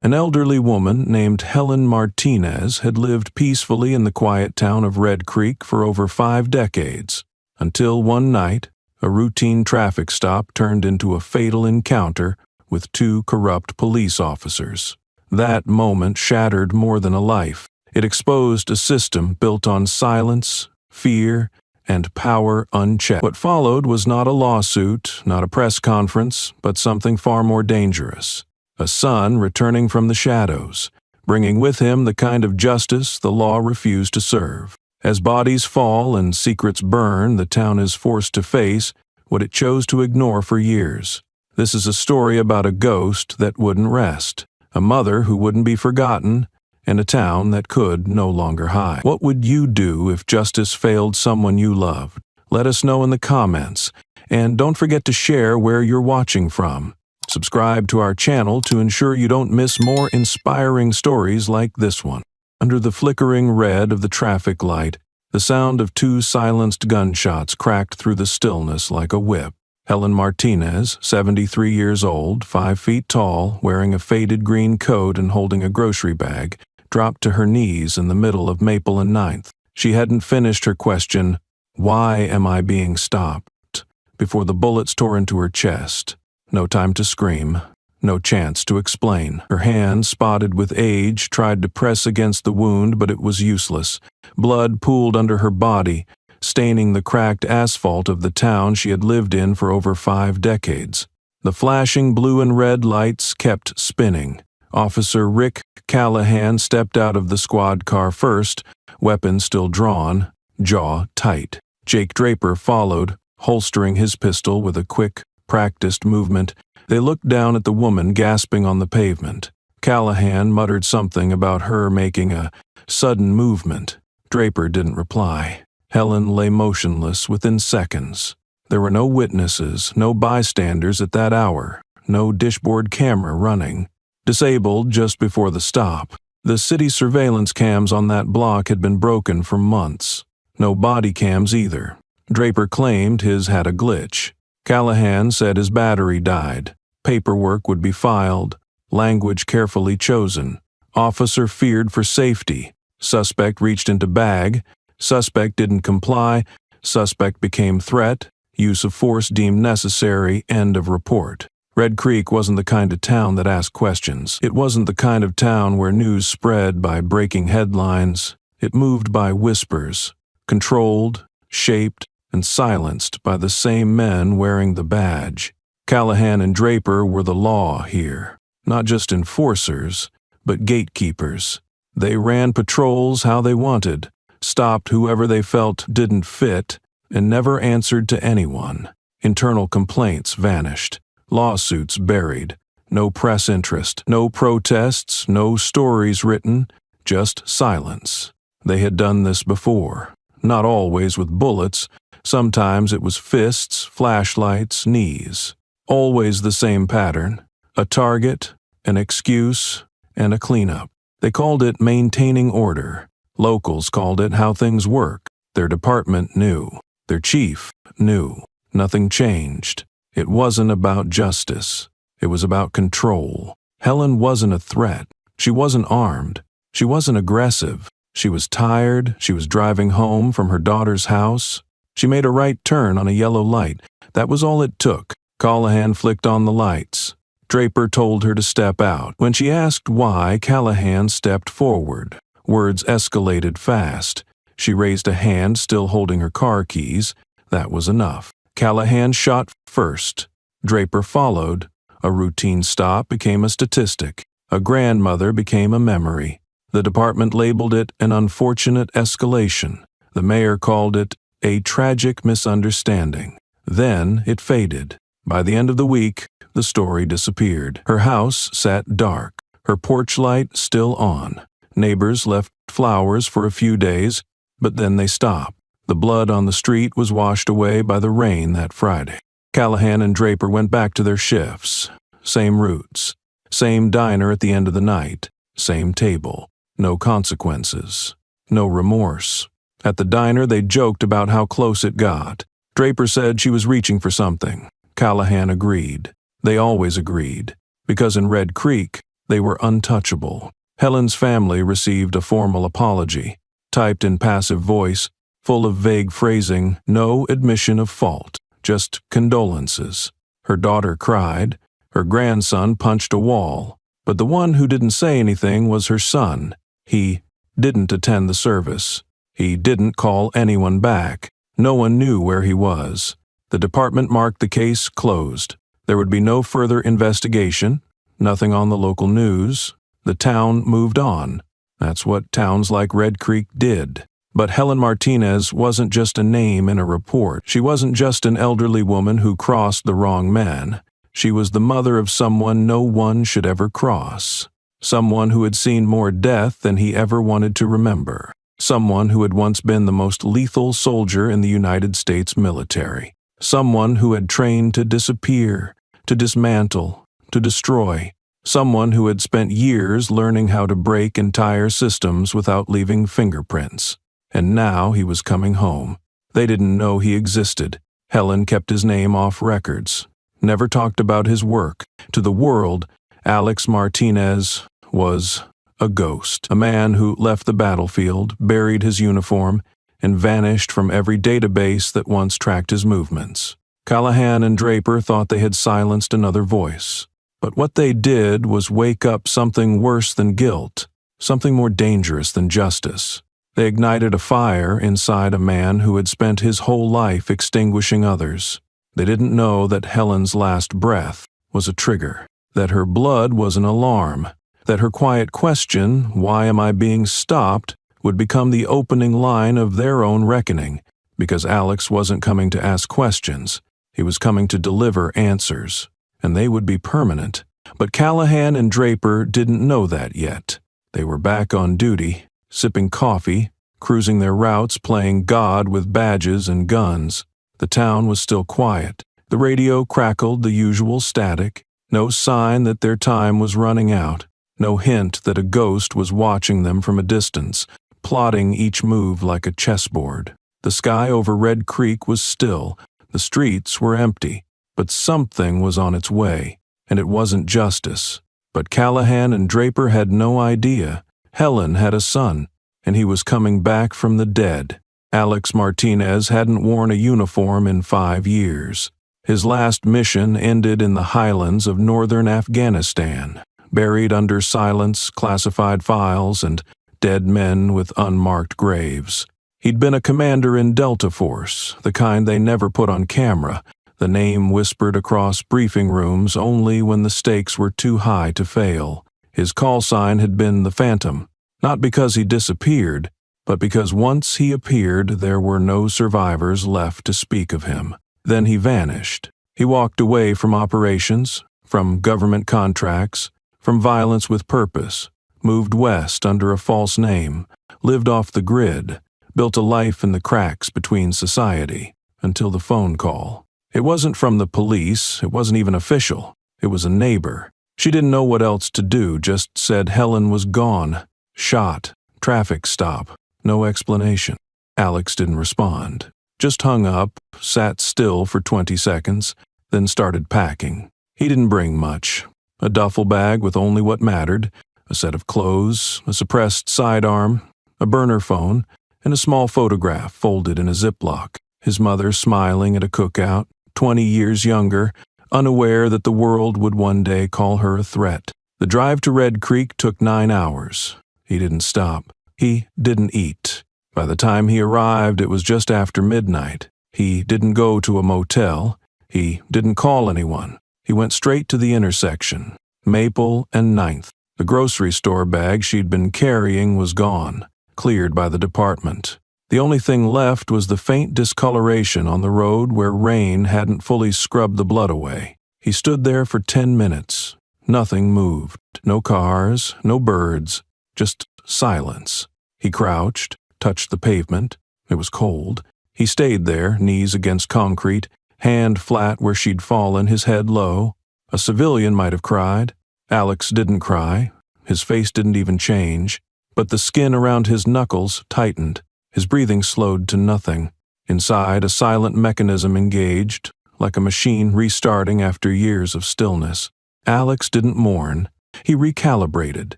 An elderly woman named Helen Martinez had lived peacefully in the quiet town of Red Creek for over 5 decades, until one night, a routine traffic stop turned into a fatal encounter with 2 corrupt police officers. That moment shattered more than a life. It exposed a system built on silence, fear, and power unchecked. What followed was not a lawsuit, not a press conference, but something far more dangerous. A son returning from the shadows, bringing with him the kind of justice the law refused to serve. As bodies fall and secrets burn, the town is forced to face what it chose to ignore for years. This is a story about a ghost that wouldn't rest, a mother who wouldn't be forgotten, and a town that could no longer hide. What would you do if justice failed someone you loved? Let us know in the comments, and don't forget to share where you're watching from. Subscribe to our channel to ensure you don't miss more inspiring stories like this one. Under the flickering red of the traffic light, the sound of 2 silenced gunshots cracked through the stillness like a whip. Helen Martinez, 73 years old, 5 feet tall, wearing a faded green coat and holding a grocery bag, dropped to her knees in the middle of Maple and 9th. She hadn't finished her question, "Why am I being stopped?" before the bullets tore into her chest. No time to scream, no chance to explain. Her hand, spotted with age, tried to press against the wound, but it was useless. Blood pooled under her body, staining the cracked asphalt of the town she had lived in for over 5 decades. The flashing blue and red lights kept spinning. Officer Rick Callahan stepped out of the squad car first, weapon still drawn, jaw tight. Jake Draper followed, holstering his pistol with a quick, practiced movement. They looked down at the woman gasping on the pavement. Callahan muttered something about her making a sudden movement. Draper didn't reply. Helen lay motionless within seconds. There were no witnesses, no bystanders at that hour, no dashboard camera running. Disabled just before the stop, the city surveillance cams on that block had been broken for months. No body cams either. Draper claimed his had a glitch. Callahan said his battery died. Paperwork would be filed, language carefully chosen. Officer feared for safety. Suspect reached into bag. Suspect didn't comply. Suspect became threat. Use of force deemed necessary. End of report. Red Creek wasn't the kind of town that asked questions. It wasn't the kind of town where news spread by breaking headlines. It moved by whispers, controlled, shaped, and silenced by the same men wearing the badge. Callahan and Draper were the law here, not just enforcers, but gatekeepers. They ran patrols how they wanted, stopped whoever they felt didn't fit, and never answered to anyone. Internal complaints vanished, lawsuits buried, no press interest, no protests, no stories written, just silence. They had done this before, not always with bullets. Sometimes it was fists, flashlights, knees. Always the same pattern: a target, an excuse, and a cleanup. They called it maintaining order. Locals called it how things work. Their department knew. Their chief knew. Nothing changed. It wasn't about justice. It was about control. Helen wasn't a threat. She wasn't armed. She wasn't aggressive. She was tired. She was driving home from her daughter's house. She made a right turn on a yellow light. That was all it took. Callahan flicked on the lights. Draper told her to step out. When she asked why, Callahan stepped forward. Words escalated fast. She raised a hand, still holding her car keys. That was enough. Callahan shot first. Draper followed. A routine stop became a statistic. A grandmother became a memory. The department labeled it an unfortunate escalation. The mayor called it a tragic misunderstanding. Then it faded. By the end of the week, the story disappeared. Her house sat dark, her porch light still on. Neighbors left flowers for a few days, but then they stopped. The blood on the street was washed away by the rain that Friday. Callahan and Draper went back to their shifts. Same routes. Same diner at the end of the night. Same table. No consequences. No remorse. At the diner, they joked about how close it got. Draper said she was reaching for something. Callahan agreed. They always agreed. Because in Red Creek, They were untouchable. Helen's family received a formal apology, typed in passive voice, full of vague phrasing, no admission of fault, just condolences. Her daughter cried. Her grandson punched a wall. But the one who didn't say anything was her son. He didn't attend the service. He didn't call anyone back. No one knew where he was. The department marked the case closed. There would be no further investigation, nothing on the local news. The town moved on. That's what towns like Red Creek did. But Helen Martinez wasn't just a name in a report. She wasn't just an elderly woman who crossed the wrong man. She was the mother of someone no one should ever cross. Someone who had seen more death than he ever wanted to remember. Someone who had once been the most lethal soldier in the United States military. Someone who had trained to disappear, to dismantle, to destroy. Someone who had spent years learning how to break entire systems without leaving fingerprints. And now he was coming home. They didn't know he existed. Helen kept his name off records. Never talked about his work. To the world, Alex Martinez was a ghost. A man who left the battlefield, buried his uniform, and vanished from every database that once tracked his movements. Callahan and Draper thought they had silenced another voice. But what they did was wake up something worse than guilt, something more dangerous than justice. They ignited a fire inside a man who had spent his whole life extinguishing others. They didn't know that Helen's last breath was a trigger, that her blood was an alarm, that her quiet question, "Why am I being stopped?" would become the opening line of their own reckoning, because Alex wasn't coming to ask questions. He was coming to deliver answers. And they would be permanent. But Callahan and Draper didn't know that yet. They were back on duty, sipping coffee, cruising their routes, playing God with badges and guns. The town was still quiet. The radio crackled the usual static. No sign that their time was running out. No hint that a ghost was watching them from a distance, plotting each move like a chessboard. The sky over Red Creek was still. The streets were empty. But something was on its way, and it wasn't justice. But Callahan and Draper had no idea. Helen had a son, and he was coming back from the dead. Alex Martinez hadn't worn a uniform in 5 years. His last mission ended in the highlands of northern Afghanistan, buried under silence, classified files, and dead men with unmarked graves. He'd been a commander in Delta Force, the kind they never put on camera, the name whispered across briefing rooms only when the stakes were too high to fail. His call sign had been the Phantom, not because he disappeared, but because once he appeared there were no survivors left to speak of him. Then he vanished. He walked away from operations, from government contracts, from violence with purpose, moved west under a false name, lived off the grid, built a life in the cracks between society, until the phone call. It wasn't from the police, it wasn't even official. It was a neighbor. She didn't know what else to do, just said Helen was gone. Shot. Traffic stop. No explanation. Alex didn't respond. Just hung up, sat still for 20 seconds, then started packing. He didn't bring much. A duffel bag with only what mattered, a set of clothes, a suppressed sidearm, a burner phone, and a small photograph folded in a Ziploc. His mother smiling at a cookout, 20 years younger, unaware that the world would one day call her a threat. The drive to Red Creek took 9 hours. He didn't stop. He didn't eat. By the time he arrived, it was just after midnight. He didn't go to a motel. He didn't call anyone. He went straight to the intersection, Maple and 9th. The grocery store bag she'd been carrying was gone, cleared by the department. The only thing left was the faint discoloration on the road where rain hadn't fully scrubbed the blood away. He stood there for 10 minutes. Nothing moved. No cars, no birds, just silence. He crouched, touched the pavement. It was cold. He stayed there, knees against concrete, hand flat where she'd fallen, his head low. A civilian might have cried. Alex didn't cry. His face didn't even change. But the skin around his knuckles tightened. His breathing slowed to nothing. Inside, a silent mechanism engaged, like a machine restarting after years of stillness. Alex didn't mourn. He recalibrated.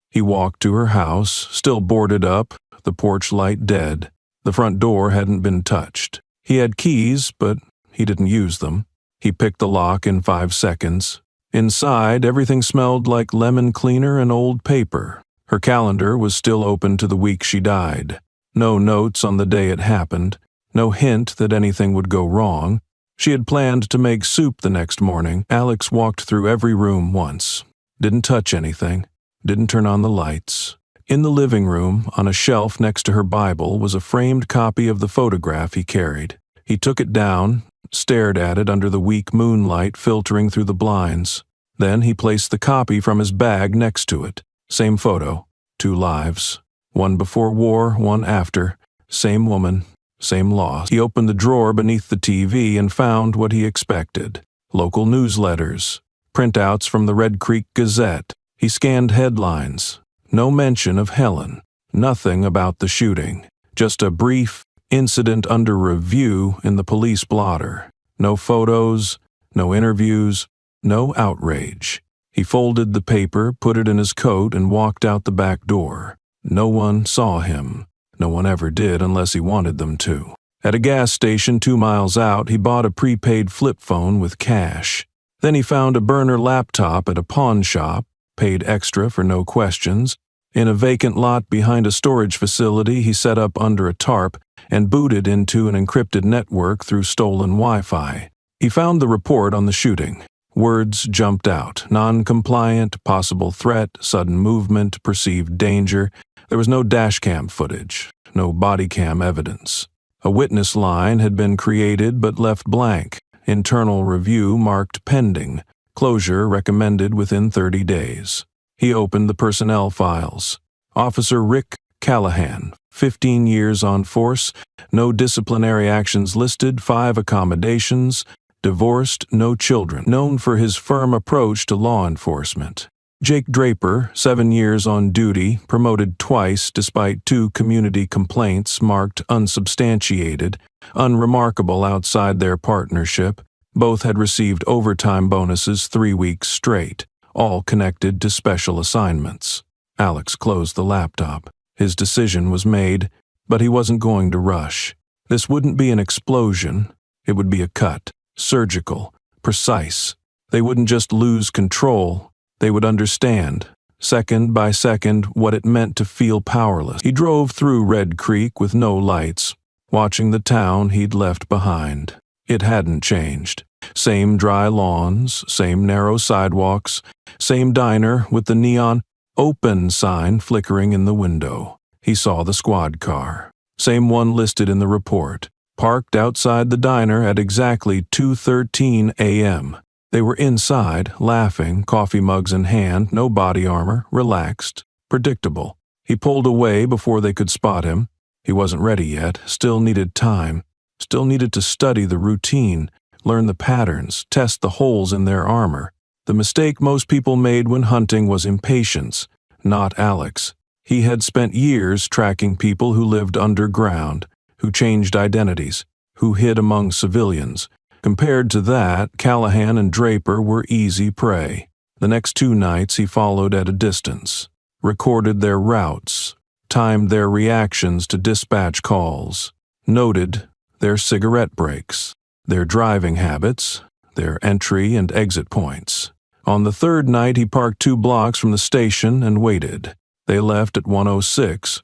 He walked to her house, still boarded up, the porch light dead. The front door hadn't been touched. He had keys, but he didn't use them. He picked the lock in 5 seconds. Inside, everything smelled like lemon cleaner and old paper. Her calendar was still open to the week she died. No notes on the day it happened. No hint that anything would go wrong. She had planned to make soup the next morning. Alex walked through every room once. Didn't touch anything. Didn't turn on the lights. In the living room, on a shelf next to her Bible, was a framed copy of the photograph he carried. He took it down, stared at it under the weak moonlight filtering through the blinds. Then he placed the copy from his bag next to it. Same photo, 2 lives. One before war, one after. Same woman, same loss. He opened the drawer beneath the TV and found what he expected. Local newsletters, printouts from the Red Creek Gazette. He scanned headlines. No mention of Helen. Nothing about the shooting. Just a brief incident under review in the police blotter. No photos, no interviews, no outrage. He folded the paper, put it in his coat, and walked out the back door. No one saw him. No one ever did unless he wanted them to. At a gas station 2 miles out, he bought a prepaid flip phone with cash. Then he found a burner laptop at a pawn shop, paid extra for no questions. In a vacant lot behind a storage facility he set up under a tarp and booted into an encrypted network through stolen Wi-Fi. He found the report on the shooting. Words jumped out. Non-compliant, possible threat, sudden movement, perceived danger. There was no dashcam footage, no body cam evidence. A witness line had been created but left blank. Internal review marked pending. Closure recommended within 30 days. He opened the personnel files. Officer Rick Callahan, 15 years on force, no disciplinary actions listed, 5 accommodations, divorced, no children, known for his firm approach to law enforcement. Jake Draper, 7 years on duty, promoted twice despite 2 community complaints marked unsubstantiated, unremarkable outside their partnership. Both had received overtime bonuses 3 weeks straight, all connected to special assignments. Alex closed the laptop. His decision was made, but he wasn't going to rush. This wouldn't be an explosion. It would be a cut, surgical, precise. They wouldn't just lose control. They would understand, second by second, what it meant to feel powerless. He drove through Red Creek with no lights, watching the town he'd left behind. It hadn't changed. Same dry lawns, same narrow sidewalks, same diner with the neon "open" sign flickering in the window. He saw the squad car. Same one listed in the report, parked outside the diner at exactly 2:13 a.m. They were inside, laughing, coffee mugs in hand, no body armor, relaxed, predictable. He pulled away before they could spot him. He wasn't ready yet, still needed time, still needed to study the routine, learn the patterns, test the holes in their armor. The mistake most people made when hunting was impatience, not Alex. He had spent years tracking people who lived underground, who changed identities, who hid among civilians. Compared to that, Callahan and Draper were easy prey. The next 2 nights he followed at a distance, recorded their routes, timed their reactions to dispatch calls, noted their cigarette breaks, their driving habits, their entry and exit points. On the 3rd night he parked 2 blocks from the station and waited. They left at 1:06,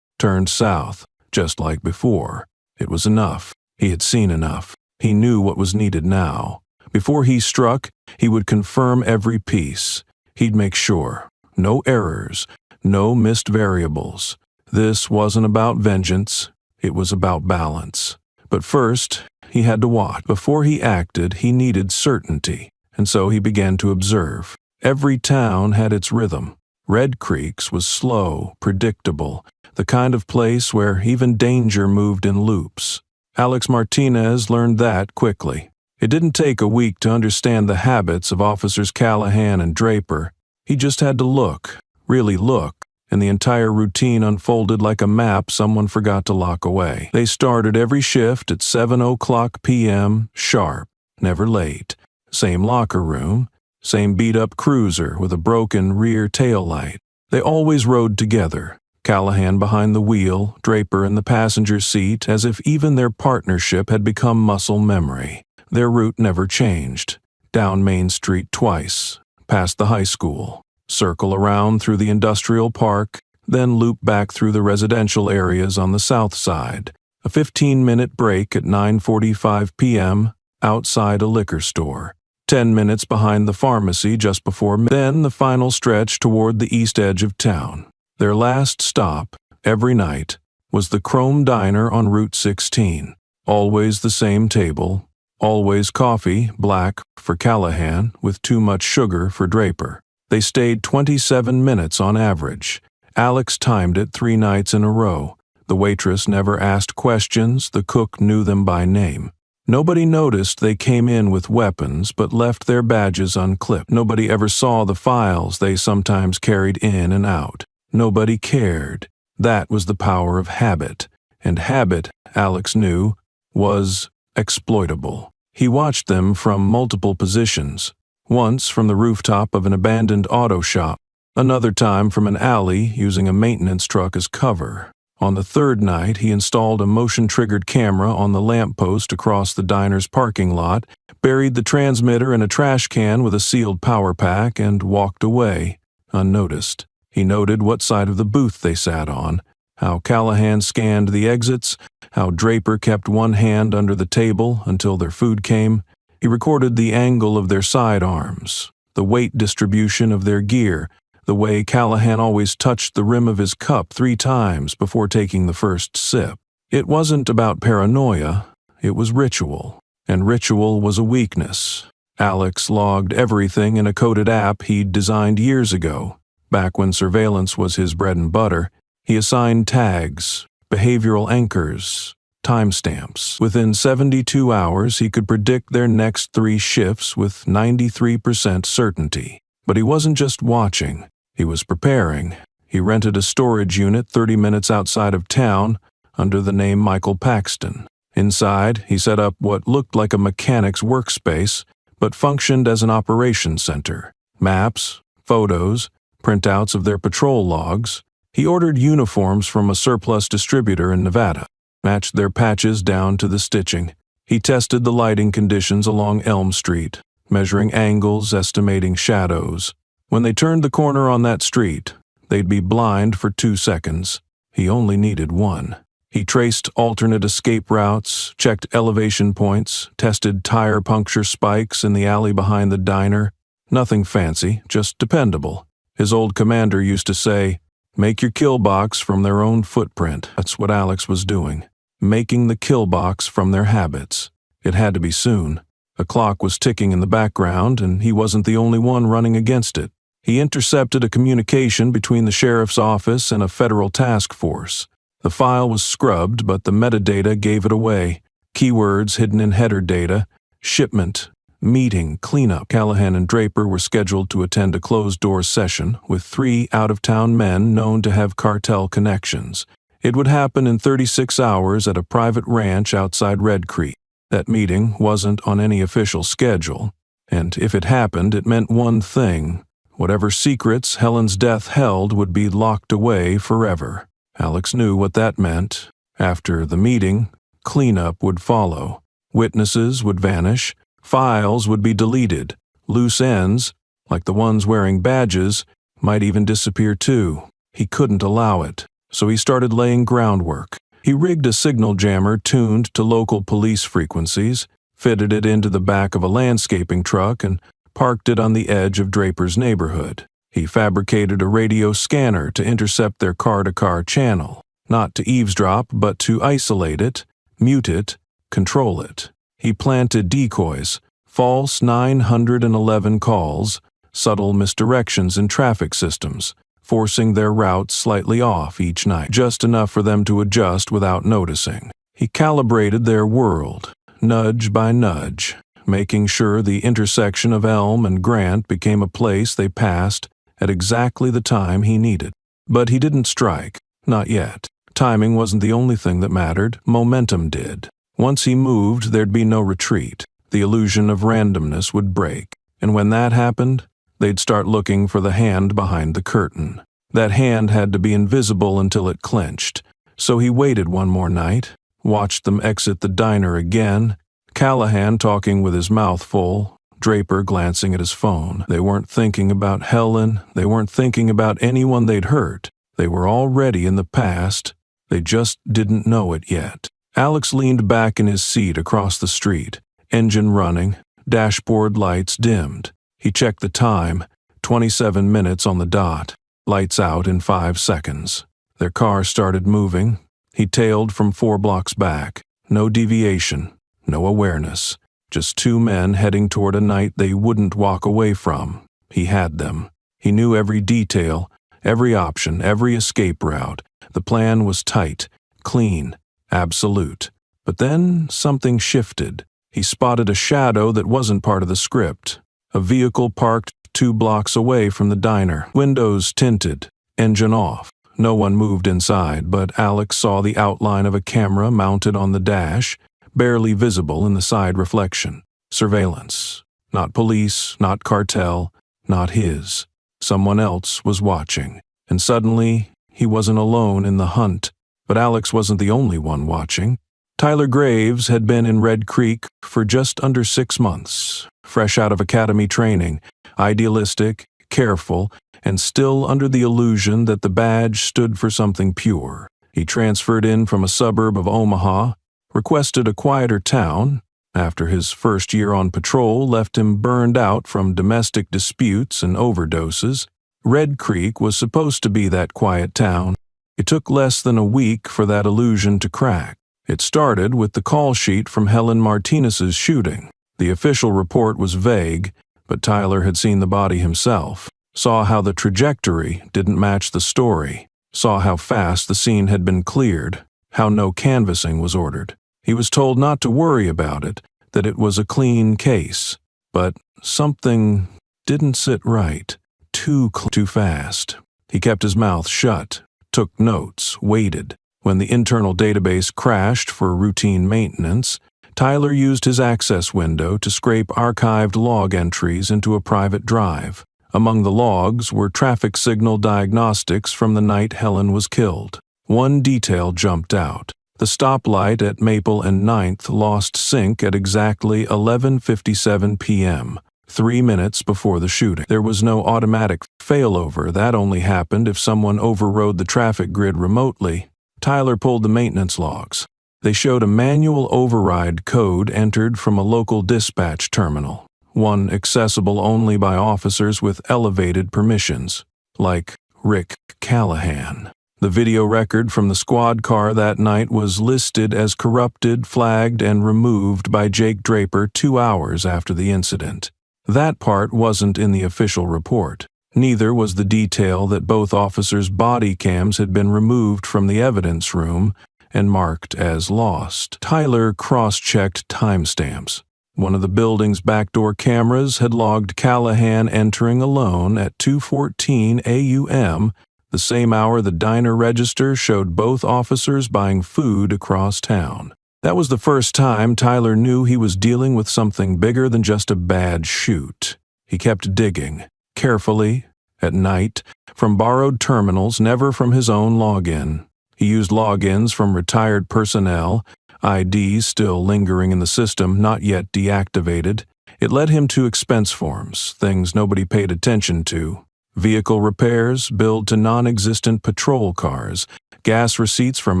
turned south, just like before. It was enough. He had seen enough. He knew what was needed now. Before he struck, he would confirm every piece. He'd make sure. No errors, no missed variables. This wasn't about vengeance. It was about balance. But first, he had to watch. Before he acted, he needed certainty. And so he began to observe. Every town had its rhythm. Red Creek's was slow, predictable, the kind of place where even danger moved in loops. Alex Martinez learned that quickly. It didn't take a week to understand the habits of Officers Callahan and Draper. He just had to look, really look, and the entire routine unfolded like a map someone forgot to lock away. They started every shift at 7:00 p.m. sharp, never late. Same locker room, same beat-up cruiser with a broken rear taillight. They always rode together, Callahan behind the wheel, Draper in the passenger seat, as if even their partnership had become muscle memory. Their route never changed. Down Main Street twice, past the high school, circle around through the industrial park, then loop back through the residential areas on the south side. A 15-minute break at 9:45 p.m. outside a liquor store. 10 minutes behind the pharmacy just before then the final stretch toward the east edge of town. Their last stop, every night, was the Chrome Diner on Route 16. Always the same table, always coffee, black, for Callahan, with too much sugar for Draper. They stayed 27 minutes on average. Alex timed it 3 nights in a row. The waitress never asked questions, the cook knew them by name. Nobody noticed they came in with weapons but left their badges unclipped. Nobody ever saw the files they sometimes carried in and out. Nobody cared. That was the power of habit. And habit, Alex knew, was exploitable. He watched them from multiple positions. Once from the rooftop of an abandoned auto shop. Another time from an alley using a maintenance truck as cover. On the 3rd night, he installed a motion-triggered camera on the lamppost across the diner's parking lot, buried the transmitter in a trash can with a sealed power pack, and walked away, unnoticed. He noted what side of the booth they sat on, how Callahan scanned the exits, how Draper kept one hand under the table until their food came. He recorded the angle of their sidearms, the weight distribution of their gear, the way Callahan always touched the rim of his cup 3 times before taking the first sip. It wasn't about paranoia, it was ritual, and ritual was a weakness. Alex logged everything in a coded app he'd designed years ago. Back when surveillance was his bread and butter, he assigned tags, behavioral anchors, timestamps. Within 72 hours, he could predict their next 3 shifts with 93% certainty. But he wasn't just watching. He was preparing. He rented a storage unit 30 minutes outside of town under the name Michael Paxton. Inside, he set up what looked like a mechanic's workspace, but functioned as an operations center. Maps, photos, printouts of their patrol logs. He ordered uniforms from a surplus distributor in Nevada, matched their patches down to the stitching. He tested the lighting conditions along Elm Street, measuring angles, estimating shadows. When they turned the corner on that street, they'd be blind for 2 seconds. He only needed 1. He traced alternate escape routes, checked elevation points, tested tire puncture spikes in the alley behind the diner. Nothing fancy, just dependable. His old commander used to say, "Make your kill box from their own footprint." That's what Alex was doing, making the kill box from their habits. It had to be soon. A clock was ticking in the background, and he wasn't the only one running against it. He intercepted a communication between the sheriff's office and a federal task force. The file was scrubbed, but the metadata gave it away. Keywords hidden in header data, shipment, meeting, cleanup. Callahan and Draper were scheduled to attend a closed-door session with 3 out-of-town men known to have cartel connections. It would happen in 36 hours at a private ranch outside Red Creek. That meeting wasn't on any official schedule, and if it happened, it meant one thing. Whatever secrets Helen's death held would be locked away forever. Alex knew what that meant. After the meeting, cleanup would follow. Witnesses would vanish, files would be deleted, loose ends, like the ones wearing badges, might even disappear too. He couldn't allow it, so he started laying groundwork. He rigged a signal jammer tuned to local police frequencies, fitted it into the back of a landscaping truck, and parked it on the edge of Draper's neighborhood. He fabricated a radio scanner to intercept their car-to-car channel, not to eavesdrop, but to isolate it, mute it, control it. He planted decoys, false 911 calls, subtle misdirections in traffic systems, forcing their routes slightly off each night, just enough for them to adjust without noticing. He calibrated their world, nudge by nudge, making sure the intersection of Elm and Grant became a place they passed at exactly the time he needed. But he didn't strike, not yet. Timing wasn't the only thing that mattered, momentum did. Once he moved, there'd be no retreat. The illusion of randomness would break. And when that happened, they'd start looking for the hand behind the curtain. That hand had to be invisible until it clenched. So he waited one more night, watched them exit the diner again, Callahan talking with his mouth full, Draper glancing at his phone. They weren't thinking about Helen. They weren't thinking about anyone they'd hurt. They were already in the past. They just didn't know it yet. Alex leaned back in his seat across the street, engine running, dashboard lights dimmed. He checked the time, 27 minutes on the dot, lights out in 5 seconds. Their car started moving. He tailed from 4 blocks back. No deviation, no awareness. Just 2 men heading toward a night they wouldn't walk away from. He had them. He knew every detail, every option, every escape route. The plan was tight, clean, absolute. But then something shifted. He spotted a shadow that wasn't part of the script. A vehicle parked 2 blocks away from the diner. Windows tinted, engine off. No one moved inside, but Alex saw the outline of a camera mounted on the dash, barely visible in the side reflection. Surveillance. Not police, not cartel, not his. Someone else was watching. And suddenly, he wasn't alone in the hunt. But Alex wasn't the only one watching. Tyler Graves had been in Red Creek for just under 6 months, fresh out of academy training, idealistic, careful, and still under the illusion that the badge stood for something pure. He transferred in from a suburb of Omaha, requested a quieter town. After his first year on patrol left him burned out from domestic disputes and overdoses, Red Creek was supposed to be that quiet town. It took less than a week for that illusion to crack. It started with the call sheet from Helen Martinez's shooting. The official report was vague, but Tyler had seen the body himself, saw how the trajectory didn't match the story, saw how fast the scene had been cleared, how no canvassing was ordered. He was told not to worry about it, that it was a clean case. But something didn't sit right. Too fast. He kept his mouth shut, took notes, waited. When the internal database crashed for routine maintenance, Tyler used his access window to scrape archived log entries into a private drive. Among the logs were traffic signal diagnostics from the night Helen was killed. One detail jumped out. The stoplight at Maple and 9th lost sync at exactly 11:57 p.m., 3 minutes before the shooting. There was no automatic failover. That only happened if someone overrode the traffic grid remotely. Tyler pulled the maintenance logs. They showed a manual override code entered from a local dispatch terminal, one accessible only by officers with elevated permissions, like Rick Callahan. The video record from the squad car that night was listed as corrupted, flagged, and removed by Jake Draper 2 hours after the incident. That part wasn't in the official report. Neither was the detail that both officers' body cams had been removed from the evidence room and marked as lost. Tyler cross-checked timestamps. One of the building's backdoor cameras had logged Callahan entering alone at 2:14 a.m., the same hour the diner register showed both officers buying food across town. That was the first time Tyler knew he was dealing with something bigger than just a bad shoot. He kept digging, carefully, at night, from borrowed terminals, never from his own login. He used logins from retired personnel, IDs still lingering in the system, not yet deactivated. It led him to expense forms, things nobody paid attention to. Vehicle repairs billed to non-existent patrol cars, gas receipts from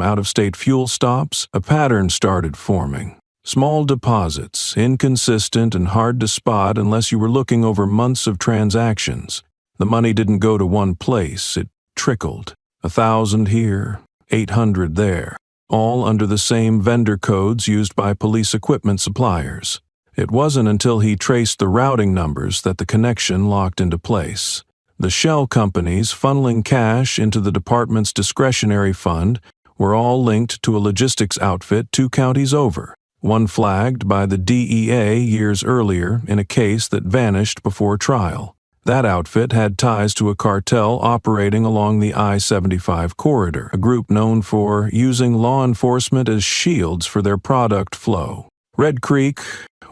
out-of-state fuel stops. A pattern started forming. Small deposits, inconsistent and hard to spot unless you were looking over months of transactions. The money didn't go to one place, it trickled. 1,000 here, 800 there, all under the same vendor codes used by police equipment suppliers. It wasn't until he traced the routing numbers that the connection locked into place. The shell companies funneling cash into the department's discretionary fund were all linked to a logistics outfit 2 counties over, one flagged by the DEA years earlier in a case that vanished before trial. That outfit had ties to a cartel operating along the I-75 corridor, a group known for using law enforcement as shields for their product flow. Red Creek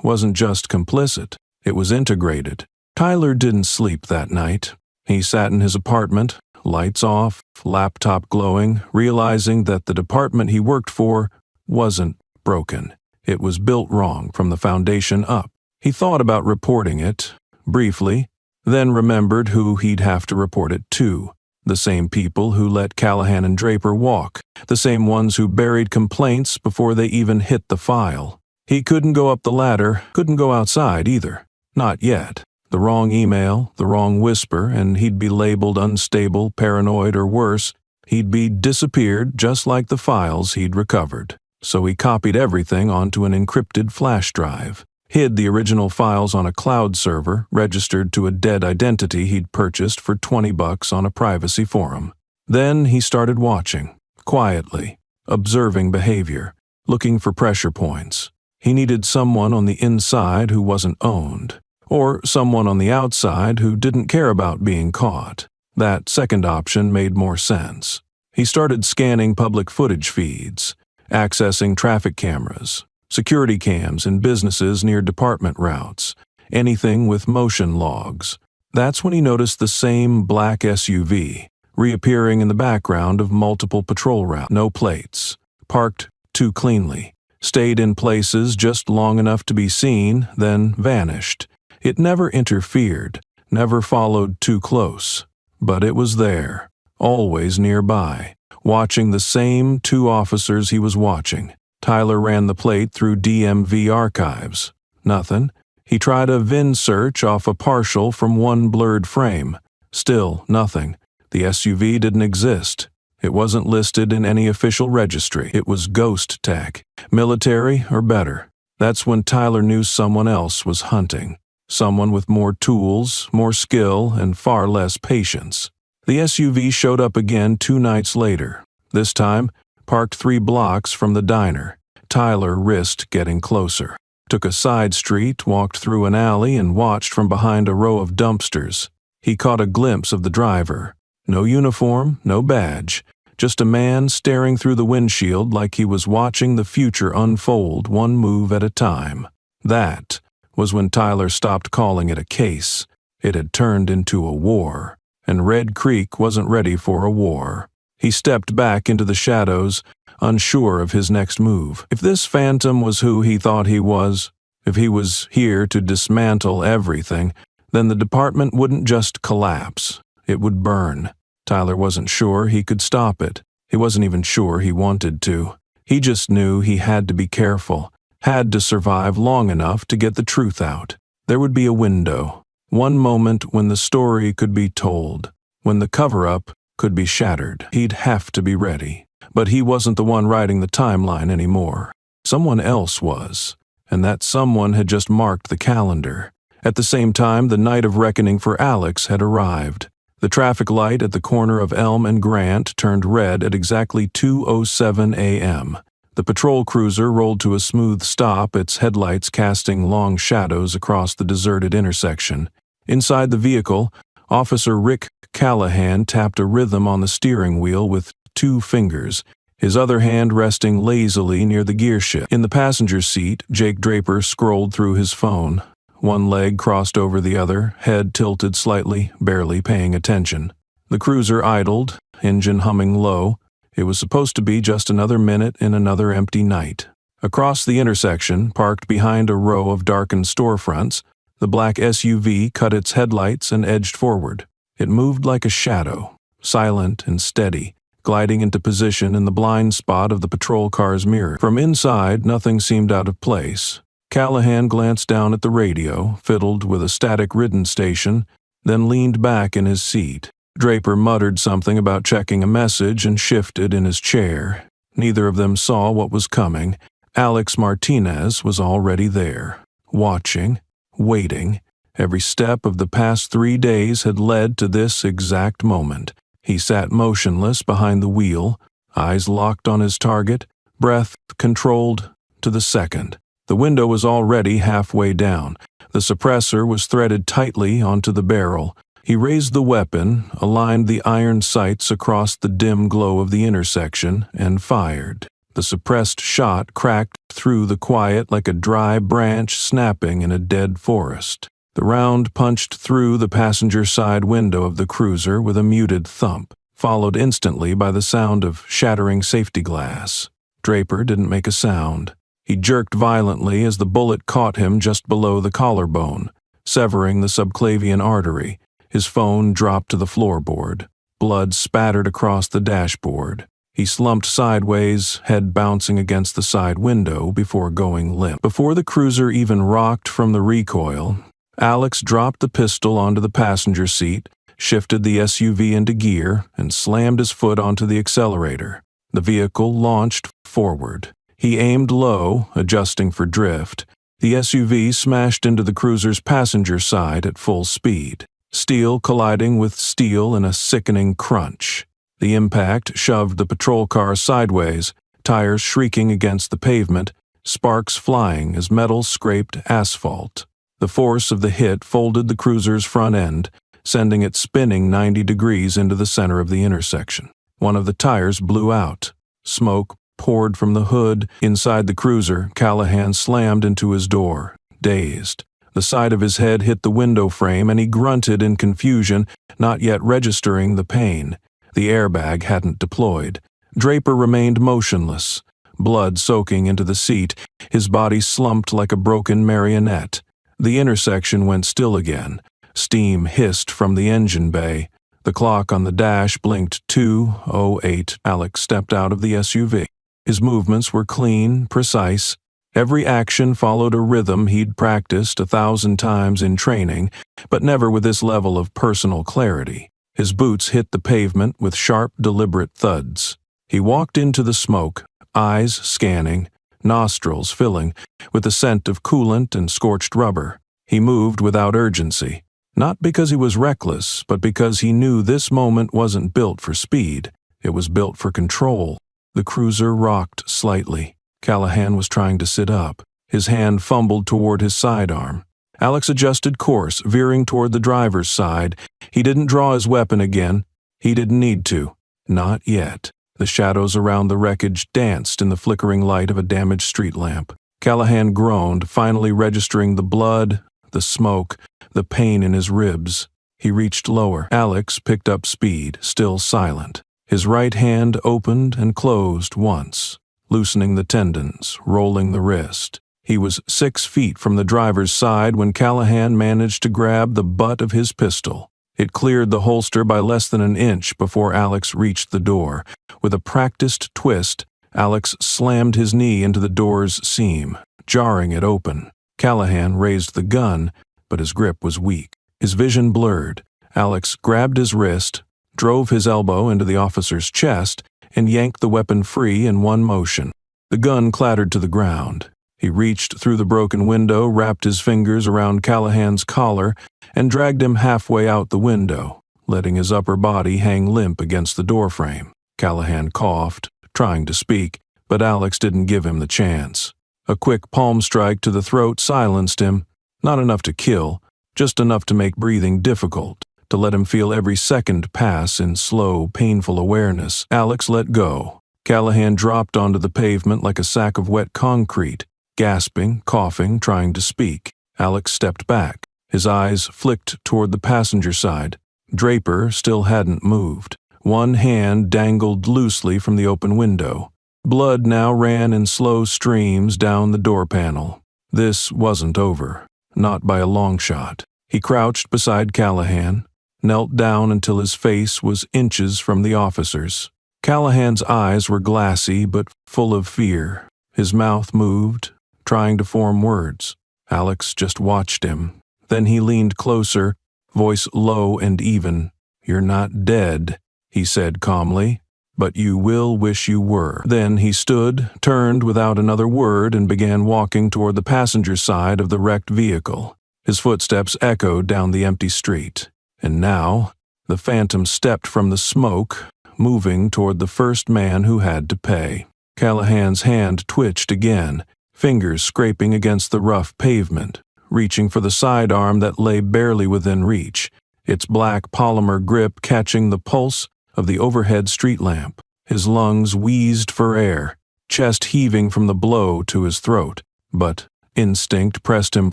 wasn't just complicit, it was integrated. Tyler didn't sleep that night. He sat in his apartment, lights off, laptop glowing, realizing that the department he worked for wasn't broken. It was built wrong from the foundation up. He thought about reporting it, briefly, then remembered who he'd have to report it to. The same people who let Callahan and Draper walk, the same ones who buried complaints before they even hit the file. He couldn't go up the ladder, couldn't go outside either. Not yet. The wrong email, the wrong whisper, and he'd be labeled unstable, paranoid, or worse. He'd be disappeared just like the files he'd recovered. So he copied everything onto an encrypted flash drive, hid the original files on a cloud server registered to a dead identity he'd purchased for $20 on a privacy forum. Then he started watching, quietly, observing behavior, looking for pressure points. He needed someone on the inside who wasn't owned, or someone on the outside who didn't care about being caught. That second option made more sense. He started scanning public footage feeds, accessing traffic cameras, security cams in businesses near department routes, anything with motion logs. That's when he noticed the same black SUV, reappearing in the background of multiple patrol routes. No plates, parked too cleanly, stayed in places just long enough to be seen, then vanished. It never interfered, never followed too close, but it was there, always nearby, watching the same two officers he was watching. Tyler ran the plate through DMV archives. Nothing. He tried a VIN search off a partial from one blurred frame. Still nothing. The SUV didn't exist. It wasn't listed in any official registry. It was ghost tech, military or better. That's when Tyler knew someone else was hunting. Someone with more tools, more skill, and far less patience. The SUV showed up again 2 nights later. This time, parked 3 blocks from the diner. Tyler risked getting closer. Took a side street, walked through an alley, and watched from behind a row of dumpsters. He caught a glimpse of the driver. No uniform, no badge. Just a man staring through the windshield like he was watching the future unfold one move at a time. That was when Tyler stopped calling it a case. It had turned into a war, and Red Creek wasn't ready for a war. He stepped back into the shadows, unsure of his next move. If this phantom was who he thought he was, if he was here to dismantle everything, then the department wouldn't just collapse. It would burn. Tyler wasn't sure he could stop it. He wasn't even sure he wanted to. He just knew he had to be careful, had to survive long enough to get the truth out. There would be a window, one moment when the story could be told, when the cover-up could be shattered. He'd have to be ready. But he wasn't the one writing the timeline anymore. Someone else was, and that someone had just marked the calendar. At the same time, the night of reckoning for Alex had arrived. The traffic light at the corner of Elm and Grant turned red at exactly 2:07 a.m. The patrol cruiser rolled to a smooth stop, its headlights casting long shadows across the deserted intersection. Inside the vehicle, Officer Rick Callahan tapped a rhythm on the steering wheel with 2 fingers, his other hand resting lazily near the gearshift. In the passenger seat, Jake Draper scrolled through his phone. One leg crossed over the other, head tilted slightly, barely paying attention. The cruiser idled, engine humming low. It was supposed to be just another minute in another empty night. Across the intersection, parked behind a row of darkened storefronts, the black SUV cut its headlights and edged forward. It moved like a shadow, silent and steady, gliding into position in the blind spot of the patrol car's mirror. From inside, nothing seemed out of place. Callahan glanced down at the radio, fiddled with a static-ridden station, then leaned back in his seat. Draper muttered something about checking a message and shifted in his chair. Neither of them saw what was coming. Alex Martinez was already there, watching, waiting. Every step of the past 3 days had led to this exact moment. He sat motionless behind the wheel, eyes locked on his target, breath controlled to the second. The window was already halfway down. The suppressor was threaded tightly onto the barrel. He raised the weapon, aligned the iron sights across the dim glow of the intersection, and fired. The suppressed shot cracked through the quiet like a dry branch snapping in a dead forest. The round punched through the passenger side window of the cruiser with a muted thump, followed instantly by the sound of shattering safety glass. Draper didn't make a sound. He jerked violently as the bullet caught him just below the collarbone, severing the subclavian artery. His phone dropped to the floorboard. Blood spattered across the dashboard. He slumped sideways, head bouncing against the side window before going limp. Before the cruiser even rocked from the recoil, Alex dropped the pistol onto the passenger seat, shifted the SUV into gear, and slammed his foot onto the accelerator. The vehicle launched forward. He aimed low, adjusting for drift. The SUV smashed into the cruiser's passenger side at full speed, steel colliding with steel in a sickening crunch. The impact shoved the patrol car sideways, tires shrieking against the pavement, sparks flying as metal scraped asphalt. The force of the hit folded the cruiser's front end, sending it spinning 90 degrees into the center of the intersection. One of the tires blew out. Smoke poured from the hood. Inside the cruiser, Callahan slammed into his door, dazed. The side of his head hit the window frame and he grunted in confusion, not yet registering the pain. The airbag hadn't deployed. Draper remained motionless, blood soaking into the seat, his body slumped like a broken marionette. The intersection went still again. Steam hissed from the engine bay. The clock on the dash blinked 2:08. Alex stepped out of the SUV. His movements were clean, precise. Every action followed a rhythm he'd practiced 1,000 times in training, but never with this level of personal clarity. His boots hit the pavement with sharp, deliberate thuds. He walked into the smoke, eyes scanning, nostrils filling with the scent of coolant and scorched rubber. He moved without urgency, not because he was reckless, but because he knew this moment wasn't built for speed. It was built for control. The cruiser rocked slightly. Callahan was trying to sit up. His hand fumbled toward his sidearm. Alex adjusted course, veering toward the driver's side. He didn't draw his weapon again. He didn't need to. Not yet. The shadows around the wreckage danced in the flickering light of a damaged street lamp. Callahan groaned, finally registering the blood, the smoke, the pain in his ribs. He reached lower. Alex picked up speed, still silent. His right hand opened and closed once, loosening the tendons, rolling the wrist. He was 6 feet from the driver's side when Callahan managed to grab the butt of his pistol. It cleared the holster by less than an inch before Alex reached the door. With a practiced twist, Alex slammed his knee into the door's seam, jarring it open. Callahan raised the gun, but his grip was weak. His vision blurred. Alex grabbed his wrist, drove his elbow into the officer's chest, and yanked the weapon free in one motion. The gun clattered to the ground. He reached through the broken window, wrapped his fingers around Callahan's collar, and dragged him halfway out the window, letting his upper body hang limp against the doorframe. Callahan coughed, trying to speak, but Alex didn't give him the chance. A quick palm strike to the throat silenced him, not enough to kill, just enough to make breathing difficult, to let him feel every second pass in slow, painful awareness. Alex let go. Callahan dropped onto the pavement like a sack of wet concrete, gasping, coughing, trying to speak. Alex stepped back. His eyes flicked toward the passenger side. Draper still hadn't moved. One hand dangled loosely from the open window. Blood now ran in slow streams down the door panel. This wasn't over, not by a long shot. He crouched beside Callahan, knelt down until his face was inches from the officer's. Callahan's eyes were glassy but full of fear. His mouth moved, trying to form words. Alex just watched him. Then he leaned closer, voice low and even. "You're not dead," he said calmly, "but you will wish you were." Then he stood, turned without another word, and began walking toward the passenger side of the wrecked vehicle. His footsteps echoed down the empty street. And now, the phantom stepped from the smoke, moving toward the first man who had to pay. Callahan's hand twitched again, fingers scraping against the rough pavement, reaching for the sidearm that lay barely within reach, its black polymer grip catching the pulse of the overhead street lamp. His lungs wheezed for air, chest heaving from the blow to his throat, but instinct pressed him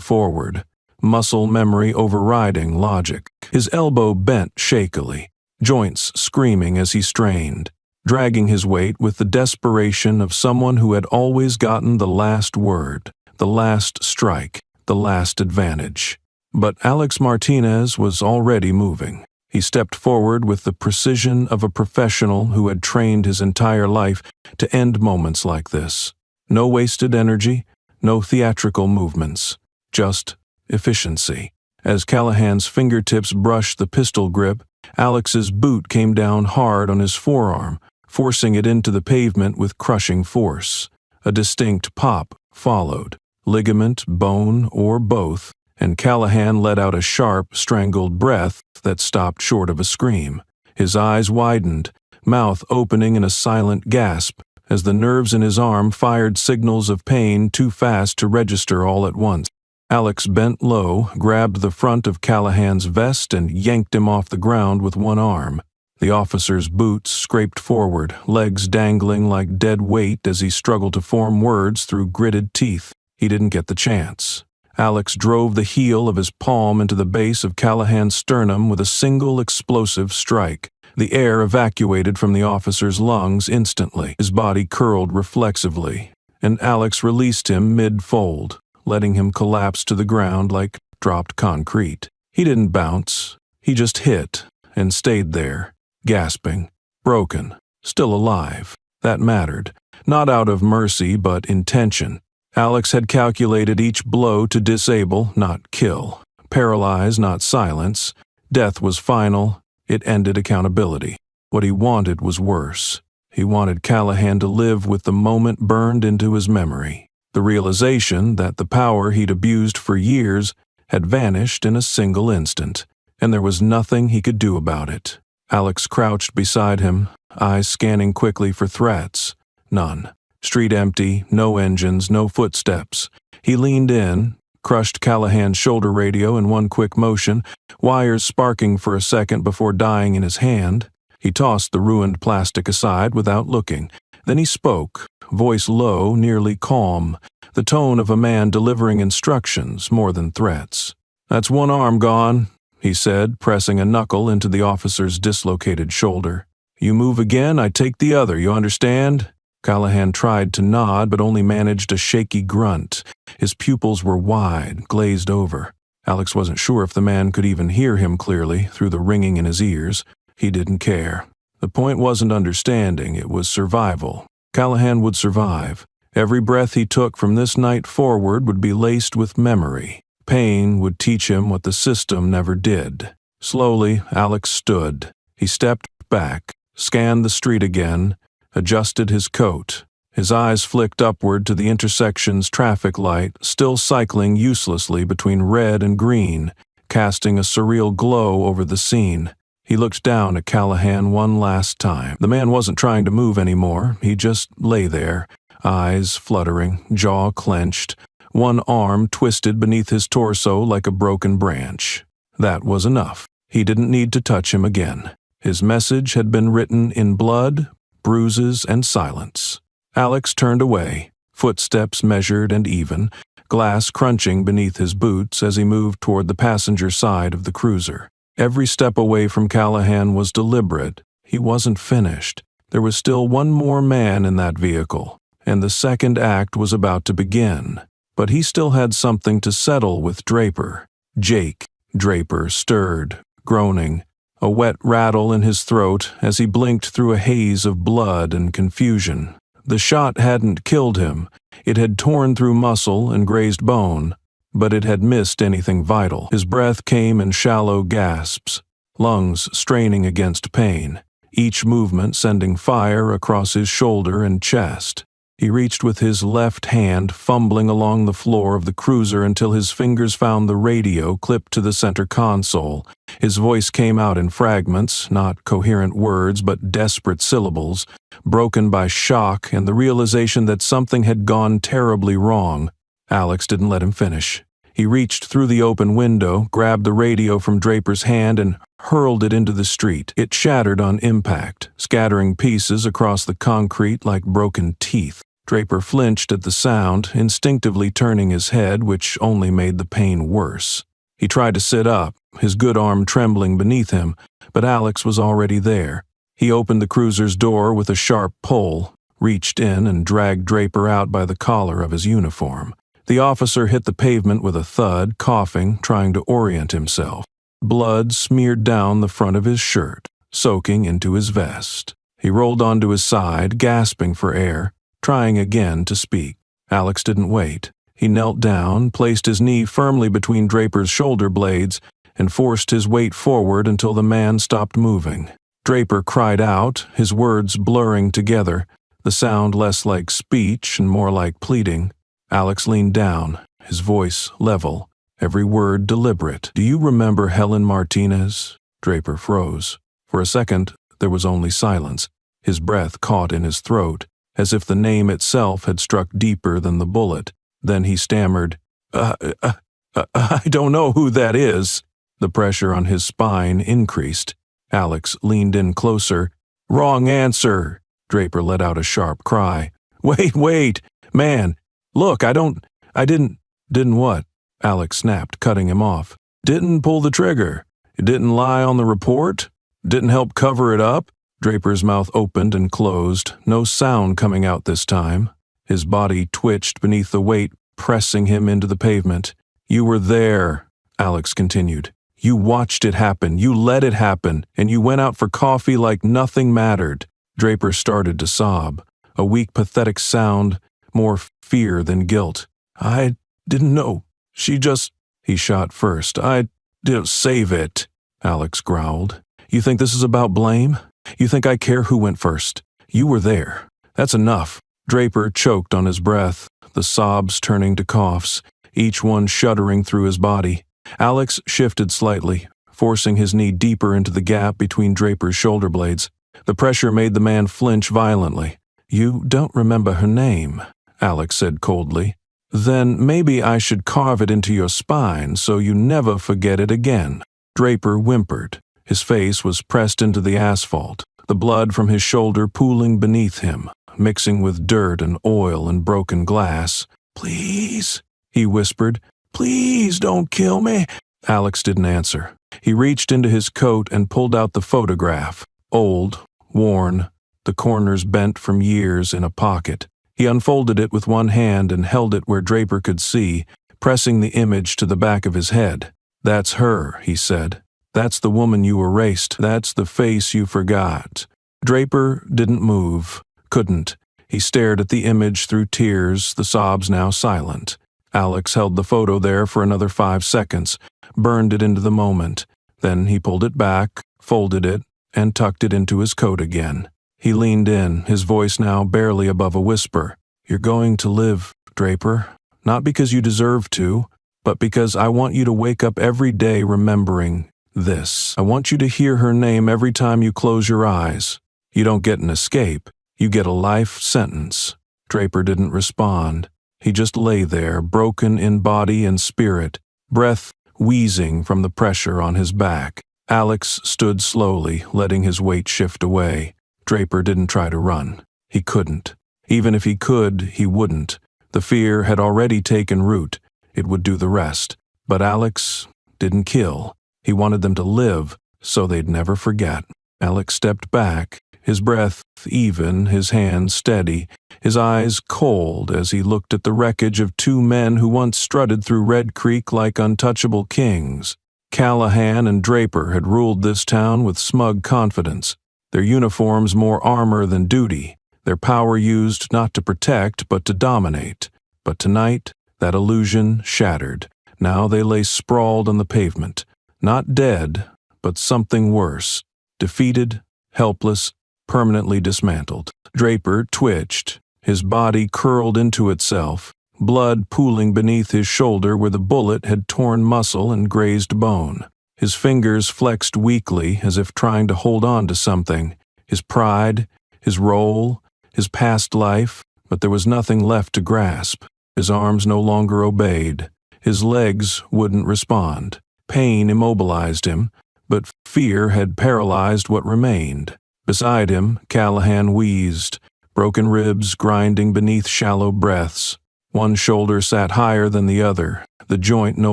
forward. muscle memory overriding logic. His elbow bent shakily, joints screaming as he strained, dragging his weight with the desperation of someone who had always gotten the last word, the last strike, the last advantage. But Alex Martinez was already moving. He stepped forward with the precision of a professional who had trained his entire life to end moments like this. No wasted energy, no theatrical movements, just efficiency. As Callahan's fingertips brushed the pistol grip, Alex's boot came down hard on his forearm, forcing it into the pavement with crushing force. A distinct pop followed, ligament, bone, or both, and Callahan let out a sharp, strangled breath that stopped short of a scream. His eyes widened, mouth opening in a silent gasp, as the nerves in his arm fired signals of pain too fast to register all at once. Alex bent low, grabbed the front of Callahan's vest, and yanked him off the ground with one arm. The officer's boots scraped forward, legs dangling like dead weight as he struggled to form words through gritted teeth. He didn't get the chance. Alex drove the heel of his palm into the base of Callahan's sternum with a single explosive strike. The air evacuated from the officer's lungs instantly. His body curled reflexively, and Alex released him mid-fold, letting him collapse to the ground like dropped concrete. He didn't bounce. He just hit and stayed there, gasping, broken, still alive. That mattered, not out of mercy but intention. Alex had calculated each blow to disable, not kill, paralyze, not silence. Death was final. It ended accountability. What he wanted was worse. He wanted Callahan to live with the moment burned into his memory, the realization that the power he'd abused for years had vanished in a single instant, and there was nothing he could do about it. Alex crouched beside him, eyes scanning quickly for threats. None. Street empty, no engines, no footsteps. He leaned in, crushed Callahan's shoulder radio in one quick motion, wires sparking for a second before dying in his hand. He tossed the ruined plastic aside without looking. Then he spoke, voice low, nearly calm, the tone of a man delivering instructions more than threats. "That's one arm gone," he said, pressing a knuckle into the officer's dislocated shoulder. "You move again, I take the other, you understand?" Callahan tried to nod but only managed a shaky grunt. His pupils were wide, glazed over. Alex wasn't sure if the man could even hear him clearly through the ringing in his ears. He didn't care. The point wasn't understanding, it was survival. Callahan would survive. Every breath he took from this night forward would be laced with memory. Pain would teach him what the system never did. Slowly, Alex stood. He stepped back, scanned the street again, adjusted his coat. His eyes flicked upward to the intersection's traffic light, still cycling uselessly between red and green, casting a surreal glow over the scene. He looked down at Callahan one last time. The man wasn't trying to move anymore. He just lay there, eyes fluttering, jaw clenched, one arm twisted beneath his torso like a broken branch. That was enough. He didn't need to touch him again. His message had been written in blood, bruises, and silence. Alex turned away, footsteps measured and even, glass crunching beneath his boots as he moved toward the passenger side of the cruiser. Every step away from Callahan was deliberate. He wasn't finished. There was still one more man in that vehicle, and the second act was about to begin. But he still had something to settle with Draper. Jake. Draper stirred, groaning, a wet rattle in his throat as he blinked through a haze of blood and confusion. The shot hadn't killed him. It had torn through muscle and grazed bone, but it had missed anything vital. His breath came in shallow gasps, lungs straining against pain, each movement sending fire across his shoulder and chest. He reached with his left hand, fumbling along the floor of the cruiser until his fingers found the radio clipped to the center console. His voice came out in fragments, not coherent words but desperate syllables, broken by shock and the realization that something had gone terribly wrong. Alex didn't let him finish. He reached through the open window, grabbed the radio from Draper's hand, and hurled it into the street. It shattered on impact, scattering pieces across the concrete like broken teeth. Draper flinched at the sound, instinctively turning his head, which only made the pain worse. He tried to sit up, his good arm trembling beneath him, but Alex was already there. He opened the cruiser's door with a sharp pull, reached in and dragged Draper out by the collar of his uniform. The officer hit the pavement with a thud, coughing, trying to orient himself. Blood smeared down the front of his shirt, soaking into his vest. He rolled onto his side, gasping for air, trying again to speak. Alex didn't wait. He knelt down, placed his knee firmly between Draper's shoulder blades, and forced his weight forward until the man stopped moving. Draper cried out, his words blurring together, the sound less like speech and more like pleading. Alex leaned down, his voice level, every word deliberate. "Do you remember Helen Martinez?" Draper froze. For a second, there was only silence. His breath caught in his throat, as if the name itself had struck deeper than the bullet. Then he stammered, I don't know who that is." The pressure on his spine increased. Alex leaned in closer. "Wrong answer." Draper let out a sharp cry. Wait, man, look, I didn't what?" Alex snapped, cutting him off. "Didn't pull the trigger. It didn't lie on the report. Didn't help cover it up." Draper's mouth opened and closed, no sound coming out this time. His body twitched beneath the weight, pressing him into the pavement. "You were there," Alex continued. "You watched it happen, you let it happen, and you went out for coffee like nothing mattered." Draper started to sob, a weak, pathetic sound, more fear than guilt. "I didn't know. She just—" He shot first. "I didn't save it," Alex growled. "You think this is about blame? You think I care who went first? You were there. That's enough." Draper choked on his breath, the sobs turning to coughs, each one shuddering through his body. Alex shifted slightly, forcing his knee deeper into the gap between Draper's shoulder blades. The pressure made the man flinch violently. "You don't remember her name," Alex said coldly. "Then maybe I should carve it into your spine so you never forget it again." Draper whimpered. His face was pressed into the asphalt, the blood from his shoulder pooling beneath him, mixing with dirt and oil and broken glass. "Please," he whispered. "Please don't kill me." Alex didn't answer. He reached into his coat and pulled out the photograph, old, worn, the corners bent from years in a pocket. He unfolded it with one hand and held it where Draper could see, pressing the image to the back of his head. "That's her," he said. "That's the woman you erased. That's the face you forgot." Draper didn't move, couldn't. He stared at the image through tears, the sobs now silent. Alex held the photo there for another 5 seconds, burned it into the moment. Then he pulled it back, folded it, and tucked it into his coat again. He leaned in, his voice now barely above a whisper. "You're going to live, Draper. Not because you deserve to, but because I want you to wake up every day remembering this. I want you to hear her name every time you close your eyes. You don't get an escape. You get a life sentence." Draper didn't respond. He just lay there, broken in body and spirit, breath wheezing from the pressure on his back. Alex stood slowly, letting his weight shift away. Draper didn't try to run. He couldn't. Even if he could, he wouldn't. The fear had already taken root. It would do the rest. But Alex didn't kill. He wanted them to live, so they'd never forget. Alex stepped back, his breath even, his hands steady, his eyes cold as he looked at the wreckage of 2 men who once strutted through Red Creek like untouchable kings. Callahan and Draper had ruled this town with smug confidence, their uniforms more armor than duty, their power used not to protect but to dominate. But tonight, that illusion shattered. Now they lay sprawled on the pavement, not dead, but something worse, defeated, helpless, permanently dismantled. Draper twitched, his body curled into itself, blood pooling beneath his shoulder where the bullet had torn muscle and grazed bone. His fingers flexed weakly as if trying to hold on to something, his pride, his role, his past life, but there was nothing left to grasp. His arms no longer obeyed. His legs wouldn't respond. Pain immobilized him, but fear had paralyzed what remained. Beside him, Callahan wheezed, broken ribs grinding beneath shallow breaths. One shoulder sat higher than the other, the joint no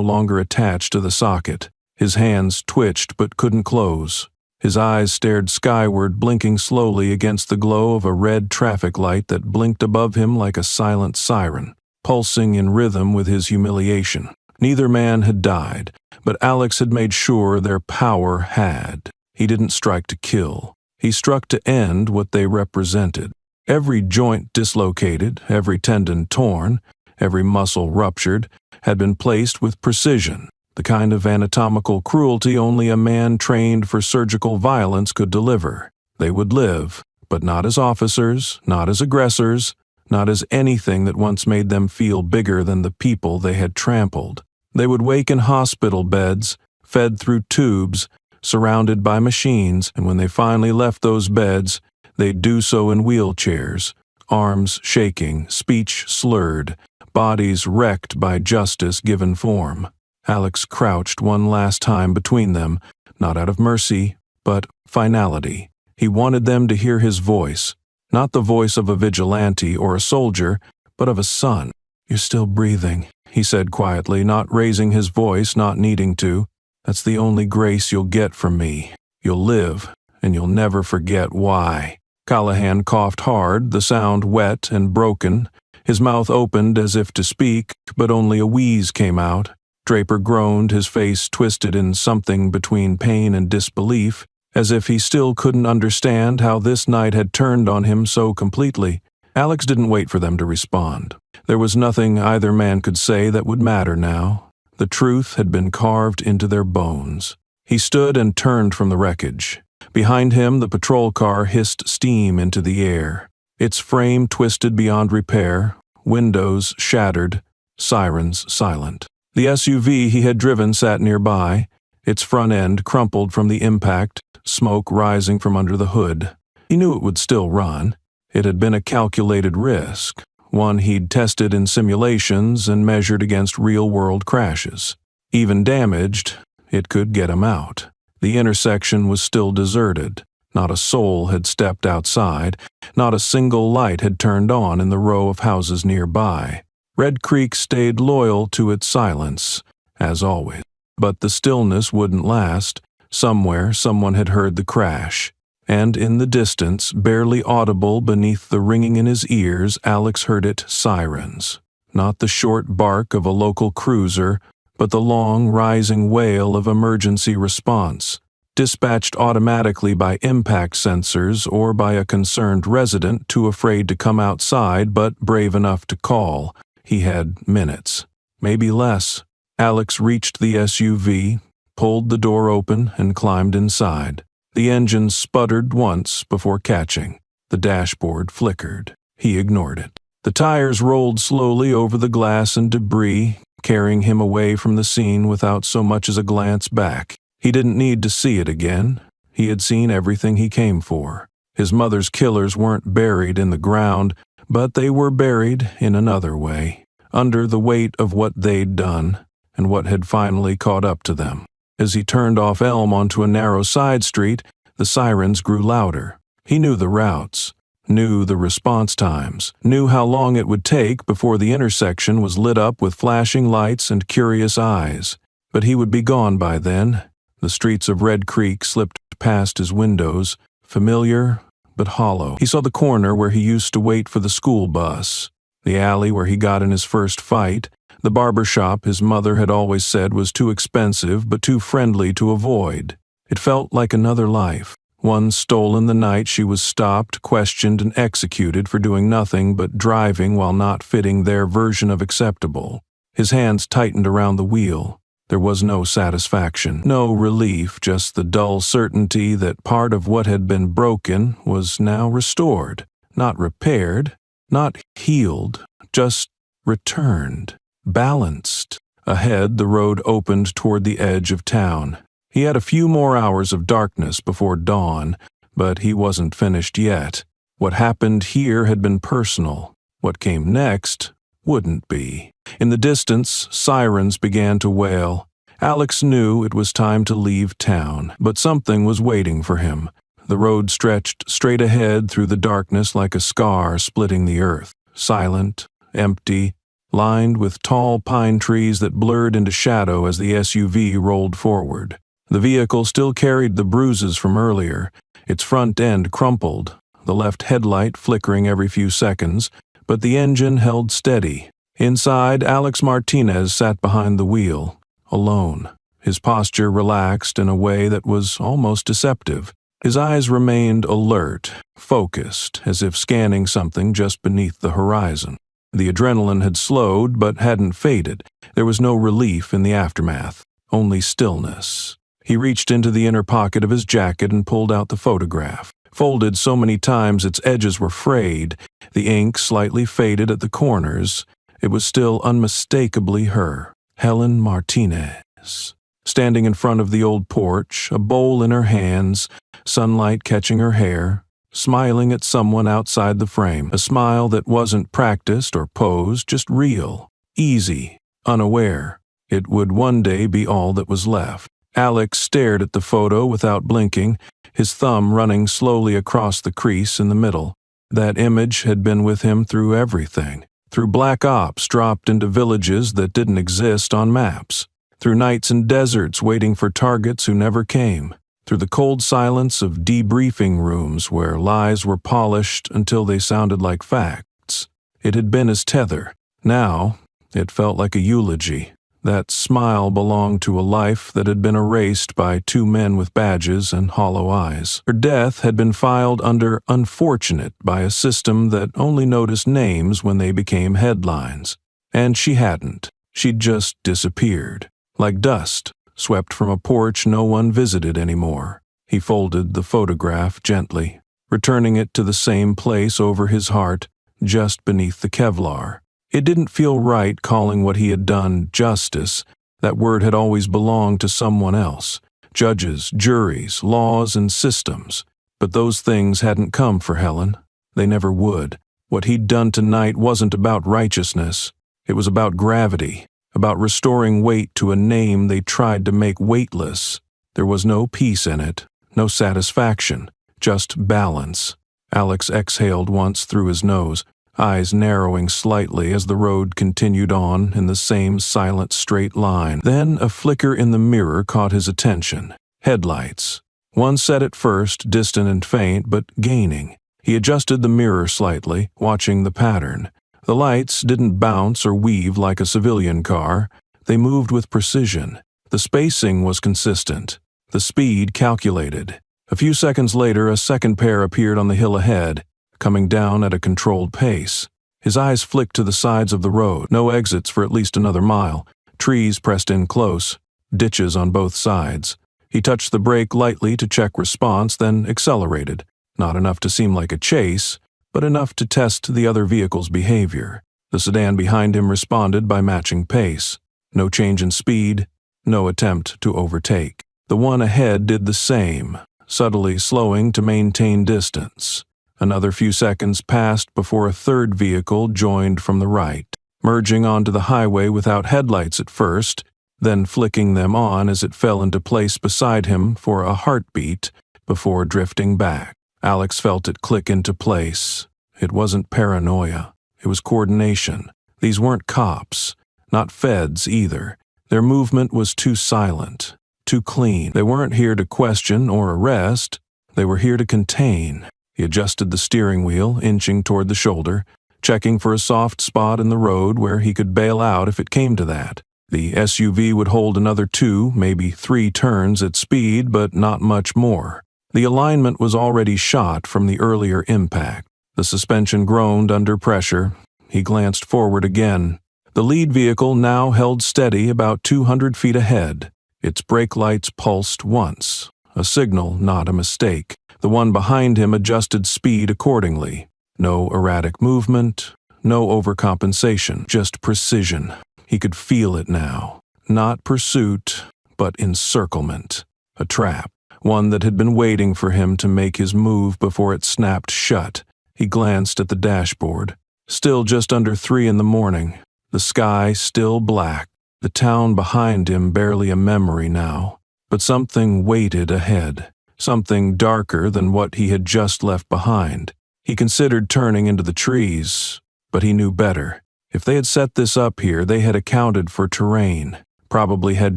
longer attached to the socket. His hands twitched but couldn't close. His eyes stared skyward, blinking slowly against the glow of a red traffic light that blinked above him like a silent siren, pulsing in rhythm with his humiliation. Neither man had died, but Alex had made sure their power had. He didn't strike to kill. He struck to end what they represented. Every joint dislocated, every tendon torn, every muscle ruptured, had been placed with precision, the kind of anatomical cruelty only a man trained for surgical violence could deliver. They would live, but not as officers, not as aggressors, not as anything that once made them feel bigger than the people they had trampled. They would wake in hospital beds, fed through tubes, surrounded by machines, and when they finally left those beds, they'd do so in wheelchairs, arms shaking, speech slurred, bodies wrecked by justice given form. Alex crouched one last time between them, not out of mercy, but finality. He wanted them to hear his voice, not the voice of a vigilante or a soldier, but of a son. "You're still breathing," he said quietly, not raising his voice, not needing to. "That's the only grace you'll get from me. You'll live, and you'll never forget why." Callahan coughed hard, the sound wet and broken. His mouth opened as if to speak, but only a wheeze came out. Draper groaned, his face twisted in something between pain and disbelief, as if he still couldn't understand how this night had turned on him so completely. Alex didn't wait for them to respond. There was nothing either man could say that would matter now. The truth had been carved into their bones. He stood and turned from the wreckage. Behind him, the patrol car hissed steam into the air. Its frame twisted beyond repair, windows shattered, sirens silent. The SUV he had driven sat nearby, its front end crumpled from the impact, smoke rising from under the hood. He knew it would still run. It had been a calculated risk, one he'd tested in simulations and measured against real-world crashes. Even damaged, it could get him out. The intersection was still deserted. Not a soul had stepped outside. Not a single light had turned on in the row of houses nearby. Red Creek stayed loyal to its silence, as always. But the stillness wouldn't last. Somewhere, someone had heard the crash. And in the distance, barely audible beneath the ringing in his ears, Alex heard it: sirens. Not the short bark of a local cruiser, but the long, rising wail of emergency response, dispatched automatically by impact sensors or by a concerned resident too afraid to come outside but brave enough to call. He had minutes, maybe less. Alex reached the SUV, pulled the door open, and climbed inside. The engine sputtered once before catching. The dashboard flickered. He ignored it. The tires rolled slowly over the glass and debris, carrying him away from the scene without so much as a glance back. He didn't need to see it again. He had seen everything he came for. His mother's killers weren't buried in the ground, but they were buried in another way, under the weight of what they'd done and what had finally caught up to them. As he turned off Elm onto a narrow side street, the sirens grew louder. He knew the routes, knew the response times, knew how long it would take before the intersection was lit up with flashing lights and curious eyes. But he would be gone by then. The streets of Red Creek slipped past his windows, familiar but hollow. He saw the corner where he used to wait for the school bus, the alley where he got in his first fight, the barber shop his mother had always said was too expensive but too friendly to avoid. It felt like another life, one stolen the night she was stopped, questioned, and executed for doing nothing but driving while not fitting their version of acceptable. His hands tightened around the wheel. There was no satisfaction, no relief, just the dull certainty that part of what had been broken was now restored, not repaired, not healed, just returned, balanced. Ahead, the road opened toward the edge of town. He had a few more hours of darkness before dawn, but he wasn't finished yet. What happened here had been personal. What came next wouldn't be. In the distance, sirens began to wail. Alex knew it was time to leave town, but something was waiting for him. The road stretched straight ahead through the darkness like a scar splitting the earth, silent, empty, lined with tall pine trees that blurred into shadow as the SUV rolled forward. The vehicle still carried the bruises from earlier, its front end crumpled, the left headlight flickering every few seconds, but the engine held steady. Inside, Alex Martinez sat behind the wheel, alone, his posture relaxed in a way that was almost deceptive. His eyes remained alert, focused, as if scanning something just beneath the horizon. The adrenaline had slowed, but hadn't faded. There was no relief in the aftermath, only stillness. He reached into the inner pocket of his jacket and pulled out the photograph. Folded so many times its edges were frayed, the ink slightly faded at the corners. It was still unmistakably her, Helen Martinez. Standing in front of the old porch, a bowl in her hands, sunlight catching her hair, smiling at someone outside the frame, a smile that wasn't practiced or posed, just real, easy, unaware. It would one day be all that was left. Alex stared at the photo without blinking, his thumb running slowly across the crease in the middle. That image had been with him through everything, through black ops dropped into villages that didn't exist on maps, through nights in deserts waiting for targets who never came, through the cold silence of debriefing rooms where lies were polished until they sounded like facts. It had been his tether. Now, it felt like a eulogy. That smile belonged to a life that had been erased by two men with badges and hollow eyes. Her death had been filed under unfortunate by a system that only noticed names when they became headlines. And she hadn't. She'd just disappeared. Like dust, swept from a porch no one visited anymore. He folded the photograph gently, returning it to the same place over his heart, just beneath the Kevlar. It didn't feel right calling what he had done justice. That word had always belonged to someone else. Judges, juries, laws, and systems. But those things hadn't come for Helen. They never would. What he'd done tonight wasn't about righteousness. It was about gravity, about restoring weight to a name they tried to make weightless. There was no peace in it, no satisfaction, just balance. Alex exhaled once through his nose, eyes narrowing slightly as the road continued on in the same silent straight line. Then a flicker in the mirror caught his attention. Headlights. One set at first, distant and faint, but gaining. He adjusted the mirror slightly, watching the pattern. The lights didn't bounce or weave like a civilian car. They moved with precision. The spacing was consistent. The speed calculated. A few seconds later, a second pair appeared on the hill ahead, coming down at a controlled pace. His eyes flicked to the sides of the road. No exits for at least another mile. Trees pressed in close. Ditches on both sides. He touched the brake lightly to check response, then accelerated. Not enough to seem like a chase, but enough to test the other vehicle's behavior. The sedan behind him responded by matching pace. No change in speed, no attempt to overtake. The one ahead did the same, subtly slowing to maintain distance. Another few seconds passed before a third vehicle joined from the right, merging onto the highway without headlights at first, then flicking them on as it fell into place beside him for a heartbeat before drifting back. Alex felt it click into place. It wasn't paranoia. It was coordination. These weren't cops, not feds either. Their movement was too silent, too clean. They weren't here to question or arrest. They were here to contain. He adjusted the steering wheel, inching toward the shoulder, checking for a soft spot in the road where he could bail out if it came to that. The SUV would hold another 2, maybe 3 turns at speed, but not much more. The alignment was already shot from the earlier impact. The suspension groaned under pressure. He glanced forward again. The lead vehicle now held steady about 200 feet ahead. Its brake lights pulsed once. A signal, not a mistake. The one behind him adjusted speed accordingly. No erratic movement, no overcompensation, just precision. He could feel it now. Not pursuit, but encirclement. A trap, one that had been waiting for him to make his move before it snapped shut. He glanced at the dashboard. Still just under 3 in the morning. The sky still black. The town behind him barely a memory now. But something waited ahead. something darker than what he had just left behind. He considered turning into the trees, but he knew better. If they had set this up here, they had accounted for terrain, probably had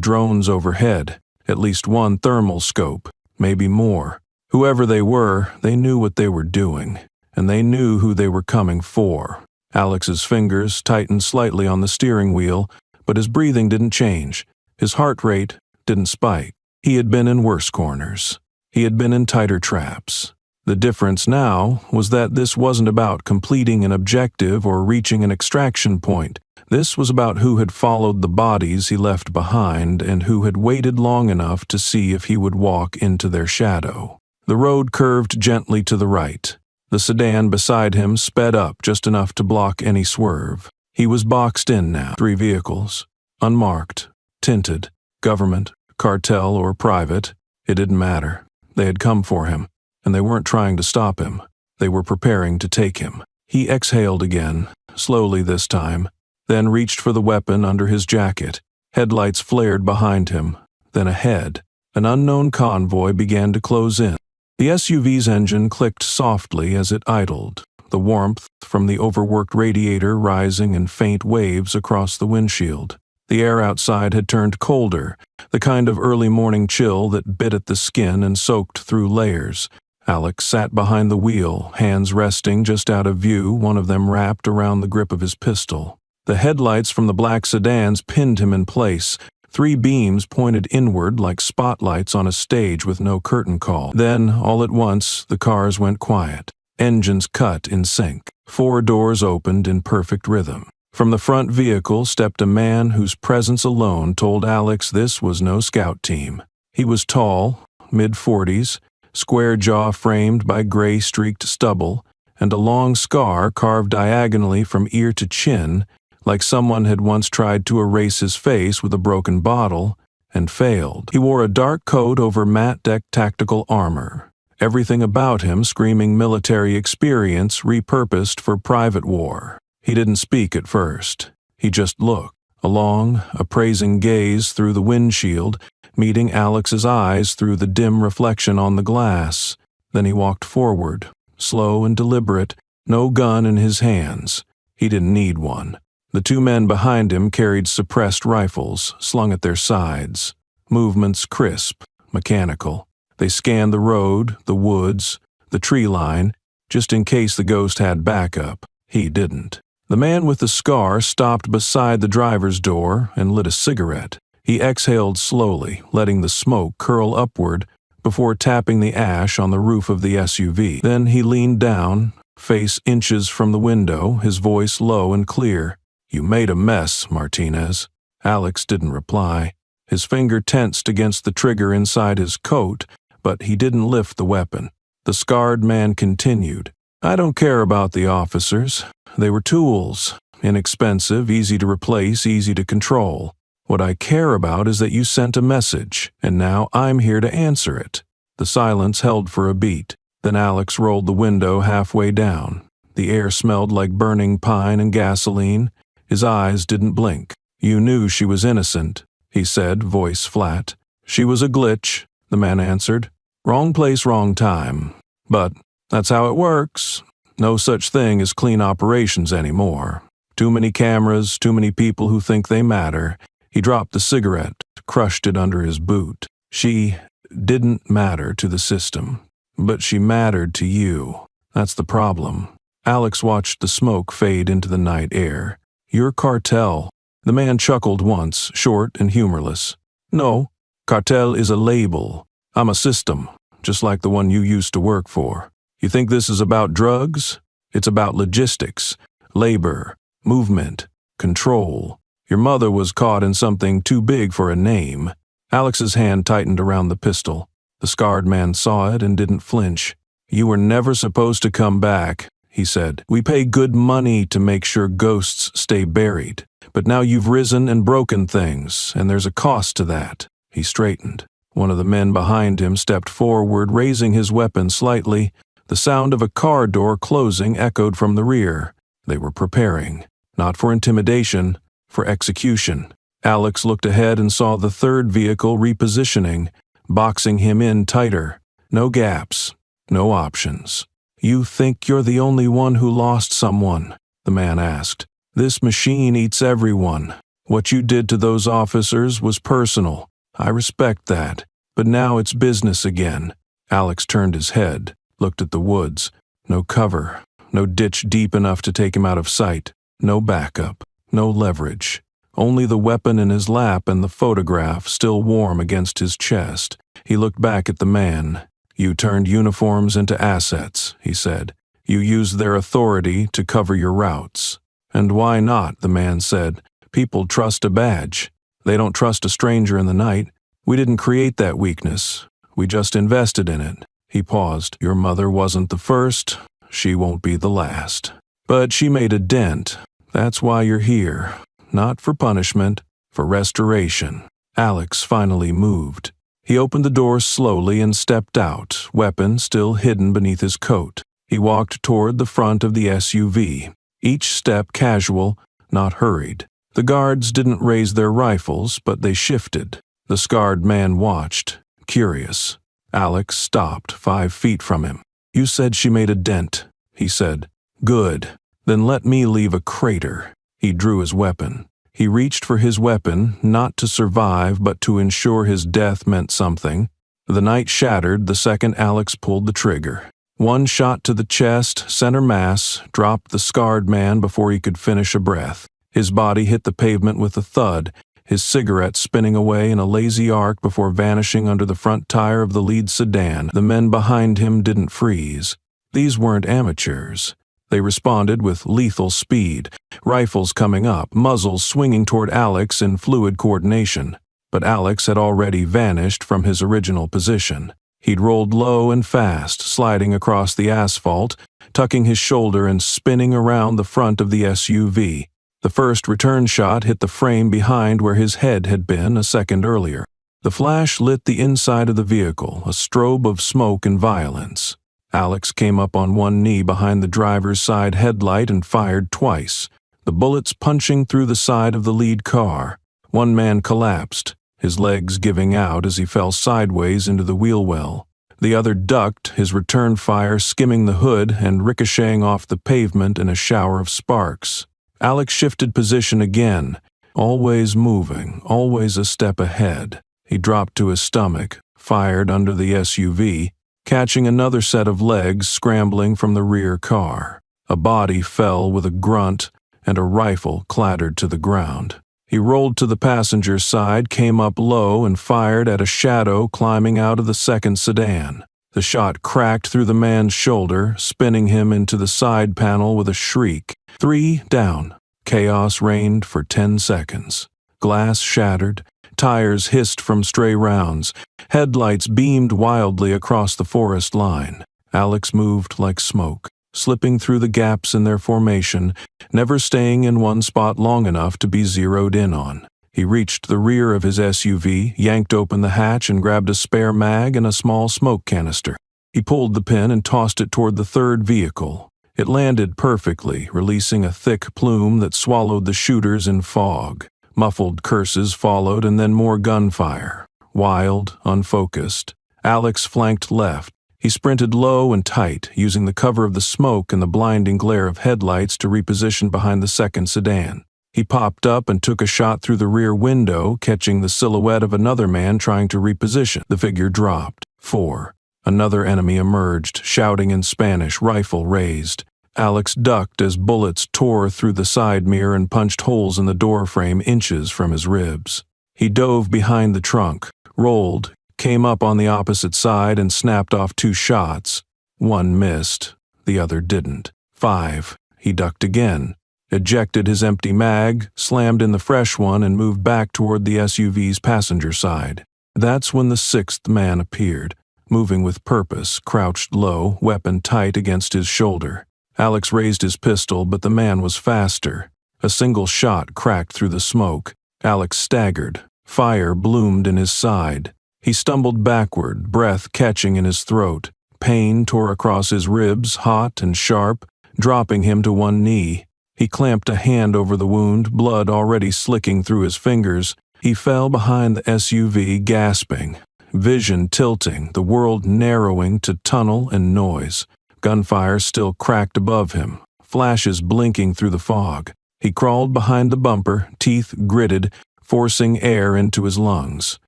drones overhead, at least one thermal scope, maybe more. Whoever they were, they knew what they were doing, and they knew who they were coming for. Alex's fingers tightened slightly on the steering wheel, but his breathing didn't change. His heart rate didn't spike. He had been in worse corners. He had been in tighter traps. The difference now was that this wasn't about completing an objective or reaching an extraction point. This was about who had followed the bodies he left behind and who had waited long enough to see if he would walk into their shadow. The road curved gently to the right. The sedan beside him sped up just enough to block any swerve. He was boxed in now. 3 vehicles. Unmarked. Tinted. Government. Cartel or private. It didn't matter. They had come for him. And they weren't trying to stop him. They were preparing to take him. He exhaled again, slowly this time, then reached for the weapon under his jacket. Headlights flared behind him. Then ahead, an unknown convoy began to close in. The SUV's engine clicked softly as it idled, the warmth from the overworked radiator rising in faint waves across the windshield. The air outside had turned colder, the kind of early morning chill that bit at the skin and soaked through layers. Alex sat behind the wheel, hands resting just out of view, one of them wrapped around the grip of his pistol. The headlights from the black sedans pinned him in place. 3 beams pointed inward like spotlights on a stage with no curtain call. Then, all at once, the cars went quiet. Engines cut in sync. 4 doors opened in perfect rhythm. From the front vehicle stepped a man whose presence alone told Alex this was no scout team. He was tall, mid-40s, square jaw framed by gray-streaked stubble, and a long scar carved diagonally from ear to chin, like someone had once tried to erase his face with a broken bottle, and failed. He wore a dark coat over matte-decked tactical armor, everything about him screaming military experience repurposed for private war. He didn't speak at first. He just looked, a long, appraising gaze through the windshield, meeting Alex's eyes through the dim reflection on the glass. Then he walked forward, slow and deliberate, no gun in his hands. He didn't need one. The 2 men behind him carried suppressed rifles, slung at their sides. Movements crisp, mechanical. They scanned the road, the woods, the tree line, just in case the ghost had backup. He didn't. The man with the scar stopped beside the driver's door and lit a cigarette. He exhaled slowly, letting the smoke curl upward before tapping the ash on the roof of the SUV. Then he leaned down, face inches from the window, his voice low and clear. "You made a mess, Martinez." Alex didn't reply. His finger tensed against the trigger inside his coat, but he didn't lift the weapon. The scarred man continued. "I don't care about the officers. They were tools. Inexpensive, easy to replace, easy to control. What I care about is that you sent a message, and now I'm here to answer it." The silence held for a beat. Then Alex rolled the window halfway down. The air smelled like burning pine and gasoline. His eyes didn't blink. "You knew she was innocent," he said, voice flat. "She was a glitch," the man answered. "Wrong place, wrong time. But that's how it works. No such thing as clean operations anymore. Too many cameras, too many people who think they matter." He dropped the cigarette, crushed it under his boot. "She didn't matter to the system, but she mattered to you. That's the problem." Alex watched the smoke fade into the night air. "Your cartel." The man chuckled once, short and humorless. "No, cartel is a label. I'm a system, just like the one you used to work for. You think this is about drugs? It's about logistics, labor, movement, control. Your mother was caught in something too big for a name." Alex's hand tightened around the pistol. The scarred man saw it and didn't flinch. "You were never supposed to come back," he said. "We pay good money to make sure ghosts stay buried. But now you've risen and broken things, and there's a cost to that." He straightened. One of the men behind him stepped forward, raising his weapon slightly. The sound of a car door closing echoed from the rear. They were preparing, not for intimidation, for execution. Alex looked ahead and saw the 3rd vehicle repositioning, boxing him in tighter. No gaps, no options. "You think you're the only one who lost someone?" the man asked. "This machine eats everyone. What you did to those officers was personal. I respect that. But now it's business again." Alex turned his head, looked at the woods. No cover, no ditch deep enough to take him out of sight, no backup, no leverage. Only the weapon in his lap and the photograph still warm against his chest. He looked back at the man. "You turned uniforms into assets," he said. "You used their authority to cover your routes." "And why not?" the man said. "People trust a badge. They don't trust a stranger in the night. We didn't create that weakness. We just invested in it." He paused. "Your mother wasn't the first. She won't be the last. But she made a dent. That's why you're here. Not for punishment, for restoration." Alex finally moved. He opened the door slowly and stepped out, weapon still hidden beneath his coat. He walked toward the front of the SUV, each step casual, not hurried. The guards didn't raise their rifles, but they shifted. The scarred man watched, curious. Alex stopped 5 feet from him. "You said she made a dent," he said. "Good. Then let me leave a crater." He drew his weapon. He reached for his weapon, not to survive, but to ensure his death meant something. The night shattered the second Alex pulled the trigger. One shot to the chest, center mass, dropped the scarred man before he could finish a breath. His body hit the pavement with a thud, his cigarette spinning away in a lazy arc before vanishing under the front tire of the lead sedan. The men behind him didn't freeze. These weren't amateurs. They responded with lethal speed, rifles coming up, muzzles swinging toward Alex in fluid coordination. But Alex had already vanished from his original position. He'd rolled low and fast, sliding across the asphalt, tucking his shoulder and spinning around the front of the SUV. The first return shot hit the frame behind where his head had been a second earlier. The flash lit the inside of the vehicle, a strobe of smoke and violence. Alex came up on one knee behind the driver's side headlight and fired twice, the bullets punching through the side of the lead car. One man collapsed, his legs giving out as he fell sideways into the wheel well. The other ducked, his return fire skimming the hood and ricocheting off the pavement in a shower of sparks. Alex shifted position again, always moving, always a step ahead. He dropped to his stomach, fired under the SUV, catching another set of legs scrambling from the rear car. A body fell with a grunt, and a rifle clattered to the ground. He rolled to the passenger's side, came up low, and fired at a shadow climbing out of the second sedan. The shot cracked through the man's shoulder, spinning him into the side panel with a shriek. 3 down. Chaos reigned for 10 seconds. Glass shattered. Tires hissed from stray rounds. Headlights beamed wildly across the forest line. Alex moved like smoke, slipping through the gaps in their formation, never staying in one spot long enough to be zeroed in on. He reached the rear of his SUV, yanked open the hatch and grabbed a spare mag and a small smoke canister. He pulled the pin and tossed it toward the third vehicle. It landed perfectly, releasing a thick plume that swallowed the shooters in fog. Muffled curses followed and then more gunfire. Wild, unfocused. Alex flanked left. He sprinted low and tight, using the cover of the smoke and the blinding glare of headlights to reposition behind the second sedan. He popped up and took a shot through the rear window, catching the silhouette of another man trying to reposition. The figure dropped. 4. Another enemy emerged, shouting in Spanish, rifle raised. Alex ducked as bullets tore through the side mirror and punched holes in the doorframe inches from his ribs. He dove behind the trunk, rolled, came up on the opposite side and snapped off 2 shots. One missed, the other didn't. 5. He ducked again, ejected his empty mag, slammed in the fresh one and moved back toward the SUV's passenger side. That's when the 6th man appeared, moving with purpose, crouched low, weapon tight against his shoulder. Alex raised his pistol, but the man was faster. A single shot cracked through the smoke. Alex staggered. Fire bloomed in his side. He stumbled backward, breath catching in his throat. Pain tore across his ribs, hot and sharp, dropping him to one knee. He clamped a hand over the wound, blood already slicking through his fingers. He fell behind the SUV, gasping. vision tilting, the world narrowing to tunnel and noise. Gunfire still cracked above him, flashes blinking through the fog. He crawled behind the bumper, teeth gritted, forcing air into his lungs.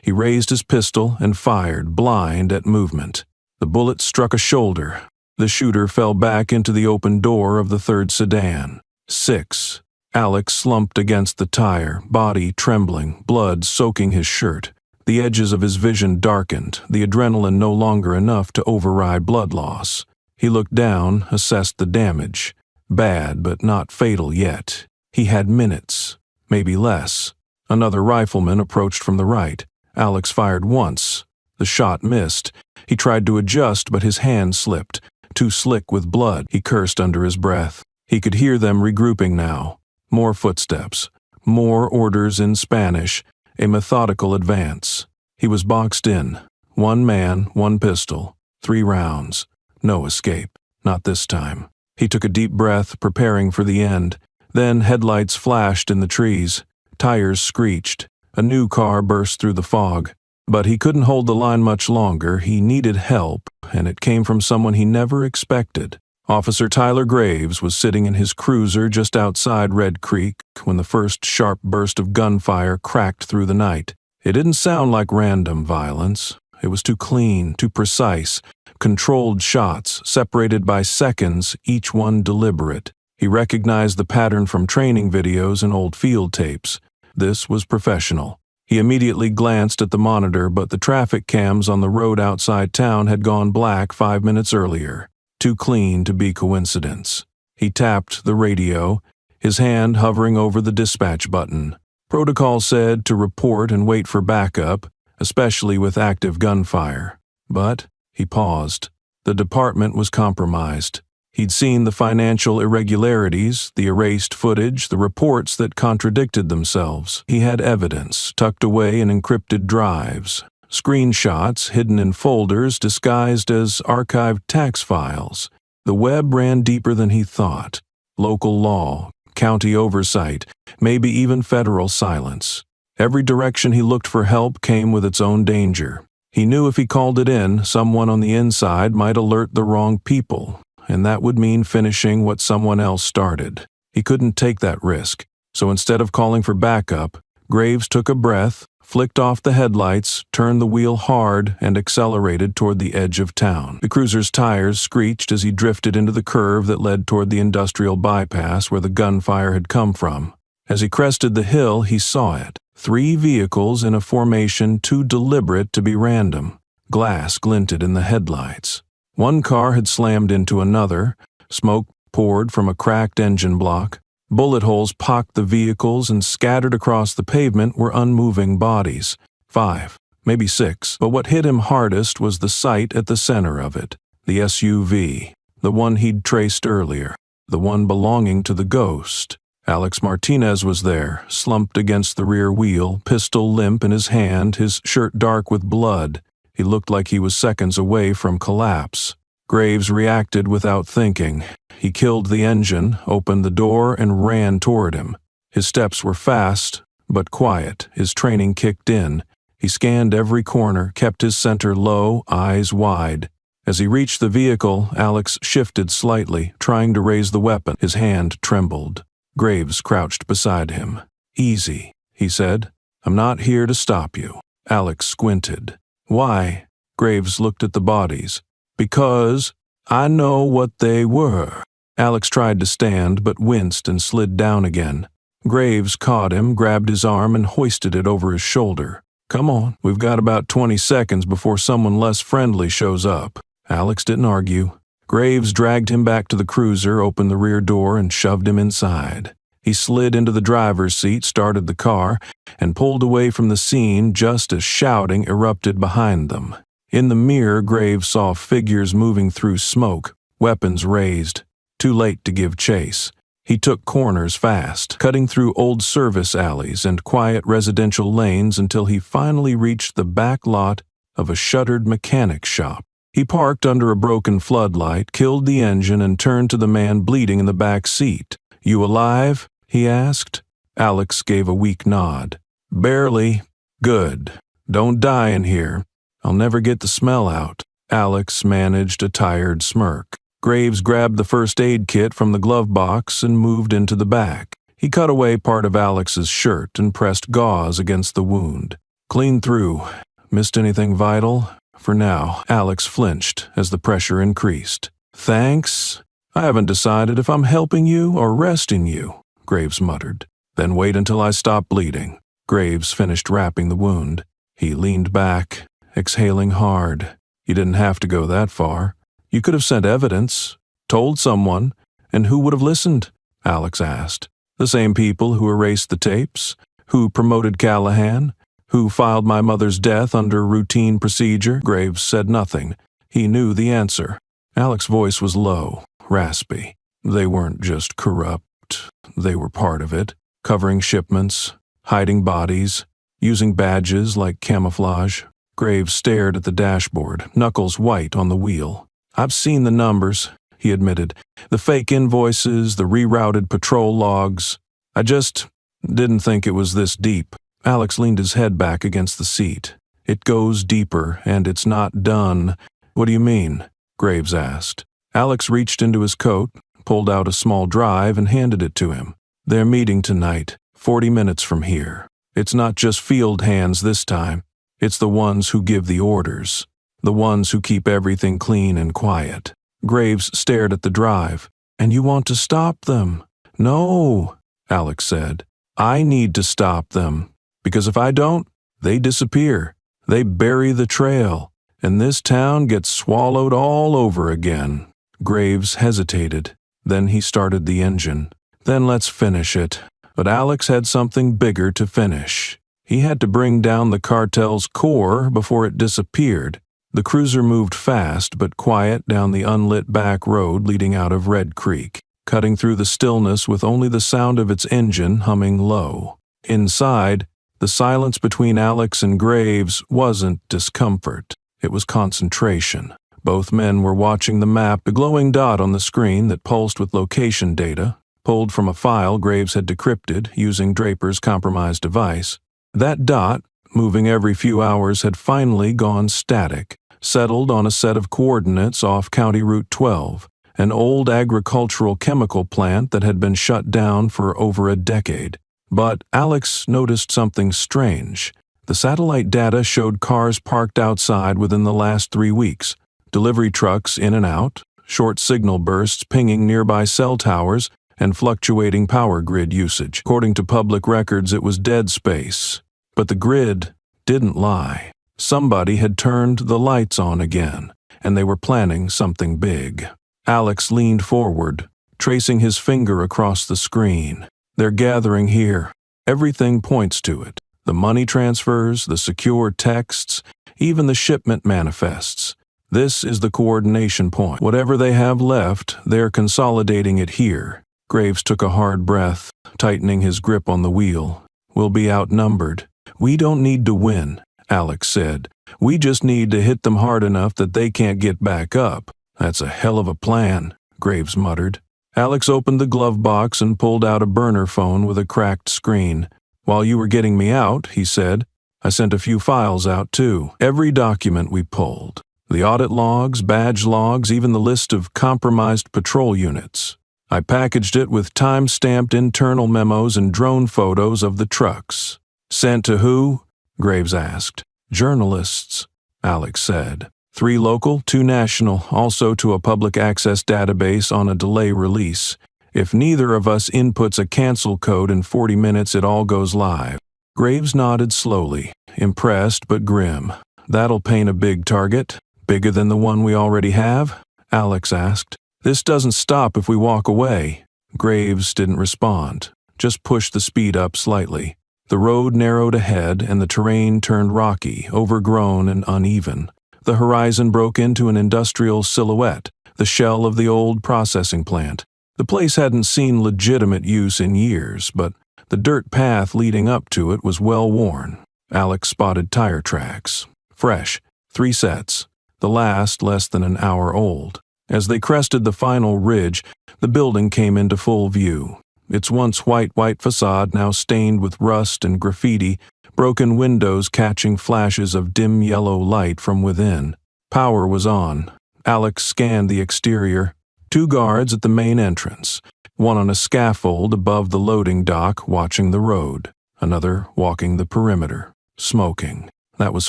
He raised his pistol and fired, blind at movement. The bullet struck a shoulder. The shooter fell back into the open door of the third sedan. 6. Alex slumped against the tire, body trembling, blood soaking his shirt. The edges of his vision darkened, the adrenaline no longer enough to override blood loss. He looked down, assessed the damage. Bad, but not fatal yet. He had minutes, maybe less. Another rifleman approached from the right. Alex fired once. The shot missed. He tried to adjust, but his hand slipped. Too slick with blood, he cursed under his breath. He could hear them regrouping now. More footsteps. More orders in Spanish. A methodical advance. He was boxed in. 1 man, 1 pistol. 3 rounds. No escape. Not this time. He took a deep breath, preparing for the end. Then headlights flashed in the trees. Tires screeched. A new car burst through the fog. But he couldn't hold the line much longer. He needed help, and it came from someone he never expected. Officer Tyler Graves was sitting in his cruiser just outside Red Creek when the first sharp burst of gunfire cracked through the night. It didn't sound like random violence. It was too clean, too precise. Controlled shots, separated by seconds, each one deliberate. He recognized the pattern from training videos and old field tapes. This was professional. He immediately glanced at the monitor, but the traffic cams on the road outside town had gone black 5 minutes earlier. Too clean to be coincidence. He tapped the radio, his hand hovering over the dispatch button. Protocol said to report and wait for backup, especially with active gunfire. But he paused. The department was compromised. He'd seen the financial irregularities, the erased footage, the reports that contradicted themselves. He had evidence tucked away in encrypted drives. Screenshots hidden in folders disguised as archived tax files. The web ran deeper than he thought. Local law, county oversight, maybe even federal silence. Every direction he looked for help came with its own danger. He knew if he called it in, someone on the inside might alert the wrong people, and that would mean finishing what someone else started. He couldn't take that risk, so instead of calling for backup, Graves took a breath, flicked off the headlights, turned the wheel hard, and accelerated toward the edge of town. The cruiser's tires screeched as he drifted into the curve that led toward the industrial bypass where the gunfire had come from. As he crested the hill, he saw it. 3 vehicles in a formation too deliberate to be random. Glass glinted in the headlights. One car had slammed into another. Smoke poured from a cracked engine block. Bullet holes pocked the vehicles, and scattered across the pavement were unmoving bodies. 5, maybe 6, but what hit him hardest was the sight at the center of it. The SUV, the one he'd traced earlier, the one belonging to the ghost. Alex Martinez was there, slumped against the rear wheel, pistol limp in his hand, his shirt dark with blood. He looked like he was seconds away from collapse. Graves reacted without thinking. He killed the engine, opened the door, and ran toward him. His steps were fast, but quiet. His training kicked in. He scanned every corner, kept his center low, eyes wide. As he reached the vehicle, Alex shifted slightly, trying to raise the weapon. His hand trembled. Graves crouched beside him. "Easy," he said. "I'm not here to stop you." Alex squinted. "Why?" Graves looked at the bodies. "Because I know what they were." Alex tried to stand, but winced and slid down again. Graves caught him, grabbed his arm, and hoisted it over his shoulder. "Come on, we've got about 20 seconds before someone less friendly shows up." Alex didn't argue. Graves dragged him back to the cruiser, opened the rear door, and shoved him inside. He slid into the driver's seat, started the car, and pulled away from the scene just as shouting erupted behind them. In the mirror, Graves saw figures moving through smoke, weapons raised. Too late to give chase. He took corners fast, cutting through old service alleys and quiet residential lanes until he finally reached the back lot of a shuttered mechanic shop. He parked under a broken floodlight, killed the engine, and turned to the man bleeding in the back seat. "You alive?" he asked. Alex gave a weak nod. "Barely." "Good. Don't die in here." I'll never get the smell out. Alex managed a tired smirk. Graves grabbed the first aid kit from the glove box and moved into the back. He cut away part of Alex's shirt and pressed gauze against the wound. Clean through. Missed anything vital? For now. Alex flinched as the pressure increased. Thanks. I haven't decided if I'm helping you or resting you, Graves muttered. Then wait until I stop bleeding. Graves finished wrapping the wound. He leaned back, exhaling hard. You didn't have to go that far. You could have sent evidence, told someone, and who would have listened? Alex asked. The same people who erased the tapes, who promoted Callahan, who filed my mother's death under routine procedure. Graves said nothing. He knew the answer. Alex's voice was low, raspy. They weren't just corrupt. They were part of it, covering shipments, hiding bodies, using badges like camouflage. Graves stared at the dashboard, knuckles white on the wheel. I've seen the numbers, he admitted. The fake invoices, the rerouted patrol logs. I just didn't think it was this deep. Alex leaned his head back against the seat. It goes deeper, and it's not done. What do you mean? Graves asked. Alex reached into his coat, pulled out a small drive, and handed it to him. They're meeting tonight, 40 minutes from here. It's not just field hands this time. It's the ones who give the orders. The ones who keep everything clean and quiet. Graves stared at the drive. And you want to stop them? No, Alex said. I need to stop them. Because if I don't, they disappear. They bury the trail. And this town gets swallowed all over again. Graves hesitated. Then he started the engine. Then let's finish it. But Alex had something bigger to finish. He had to bring down the cartel's core before it disappeared. The cruiser moved fast but quiet down the unlit back road leading out of Red Creek, cutting through the stillness with only the sound of its engine humming low. Inside, the silence between Alex and Graves wasn't discomfort. It was concentration. Both men were watching the map, the glowing dot on the screen that pulsed with location data, pulled from a file Graves had decrypted using Draper's compromised device. That dot, moving every few hours, had finally gone static, settled on a set of coordinates off County Route 12, an old agricultural chemical plant that had been shut down for over a decade. But Alex noticed something strange. The satellite data showed cars parked outside within the last 3 weeks, delivery trucks in and out, short signal bursts pinging nearby cell towers, and fluctuating power grid usage. According to public records, it was dead space. But the grid didn't lie. Somebody had turned the lights on again, and they were planning something big. Alex leaned forward, tracing his finger across the screen. They're gathering here. Everything points to it. The money transfers, the secure texts, even the shipment manifests. This is the coordination point. Whatever they have left, they're consolidating it here. Graves took a hard breath, tightening his grip on the wheel. We'll be outnumbered. We don't need to win, Alex said. We just need to hit them hard enough that they can't get back up. That's a hell of a plan, Graves muttered. Alex opened the glove box and pulled out a burner phone with a cracked screen. While you were getting me out, he said, I sent a few files out too. Every document we pulled. The audit logs, badge logs, even the list of compromised patrol units. I packaged it with time-stamped internal memos and drone photos of the trucks. Sent to who? Graves asked. Journalists, Alex said. 3 local, 2 national, also to a public access database on a delay release. If neither of us inputs a cancel code in 40 minutes, it all goes live. Graves nodded slowly, impressed but grim. That'll paint a big target. Bigger than the one we already have? Alex asked. This doesn't stop if we walk away. Graves didn't respond, just pushed the speed up slightly. The road narrowed ahead and the terrain turned rocky, overgrown and uneven. The horizon broke into an industrial silhouette, the shell of the old processing plant. The place hadn't seen legitimate use in years, but the dirt path leading up to it was well worn. Alex spotted tire tracks. Fresh, 3 sets, the last less than an hour old. As they crested the final ridge, the building came into full view. Its once white facade, now stained with rust and graffiti, broken windows catching flashes of dim yellow light from within. Power was on. Alex scanned the exterior. 2 guards at the main entrance, one on a scaffold above the loading dock watching the road, another walking the perimeter, smoking. That was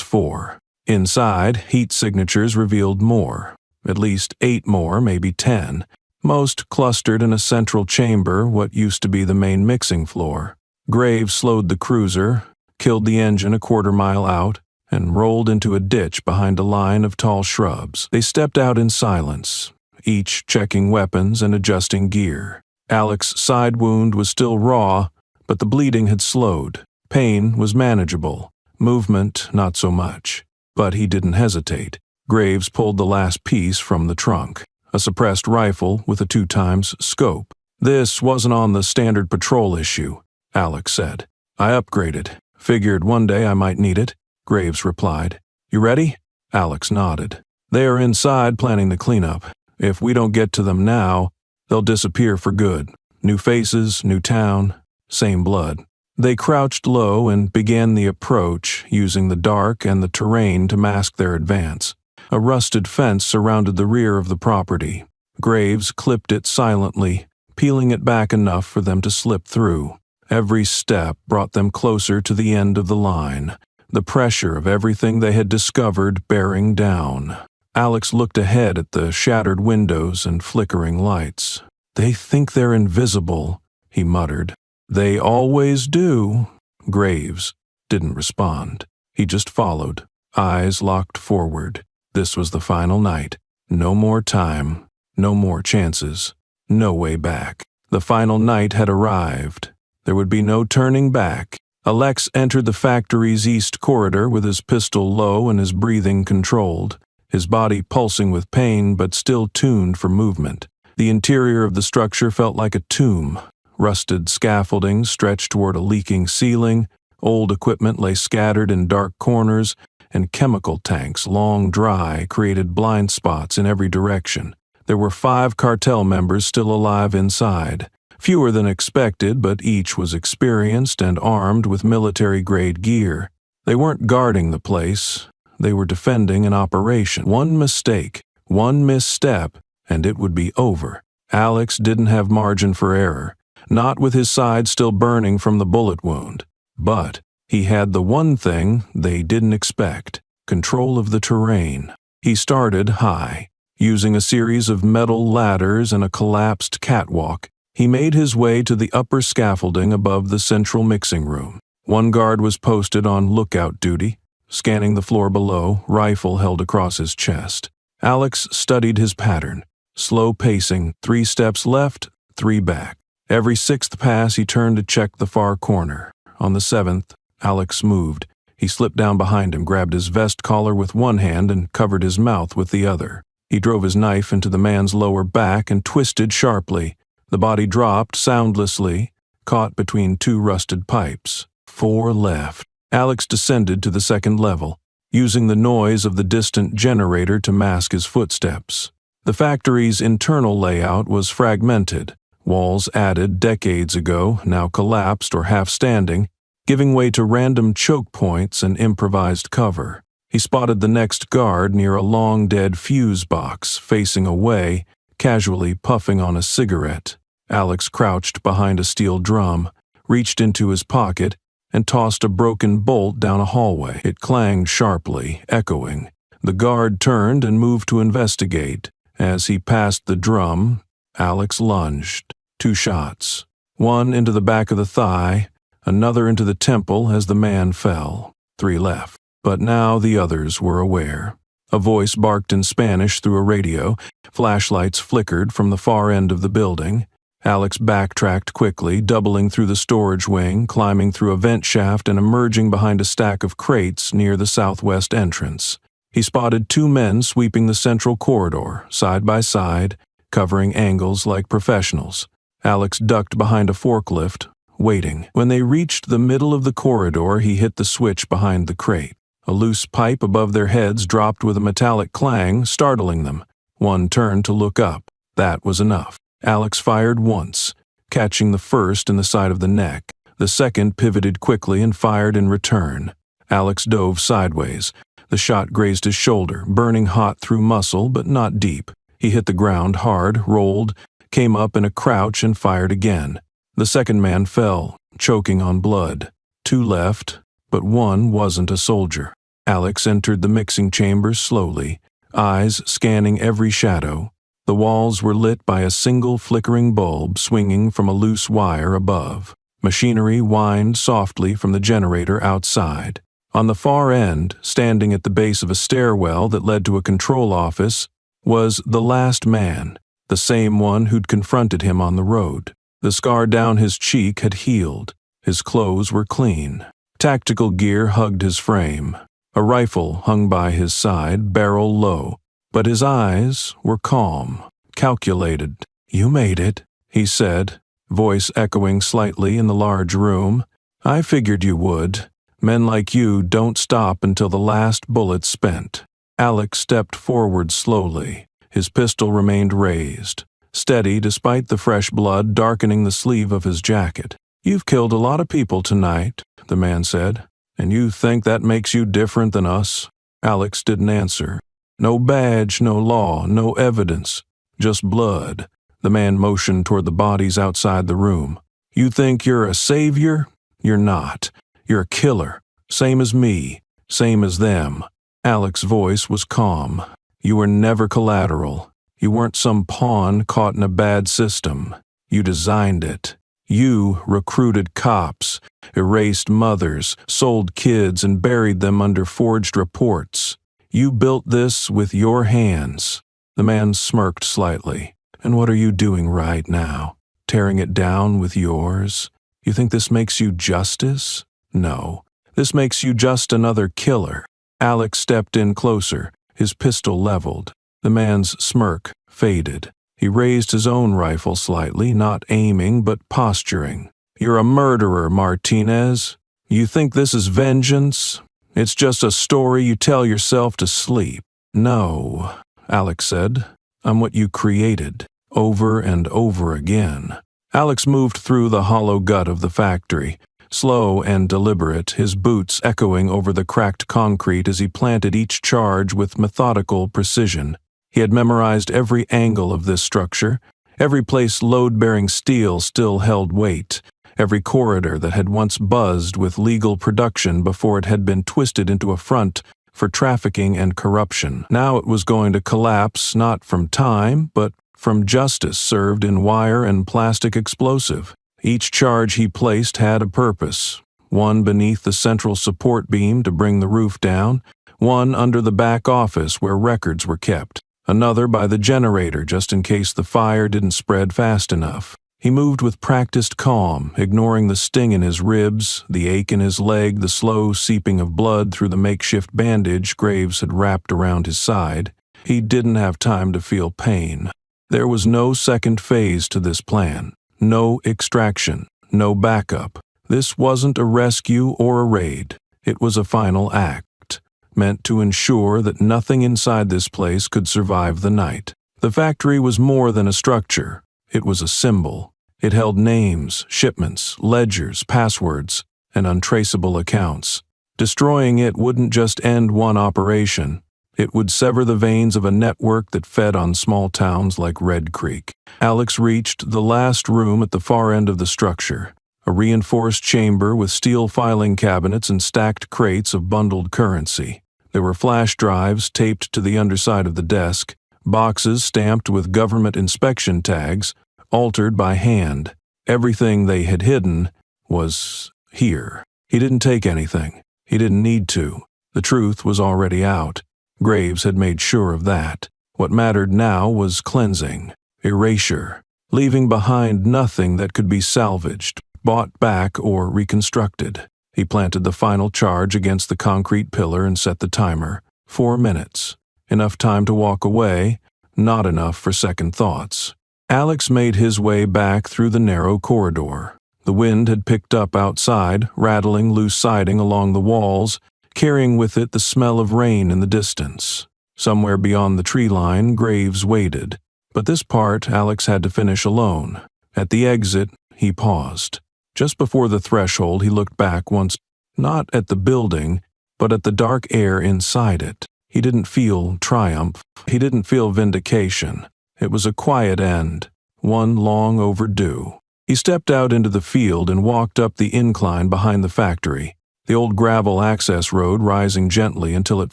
4. Inside, heat signatures revealed more. At least 8 more, maybe 10. Most clustered in a central chamber, what used to be the main mixing floor. Graves slowed the cruiser, killed the engine a quarter-mile out, and rolled into a ditch behind a line of tall shrubs. They stepped out in silence, each checking weapons and adjusting gear. Alex's side wound was still raw, but the bleeding had slowed. Pain was manageable. Movement, not so much. But he didn't hesitate. Graves pulled the last piece from the trunk, a suppressed rifle with a 2x scope. "This wasn't on the standard patrol issue," Alex said. "I upgraded. Figured one day I might need it," Graves replied. "You ready?" Alex nodded. "They are inside planning the cleanup. If we don't get to them now, they'll disappear for good. New faces, new town, same blood." They crouched low and began the approach, using the dark and the terrain to mask their advance. A rusted fence surrounded the rear of the property. Graves clipped it silently, peeling it back enough for them to slip through. Every step brought them closer to the end of the line, the pressure of everything they had discovered bearing down. Alex looked ahead at the shattered windows and flickering lights. "They think they're invisible," he muttered. "They always do." Graves didn't respond. He just followed, eyes locked forward. This was the final night. No more time, no more chances, no way back. The final night had arrived. There would be no turning back. Alex entered the factory's east corridor with his pistol low and his breathing controlled, his body pulsing with pain but still tuned for movement. The interior of the structure felt like a tomb. Rusted scaffolding stretched toward a leaking ceiling, old equipment lay scattered in dark corners, and chemical tanks, long dry, created blind spots in every direction. There were 5 cartel members still alive inside. Fewer than expected, but each was experienced and armed with military-grade gear. They weren't guarding the place. They were defending an operation. One mistake, one misstep, and it would be over. Alex didn't have margin for error, not with his side still burning from the bullet wound. But he had the one thing they didn't expect: control of the terrain. He started high. Using a series of metal ladders and a collapsed catwalk, he made his way to the upper scaffolding above the central mixing room. One guard was posted on lookout duty, scanning the floor below, rifle held across his chest. Alex studied his pattern. Slow pacing, 3 steps left, 3 back. Every 6th pass he turned to check the far corner. On the 7th, Alex moved. He slipped down behind him, grabbed his vest collar with one hand and covered his mouth with the other. He drove his knife into the man's lower back and twisted sharply. The body dropped soundlessly, caught between 2 rusted pipes. 4 left. Alex descended to the 2nd level, using the noise of the distant generator to mask his footsteps. The factory's internal layout was fragmented. Walls added decades ago, now collapsed or half-standing, giving way to random choke points and improvised cover. He spotted the next guard near a long-dead fuse box, facing away, casually puffing on a cigarette. Alex crouched behind a steel drum, reached into his pocket, and tossed a broken bolt down a hallway. It clanged sharply, echoing. The guard turned and moved to investigate. As he passed the drum, Alex lunged. 2 shots. One into the back of the thigh, another into the temple as the man fell. 3 left. But now the others were aware. A voice barked in Spanish through a radio. Flashlights flickered from the far end of the building. Alex backtracked quickly, doubling through the storage wing, climbing through a vent shaft and emerging behind a stack of crates near the southwest entrance. He spotted 2 men sweeping the central corridor, side by side, covering angles like professionals. Alex ducked behind a forklift, waiting. When they reached the middle of the corridor, he hit the switch behind the crate. A loose pipe above their heads dropped with a metallic clang, startling them. One turned to look up. That was enough. Alex fired once, catching the first in the side of the neck. The second pivoted quickly and fired in return. Alex dove sideways. The shot grazed his shoulder, burning hot through muscle but not deep. He hit the ground hard, rolled, came up in a crouch and fired again. The second man fell, choking on blood. 2 left, but one wasn't a soldier. Alex entered the mixing chamber slowly, eyes scanning every shadow. The walls were lit by a single flickering bulb swinging from a loose wire above. Machinery whined softly from the generator outside. On the far end, standing at the base of a stairwell that led to a control office, was the last man, the same one who'd confronted him on the road. The scar down his cheek had healed. His clothes were clean. Tactical gear hugged his frame. A rifle hung by his side, barrel low. But his eyes were calm, calculated. "You made it," he said, voice echoing slightly in the large room. "I figured you would. Men like you don't stop until the last bullet's spent." Alex stepped forward slowly. His pistol remained raised, steady despite the fresh blood darkening the sleeve of his jacket. "You've killed a lot of people tonight," the man said. "And you think that makes you different than us?" Alex didn't answer. "No badge, no law, no evidence, just blood." The man motioned toward the bodies outside the room. "You think you're a savior? You're not. You're a killer. Same as me. Same as them." Alex's voice was calm. "You were never collateral. You weren't some pawn caught in a bad system. You designed it. You recruited cops, erased mothers, sold kids, and buried them under forged reports. You built this with your hands." The man smirked slightly. "And what are you doing right now? Tearing it down with yours? You think this makes you justice? No. This makes you just another killer." Alex stepped in closer, his pistol leveled. The man's smirk faded. He raised his own rifle slightly, not aiming but posturing. "You're a murderer, Martinez. You think this is vengeance? It's just a story you tell yourself to sleep." "No," Alex said. "I'm what you created, over and over again." Alex moved through the hollow gut of the factory, slow and deliberate, his boots echoing over the cracked concrete as he planted each charge with methodical precision. He had memorized every angle of this structure, every place load-bearing steel still held weight, every corridor that had once buzzed with legal production before it had been twisted into a front for trafficking and corruption. Now it was going to collapse not from time, but from justice served in wire and plastic explosive. Each charge he placed had a purpose, one beneath the central support beam to bring the roof down, one under the back office where records were kept, another by the generator just in case the fire didn't spread fast enough. He moved with practiced calm, ignoring the sting in his ribs, the ache in his leg, the slow seeping of blood through the makeshift bandage Graves had wrapped around his side. He didn't have time to feel pain. There was no second phase to this plan. No extraction, no backup. This wasn't a rescue or a raid. It was a final act, meant to ensure that nothing inside this place could survive the night. The factory was more than a structure. It was a symbol. It held names, shipments, ledgers, passwords, and untraceable accounts. Destroying it wouldn't just end one operation. It would sever the veins of a network that fed on small towns like Red Creek. Alex reached the last room at the far end of the structure, a reinforced chamber with steel filing cabinets and stacked crates of bundled currency. There were flash drives taped to the underside of the desk, boxes stamped with government inspection tags, altered by hand. Everything they had hidden was here. He didn't take anything. He didn't need to. The truth was already out. Graves had made sure of that. What mattered now was cleansing, erasure, leaving behind nothing that could be salvaged, bought back, or reconstructed. He planted the final charge against the concrete pillar and set the timer. 4 minutes. Enough time to walk away, not enough for second thoughts. Alex made his way back through the narrow corridor. The wind had picked up outside, rattling loose siding along the walls, carrying with it the smell of rain in the distance. Somewhere beyond the tree line, Graves waited. But this part Alex had to finish alone. At the exit, he paused. Just before the threshold, he looked back once, not at the building, but at the dark air inside it. He didn't feel triumph. He didn't feel vindication. It was a quiet end, one long overdue. He stepped out into the field and walked up the incline behind the factory, the old gravel access road rising gently until it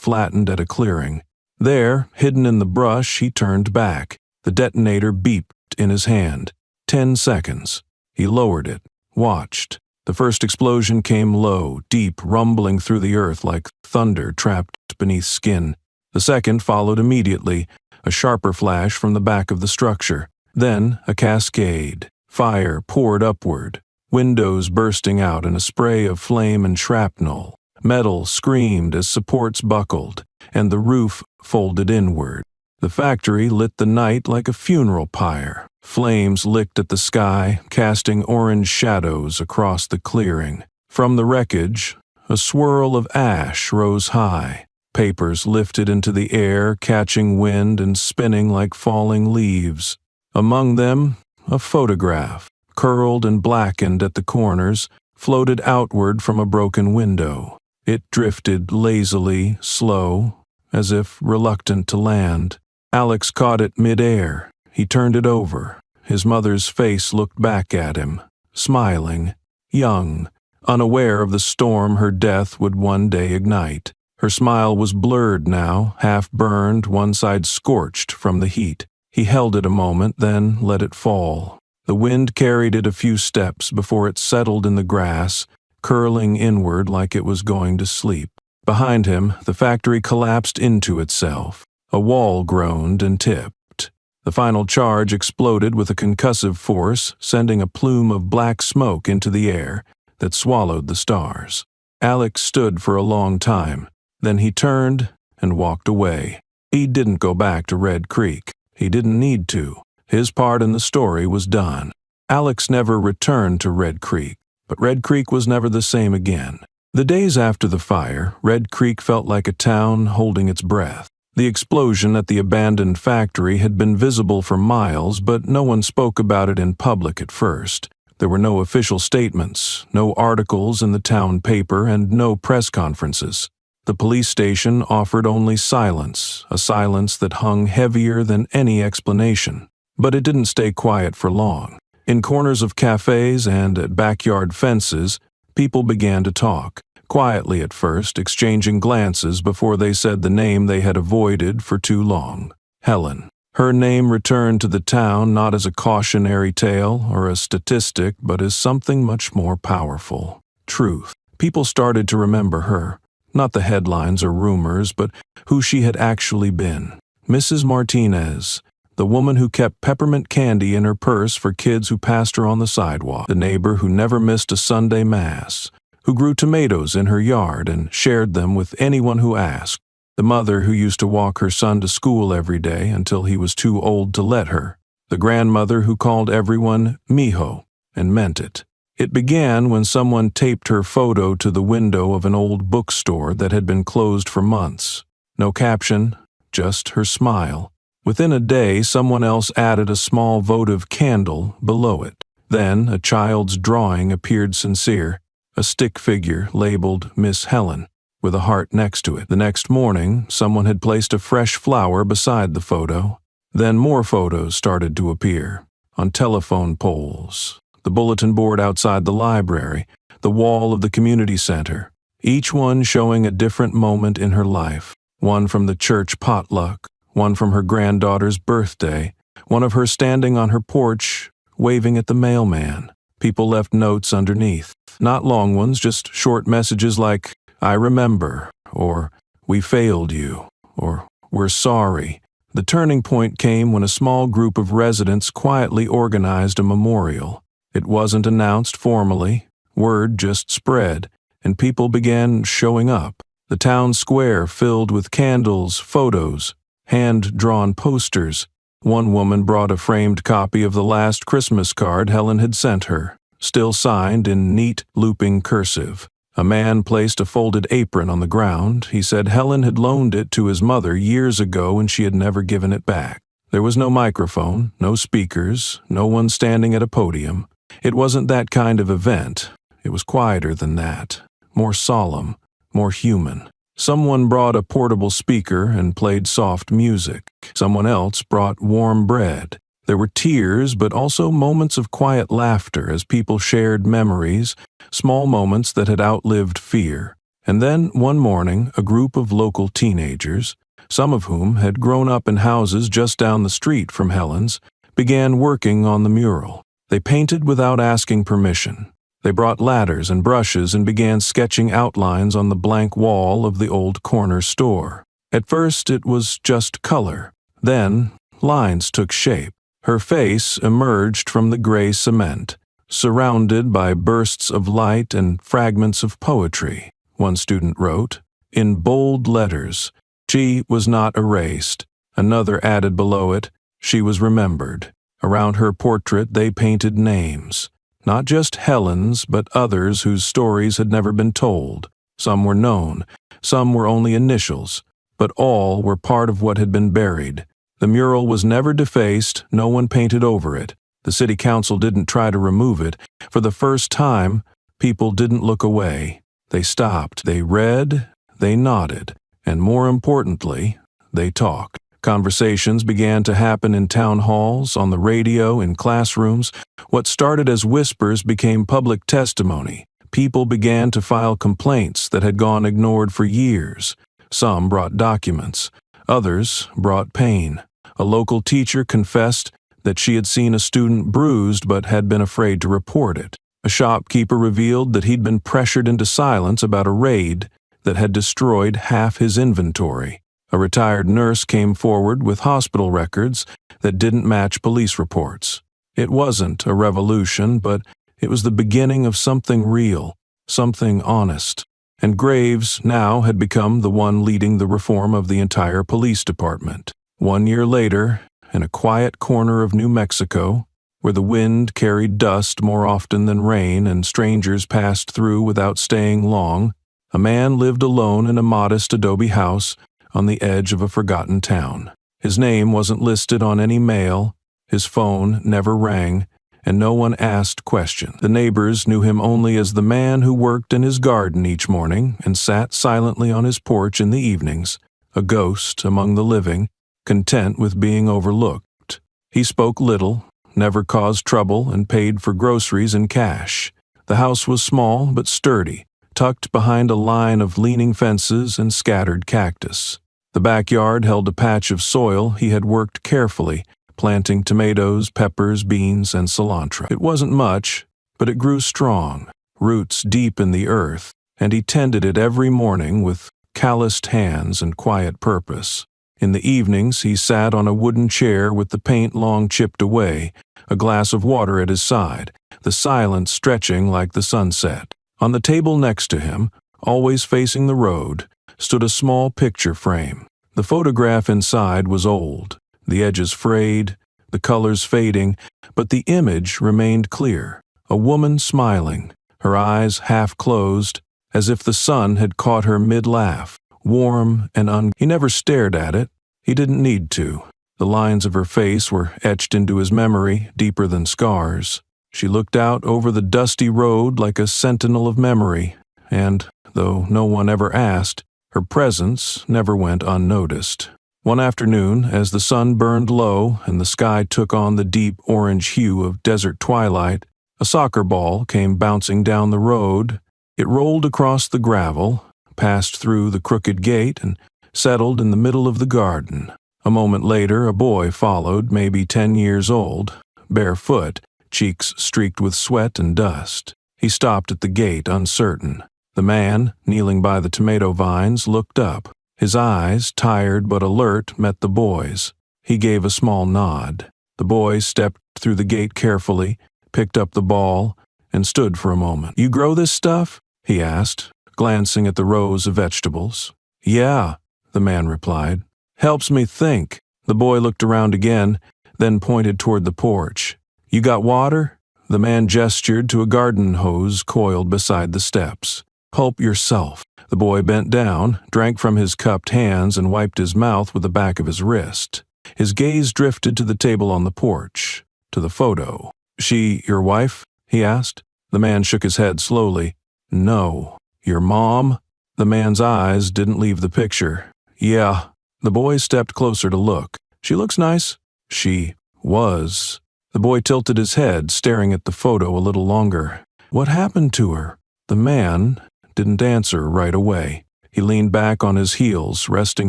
flattened at a clearing. There, hidden in the brush, he turned back. The detonator beeped in his hand. 10 seconds. He lowered it, watched. The first explosion came low, deep, rumbling through the earth like thunder trapped beneath skin. The second followed immediately, a sharper flash from the back of the structure. Then a cascade. Fire poured upward, windows bursting out in a spray of flame and shrapnel. Metal screamed as supports buckled, and the roof folded inward. The factory lit the night like a funeral pyre. Flames licked at the sky, casting orange shadows across the clearing. From the wreckage, a swirl of ash rose high. Papers lifted into the air, catching wind and spinning like falling leaves. Among them, a photograph, curled and blackened at the corners, floated outward from a broken window. It drifted lazily, slow, as if reluctant to land. Alex caught it mid-air. He turned it over. His mother's face looked back at him, smiling, young, unaware of the storm her death would one day ignite. Her smile was blurred now, half-burned, one side scorched from the heat. He held it a moment, then let it fall. The wind carried it a few steps before it settled in the grass, curling inward like it was going to sleep. Behind him, the factory collapsed into itself. A wall groaned and tipped. The final charge exploded with a concussive force, sending a plume of black smoke into the air that swallowed the stars. Alex stood for a long time. Then he turned and walked away. He didn't go back to Red Creek. He didn't need to. His part in the story was done. Alex never returned to Red Creek, but Red Creek was never the same again. The days after the fire, Red Creek felt like a town holding its breath. The explosion at the abandoned factory had been visible for miles, but no one spoke about it in public at first. There were no official statements, no articles in the town paper, and no press conferences. The police station offered only silence, a silence that hung heavier than any explanation. But it didn't stay quiet for long. In corners of cafes and at backyard fences, people began to talk, quietly at first, exchanging glances before they said the name they had avoided for too long. Helen. Her name returned to the town not as a cautionary tale or a statistic, but as something much more powerful. Truth. People started to remember her. Not the headlines or rumors, but who she had actually been. Mrs. Martinez, the woman who kept peppermint candy in her purse for kids who passed her on the sidewalk, the neighbor who never missed a Sunday mass, who grew tomatoes in her yard and shared them with anyone who asked, the mother who used to walk her son to school every day until he was too old to let her, the grandmother who called everyone mijo and meant it. It began when someone taped her photo to the window of an old bookstore that had been closed for months. No caption, just her smile. Within a day, someone else added a small votive candle below it. Then, a child's drawing appeared sincere, a stick figure labeled Miss Helen, with a heart next to it. The next morning, someone had placed a fresh flower beside the photo. Then more photos started to appear, on telephone poles, the bulletin board outside the library, the wall of the community center, each one showing a different moment in her life. One from the church potluck, one from her granddaughter's birthday, one of her standing on her porch, waving at the mailman. People left notes underneath. Not long ones, just short messages like, "I remember," or "We failed you," or "We're sorry." The turning point came when a small group of residents quietly organized a memorial. It wasn't announced formally. Word just spread, and people began showing up. The town square filled with candles, photos, hand-drawn posters. One woman brought a framed copy of the last Christmas card Helen had sent her, still signed in neat, looping cursive. A man placed a folded apron on the ground. He said Helen had loaned it to his mother years ago and she had never given it back. There was no microphone, no speakers, no one standing at a podium. It wasn't that kind of event. It was quieter than that, more solemn, more human. Someone brought a portable speaker and played soft music. Someone else brought warm bread. There were tears, but also moments of quiet laughter as people shared memories, small moments that had outlived fear. And then, one morning, a group of local teenagers, some of whom had grown up in houses just down the street from Helen's, began working on the mural. They painted without asking permission. They brought ladders and brushes and began sketching outlines on the blank wall of the old corner store. At first, it was just color. Then, lines took shape. Her face emerged from the gray cement, surrounded by bursts of light and fragments of poetry. One student wrote, in bold letters, "She was not erased." Another added below it, "She was remembered." Around her portrait they painted names, not just Helen's, but others whose stories had never been told. Some were known, some were only initials, but all were part of what had been buried. The mural was never defaced, no one painted over it. The city council didn't try to remove it. For the first time, people didn't look away. They stopped, they read, they nodded, and more importantly, they talked. Conversations began to happen in town halls, on the radio, in classrooms. What started as whispers became public testimony. People began to file complaints that had gone ignored for years. Some brought documents. Others brought pain. A local teacher confessed that she had seen a student bruised but had been afraid to report it. A shopkeeper revealed that he'd been pressured into silence about a raid that had destroyed half his inventory. A retired nurse came forward with hospital records that didn't match police reports. It wasn't a revolution, but it was the beginning of something real, something honest. And Graves now had become the one leading the reform of the entire police department. 1 year later, in a quiet corner of New Mexico, where the wind carried dust more often than rain and strangers passed through without staying long, a man lived alone in a modest adobe house on the edge of a forgotten town. His name wasn't listed on any mail, his phone never rang, and no one asked questions. The neighbors knew him only as the man who worked in his garden each morning and sat silently on his porch in the evenings, a ghost among the living, content with being overlooked. He spoke little, never caused trouble, and paid for groceries in cash. The house was small but sturdy, tucked behind a line of leaning fences and scattered cactus. The backyard held a patch of soil he had worked carefully, planting tomatoes, peppers, beans, and cilantro. It wasn't much, but it grew strong, roots deep in the earth, and he tended it every morning with calloused hands and quiet purpose. In the evenings, he sat on a wooden chair with the paint long chipped away, a glass of water at his side, the silence stretching like the sunset. On the table next to him, always facing the road, stood a small picture frame. The photograph inside was old, the edges frayed, the colors fading, but the image remained clear. A woman smiling, her eyes half closed, as if the sun had caught her mid-laugh, warm and He never stared at it. He didn't need to. The lines of her face were etched into his memory, deeper than scars. She looked out over the dusty road like a sentinel of memory, and, though no one ever asked, her presence never went unnoticed. One afternoon, as the sun burned low and the sky took on the deep orange hue of desert twilight, a soccer ball came bouncing down the road. It rolled across the gravel, passed through the crooked gate, and settled in the middle of the garden. A moment later, a boy followed, maybe 10 years old, barefoot, cheeks streaked with sweat and dust. He stopped at the gate, uncertain. The man, kneeling by the tomato vines, looked up. His eyes, tired but alert, met the boy's. He gave a small nod. The boy stepped through the gate carefully, picked up the ball, and stood for a moment. "You grow this stuff?" he asked, glancing at the rows of vegetables. "Yeah," the man replied. "Helps me think." The boy looked around again, then pointed toward the porch. "You got water?" The man gestured to a garden hose coiled beside the steps. "Help yourself." The boy bent down, drank from his cupped hands, and wiped his mouth with the back of his wrist. His gaze drifted to the table on the porch, to the photo. "She your wife?" he asked. The man shook his head slowly. No. Your mom? The man's eyes didn't leave the picture. Yeah. The boy stepped closer to look. She looks nice. She was. The boy tilted his head, staring at the photo a little longer. What happened to her? The man didn't answer right away. He leaned back on his heels, resting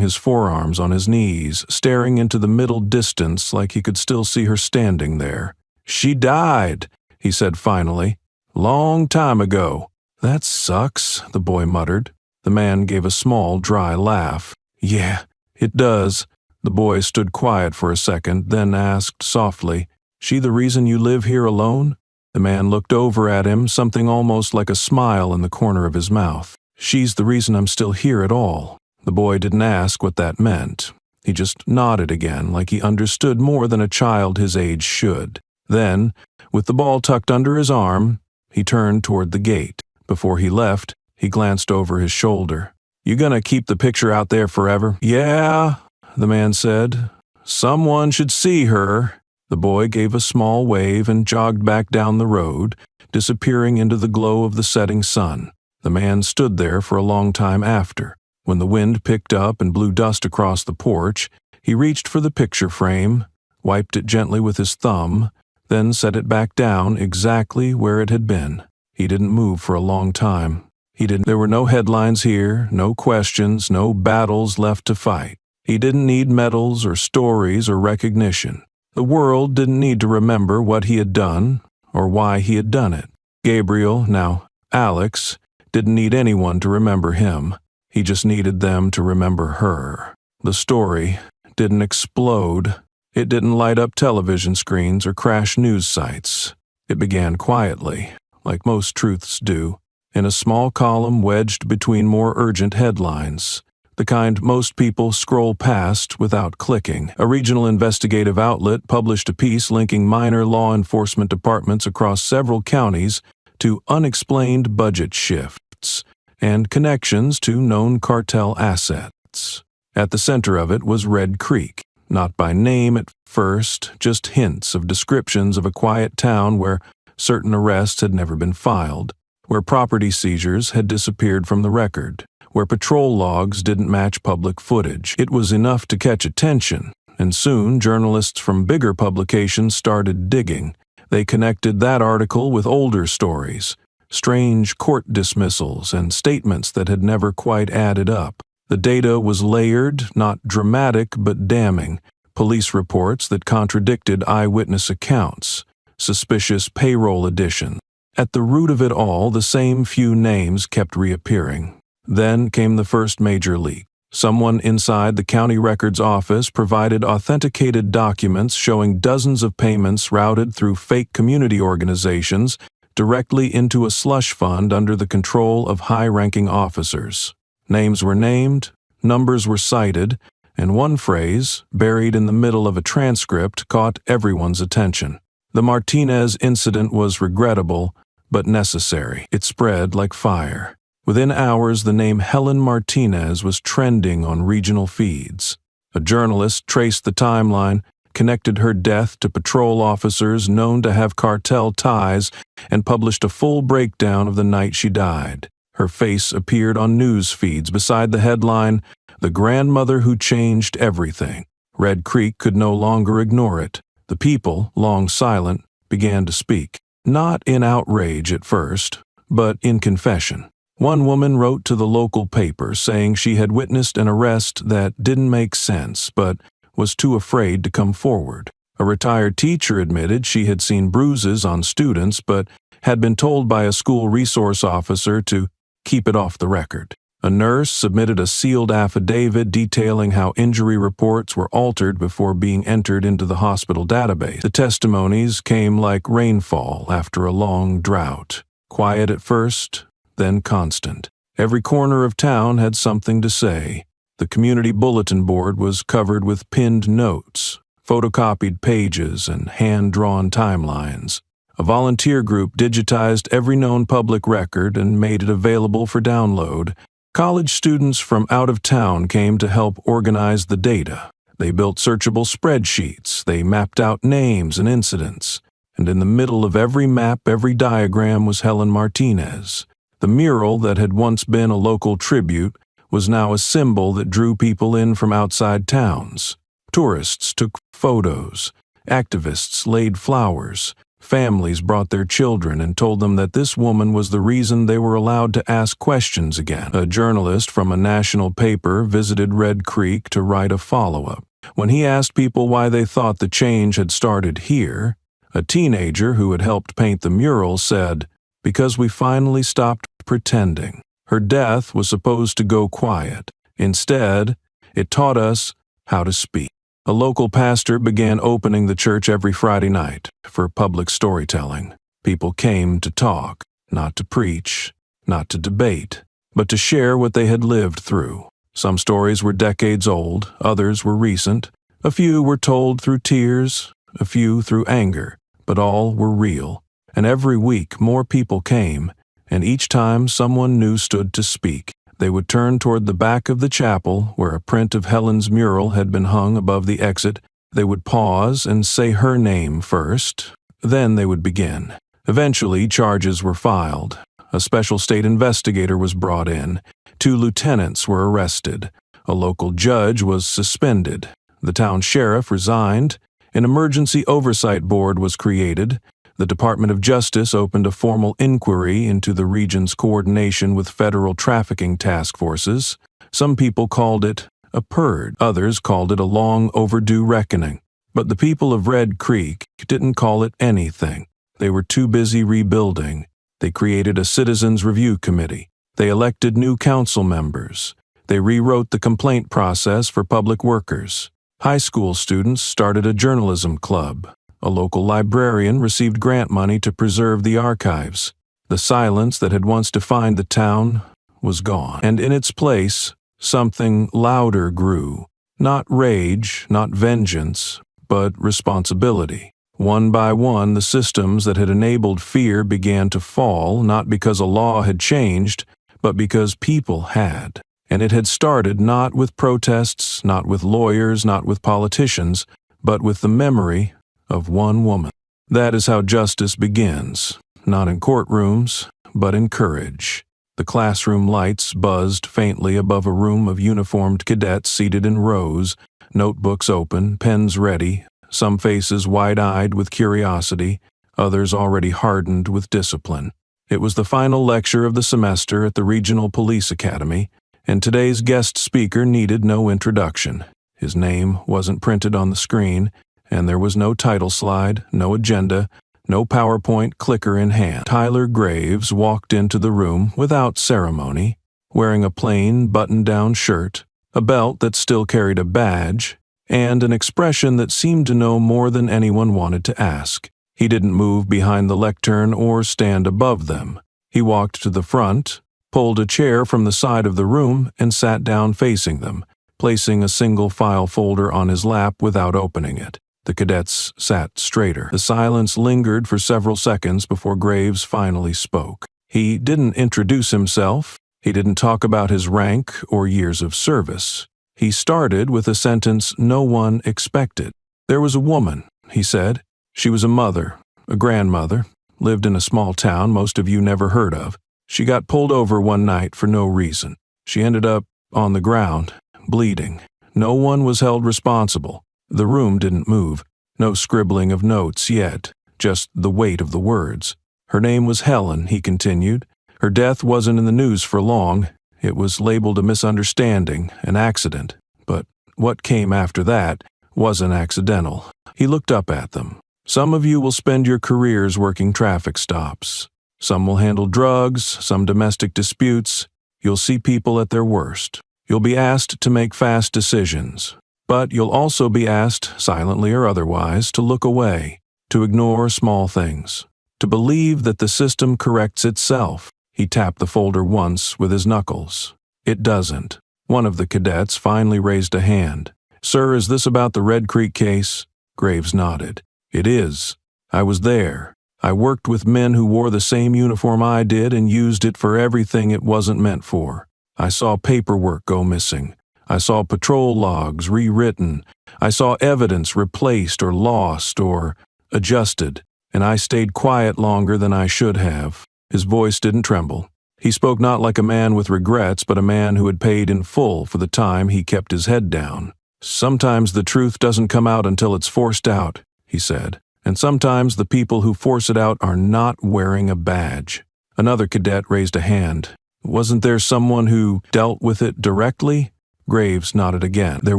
his forearms on his knees, staring into the middle distance like he could still see her standing there. She died, he said finally. Long time ago. That sucks, the boy muttered. The man gave a small, dry laugh. Yeah, it does. The boy stood quiet for a second, then asked softly, She the reason you live here alone? The man looked over at him, something almost like a smile in the corner of his mouth. She's the reason I'm still here at all. The boy didn't ask what that meant. He just nodded again, like he understood more than a child his age should. Then, with the ball tucked under his arm, he turned toward the gate. Before he left, he glanced over his shoulder. You gonna keep the picture out there forever? Yeah, the man said. Someone should see her. The boy gave a small wave and jogged back down the road, disappearing into the glow of the setting sun. The man stood there for a long time after. When the wind picked up and blew dust across the porch, he reached for the picture frame, wiped it gently with his thumb, then set it back down exactly where it had been. He didn't move for a long time. There were no headlines here, no questions, no battles left to fight. He didn't need medals or stories or recognition. The world didn't need to remember what he had done or why he had done it. Gabriel, now Alex, didn't need anyone to remember him. He just needed them to remember her. The story didn't explode. It didn't light up television screens or crash news sites. It began quietly, like most truths do, in a small column wedged between more urgent headlines, the kind most people scroll past without clicking. A regional investigative outlet published a piece linking minor law enforcement departments across several counties to unexplained budget shifts and connections to known cartel assets. At the center of it was Red Creek, not by name at first, just hints of descriptions of a quiet town where certain arrests had never been filed, where property seizures had disappeared from the record, where patrol logs didn't match public footage. It was enough to catch attention, and soon journalists from bigger publications started digging. They connected that article with older stories, strange court dismissals, and statements that had never quite added up. The data was layered, not dramatic but damning. Police reports that contradicted eyewitness accounts, suspicious payroll additions. At the root of it all, the same few names kept reappearing. Then came the first major leak. Someone inside the county records office provided authenticated documents showing dozens of payments routed through fake community organizations directly into a slush fund under the control of high-ranking officers. Names were named, numbers were cited, and one phrase, buried in the middle of a transcript, caught everyone's attention. The Martinez incident was regrettable, but necessary. It spread like fire. Within hours, the name Helen Martinez was trending on regional feeds. A journalist traced the timeline, connected her death to patrol officers known to have cartel ties, and published a full breakdown of the night she died. Her face appeared on news feeds beside the headline, "The Grandmother Who Changed Everything." Red Creek could no longer ignore it. The people, long silent, began to speak. Not in outrage at first, but in confession. One woman wrote to the local paper saying she had witnessed an arrest that didn't make sense, but was too afraid to come forward. A retired teacher admitted she had seen bruises on students, but had been told by a school resource officer to keep it off the record. A nurse submitted a sealed affidavit detailing how injury reports were altered before being entered into the hospital database. The testimonies came like rainfall after a long drought. Quiet at first, then constant. Every corner of town had something to say. The community bulletin board was covered with pinned notes, photocopied pages, and hand-drawn timelines. A volunteer group digitized every known public record and made it available for download. College students from out of town came to help organize the data. They built searchable spreadsheets. They mapped out names and incidents. and in the middle of every map, every diagram was Helen Martinez. The mural that had once been a local tribute was now a symbol that drew people in from outside towns. Tourists took photos, activists laid flowers, families brought their children and told them that this woman was the reason they were allowed to ask questions again. A journalist from a national paper visited Red Creek to write a follow-up. When he asked people why they thought the change had started here, a teenager who had helped paint the mural said, "Because we finally stopped pretending." Her death was supposed to go quiet. Instead, it taught us how to speak. A local pastor began opening the church every Friday night for public storytelling. People came to talk, not to preach, not to debate, but to share what they had lived through. Some stories were decades old, others were recent. A few were told through tears, a few through anger, but all were real. And every week more people came, and each time someone new stood to speak, they would turn toward the back of the chapel where a print of Helen's mural had been hung above the exit. They would pause and say her name first, then they would begin. Eventually, charges were filed. A special state investigator was brought in. 2 lieutenants were arrested. A local judge was suspended. The town sheriff resigned. An emergency oversight board was created. The Department of Justice opened a formal inquiry into the region's coordination with federal trafficking task forces. Some people called it a purge. Others called it a long overdue reckoning. But the people of Red Creek didn't call it anything. They were too busy rebuilding. They created a citizens review committee. They elected new council members. They rewrote the complaint process for public workers. High school students started a journalism club. A local librarian received grant money to preserve the archives. The silence that had once defined the town was gone, and in its place, something louder grew. Not rage, not vengeance, but responsibility. One by one, the systems that had enabled fear began to fall, not because a law had changed, but because people had. And it had started not with protests, not with lawyers, not with politicians, but with the memory of one woman. That is how justice begins, not in courtrooms, but in courage. The classroom lights buzzed faintly above a room of uniformed cadets seated in rows, notebooks open, pens ready, some faces wide-eyed with curiosity, others already hardened with discipline. It was the final lecture of the semester at the Regional Police Academy, and today's guest speaker needed no introduction. His name wasn't printed on the screen, and there was no title slide, no agenda, no PowerPoint clicker in hand. Tyler Graves walked into the room without ceremony, wearing a plain button-down shirt, a belt that still carried a badge, and an expression that seemed to know more than anyone wanted to ask. He didn't move behind the lectern or stand above them. He walked to the front, pulled a chair from the side of the room, and sat down facing them, placing a single file folder on his lap without opening it. The cadets sat straighter. The silence lingered for several seconds before Graves finally spoke. He didn't introduce himself. He didn't talk about his rank or years of service. He started with a sentence no one expected. "There was a woman," he said. "She was a mother, a grandmother, lived in a small town most of you never heard of. She got pulled over one night for no reason. She ended up on the ground, bleeding. No one was held responsible. The room didn't move. No scribbling of notes yet, just the weight of the words. Her name was Helen," he continued. "Her death wasn't in the news for long. It was labeled a misunderstanding, an accident. But what came after that wasn't accidental." He looked up at them. "Some of you will spend your careers working traffic stops. Some will handle drugs, some domestic disputes. You'll see people at their worst. You'll be asked to make fast decisions. But you'll also be asked, silently or otherwise, to look away, to ignore small things, to believe that the system corrects itself." He tapped the folder once with his knuckles. "It doesn't." One of the cadets finally raised a hand. "Sir, is this about the Red Creek case?" Graves nodded. "It is. I was there. I worked with men who wore the same uniform I did and used it for everything it wasn't meant for. I saw paperwork go missing. I saw patrol logs rewritten. I saw evidence replaced or lost or adjusted. and I stayed quiet longer than I should have." His voice didn't tremble. He spoke not like a man with regrets, but a man who had paid in full for the time he kept his head down. "Sometimes the truth doesn't come out until it's forced out," he said, "and sometimes the people who force it out are not wearing a badge." Another cadet raised a hand. "Wasn't there someone who dealt with it directly?" Graves nodded again. "There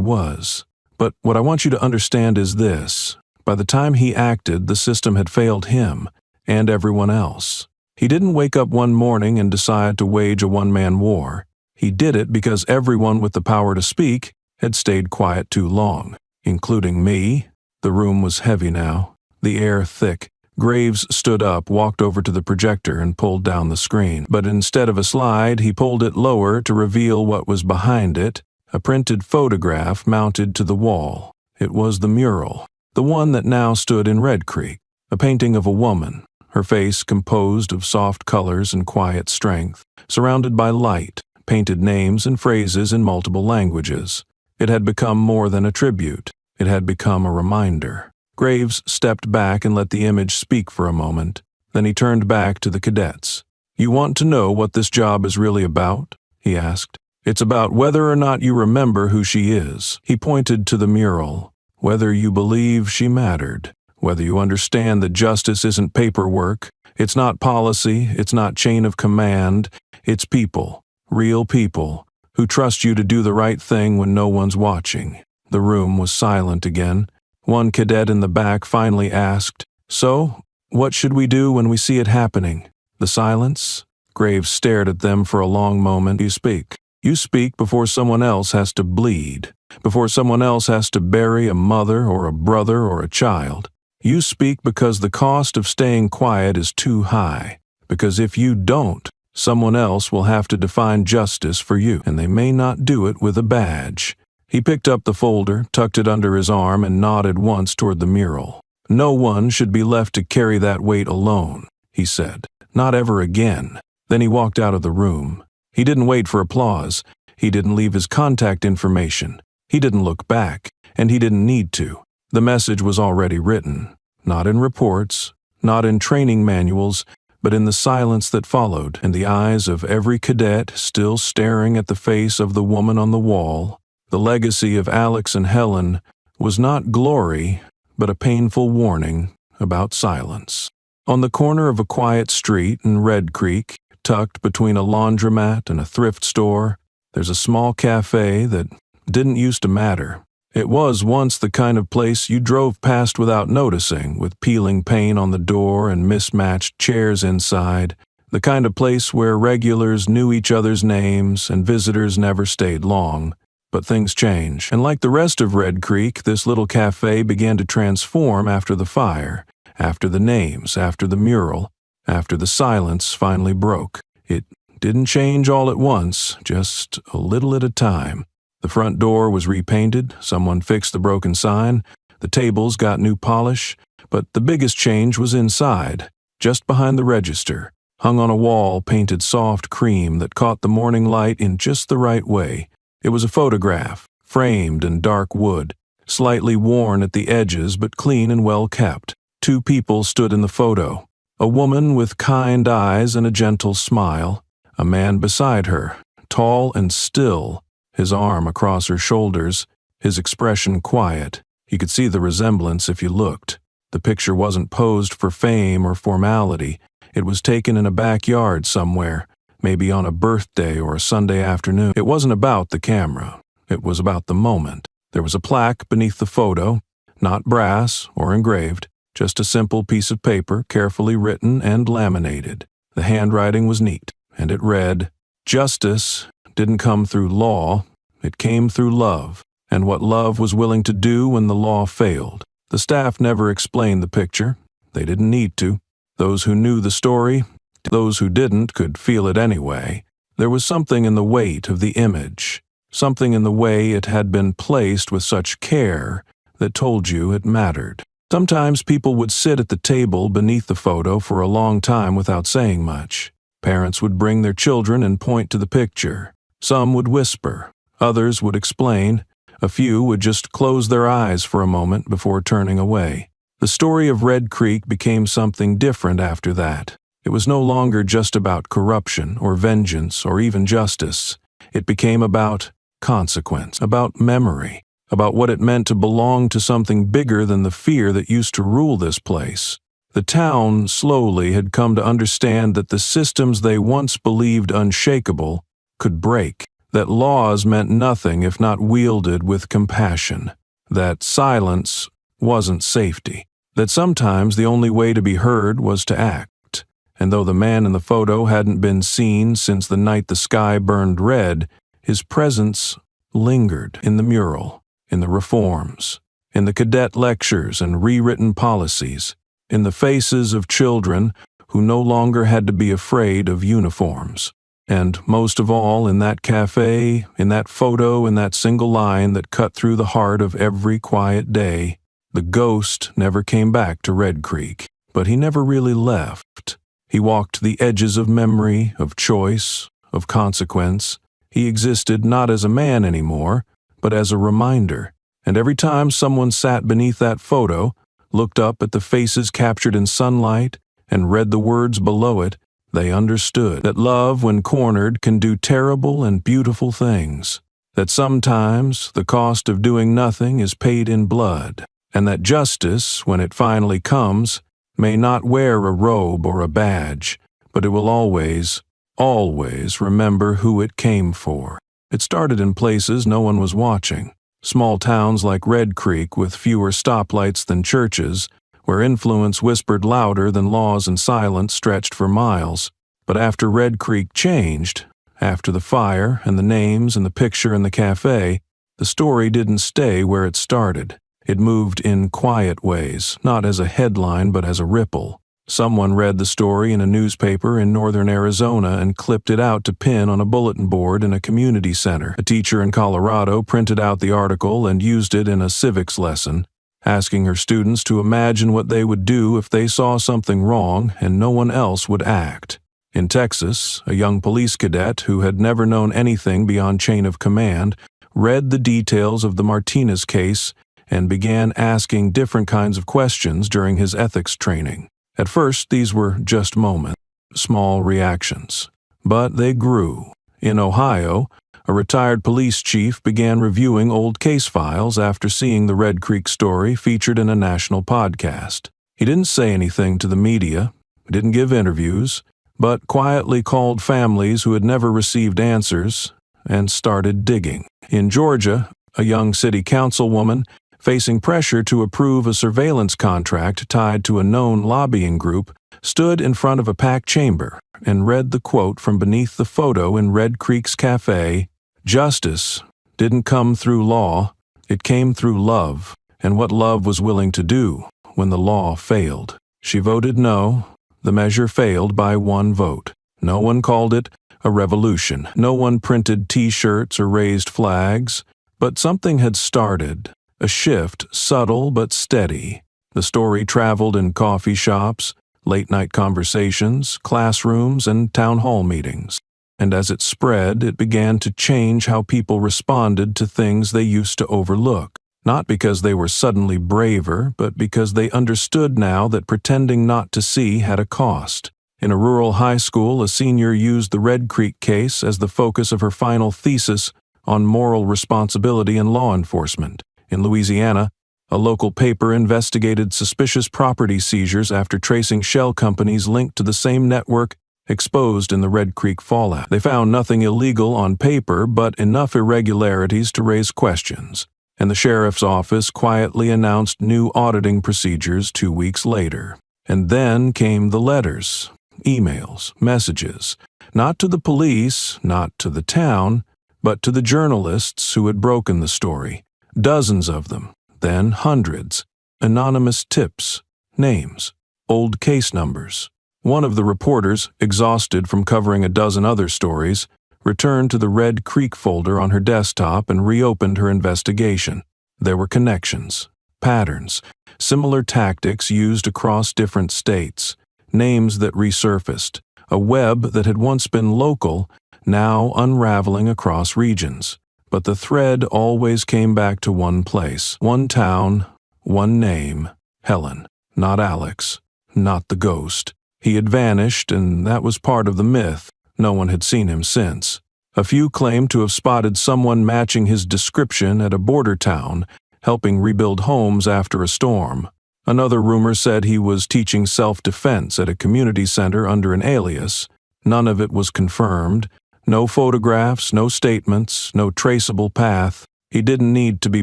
was. But what I want you to understand is this. By the time he acted, the system had failed him and everyone else. He didn't wake up one morning and decide to wage a one-man war. He did it because everyone with the power to speak had stayed quiet too long, including me." The room was heavy now, the air thick. Graves stood up, walked over to the projector, and pulled down the screen. But instead of a slide, he pulled it lower to reveal what was behind it, a printed photograph mounted to the wall. It was the mural, the one that now stood in Red Creek, a painting of a woman, her face composed of soft colors and quiet strength, surrounded by light, painted names and phrases in multiple languages. It had become more than a tribute. It had become a reminder. Graves stepped back and let the image speak for a moment. Then he turned back to the cadets. "You want to know what this job is really about?" he asked. "It's about whether or not you remember who she is." He pointed to the mural. "Whether you believe she mattered. Whether you understand that justice isn't paperwork. It's not policy. It's not chain of command. It's people, real people, who trust you to do the right thing when no one's watching." The room was silent again. One cadet in the back finally asked, "So, what should we do when we see it happening?" The silence? Graves stared at them for a long moment. "You speak. You speak before someone else has to bleed, before someone else has to bury a mother or a brother or a child. You speak because the cost of staying quiet is too high, because if you don't, someone else will have to define justice for you, and they may not do it with a badge." He picked up the folder, tucked it under his arm, and nodded once toward the mural. "No one should be left to carry that weight alone," he said. "Not ever again." Then he walked out of the room. He didn't wait for applause. He didn't leave his contact information. He didn't look back, and he didn't need to. The message was already written, not in reports, not in training manuals, but in the silence that followed, and the eyes of every cadet still staring at the face of the woman on the wall. The legacy of Alex and Helen was not glory, but a painful warning about silence. On the corner of a quiet street in Red Creek, tucked between a laundromat and a thrift store, there's a small cafe that didn't used to matter. It was once the kind of place you drove past without noticing, with peeling paint on the door and mismatched chairs inside, the kind of place where regulars knew each other's names and visitors never stayed long. But things change, and like the rest of Red Creek, this little cafe began to transform after the fire, after the names, after the mural, after the silence finally broke. It didn't change all at once, just a little at a time. The front door was repainted, someone fixed the broken sign, the tables got new polish, but the biggest change was inside, just behind the register, hung on a wall painted soft cream that caught the morning light in just the right way. It was a photograph, framed in dark wood, slightly worn at the edges but clean and well kept. Two people stood in the photo, a woman with kind eyes and a gentle smile, a man beside her, tall and still, his arm across her shoulders, his expression quiet. You could see the resemblance if you looked. The picture wasn't posed for fame or formality. It was taken in a backyard somewhere, maybe on a birthday or a Sunday afternoon. It wasn't about the camera. It was about the moment. There was a plaque beneath the photo, not brass or engraved, just a simple piece of paper carefully written and laminated. The handwriting was neat, and it read, "Justice didn't come through law, it came through love, and what love was willing to do when the law failed." The staff never explained the picture. They didn't need to. Those who knew the story, those who didn't, could feel it anyway. There was something in the weight of the image, something in the way it had been placed with such care that told you it mattered. Sometimes people would sit at the table beneath the photo for a long time without saying much. Parents would bring their children and point to the picture. Some would whisper, others would explain, a few would just close their eyes for a moment before turning away. The story of Red Creek became something different after that. It was no longer just about corruption or vengeance or even justice. It became about consequence, about memory, about what it meant to belong to something bigger than the fear that used to rule this place. The town slowly had come to understand that the systems they once believed unshakable could break, that laws meant nothing if not wielded with compassion, that silence wasn't safety, that sometimes the only way to be heard was to act. And though the man in the photo hadn't been seen since the night the sky burned red, his presence lingered in the mural, in the reforms, in the cadet lectures and rewritten policies, in the faces of children who no longer had to be afraid of uniforms. And most of all, in that cafe, in that photo, in that single line that cut through the heart of every quiet day, the ghost never came back to Red Creek, but he never really left. He walked the edges of memory, of choice, of consequence. He existed not as a man anymore, but as a reminder. And every time someone sat beneath that photo, looked up at the faces captured in sunlight, and read the words below it, they understood that love, when cornered, can do terrible and beautiful things, that sometimes the cost of doing nothing is paid in blood, and that justice, when it finally comes, may not wear a robe or a badge, but it will always remember who it came for. It started in places no one was watching. Small towns like Red Creek with fewer stoplights than churches, where influence whispered louder than laws and silence stretched for miles. But after Red Creek changed, after the fire and the names and the picture in the cafe, the story didn't stay where it started. It moved in quiet ways, not as a headline but as a ripple. Someone read the story in a newspaper in northern Arizona and clipped it out to pin on a bulletin board in a community center. A teacher in Colorado printed out the article and used it in a civics lesson, asking her students to imagine what they would do if they saw something wrong and no one else would act. In Texas, a young police cadet who had never known anything beyond chain of command read the details of the Martinez case and began asking different kinds of questions during his ethics training. At first, these were just moments, small reactions. But they grew. In Ohio, a retired police chief began reviewing old case files after seeing the Red Creek story featured in a national podcast. He didn't say anything to the media, didn't give interviews, but quietly called families who had never received answers and started digging. In Georgia, a young city councilwoman, facing pressure to approve a surveillance contract tied to a known lobbying group, stood in front of a packed chamber and read the quote from beneath the photo in Red Creek's cafe, "Justice didn't come through law, it came through love, and what love was willing to do when the law failed." She voted no. The measure failed by one vote. No one called it a revolution. No one printed T-shirts or raised flags, but something had started. A shift, subtle but steady. The story traveled in coffee shops, late-night conversations, classrooms, and town hall meetings. And as it spread, it began to change how people responded to things they used to overlook. Not because they were suddenly braver, but because they understood now that pretending not to see had a cost. In a rural high school, a senior used the Red Creek case as the focus of her final thesis on moral responsibility in law enforcement. In Louisiana, a local paper investigated suspicious property seizures after tracing shell companies linked to the same network exposed in the Red Creek fallout. They found nothing illegal on paper, but enough irregularities to raise questions, and the sheriff's office quietly announced new auditing procedures 2 weeks later. And then came the letters, emails, messages, not to the police, not to the town, but to the journalists who had broken the story. Dozens of them, then hundreds, anonymous tips, names, old case numbers. One of the reporters, exhausted from covering a dozen other stories, returned to the Red Creek folder on her desktop and reopened her investigation. There were connections, patterns, similar tactics used across different states, names that resurfaced, a web that had once been local, now unraveling across regions. But the thread always came back to one place, one town, one name, Helen. not Alex, not the ghost. He had vanished, and that was part of the myth. No one had seen him since. A few claimed to have spotted someone matching his description at a border town, helping rebuild homes after a storm. Another rumor said he was teaching self-defense at a community center under an alias. None of it was confirmed. No photographs, no statements, no traceable path. He didn't need to be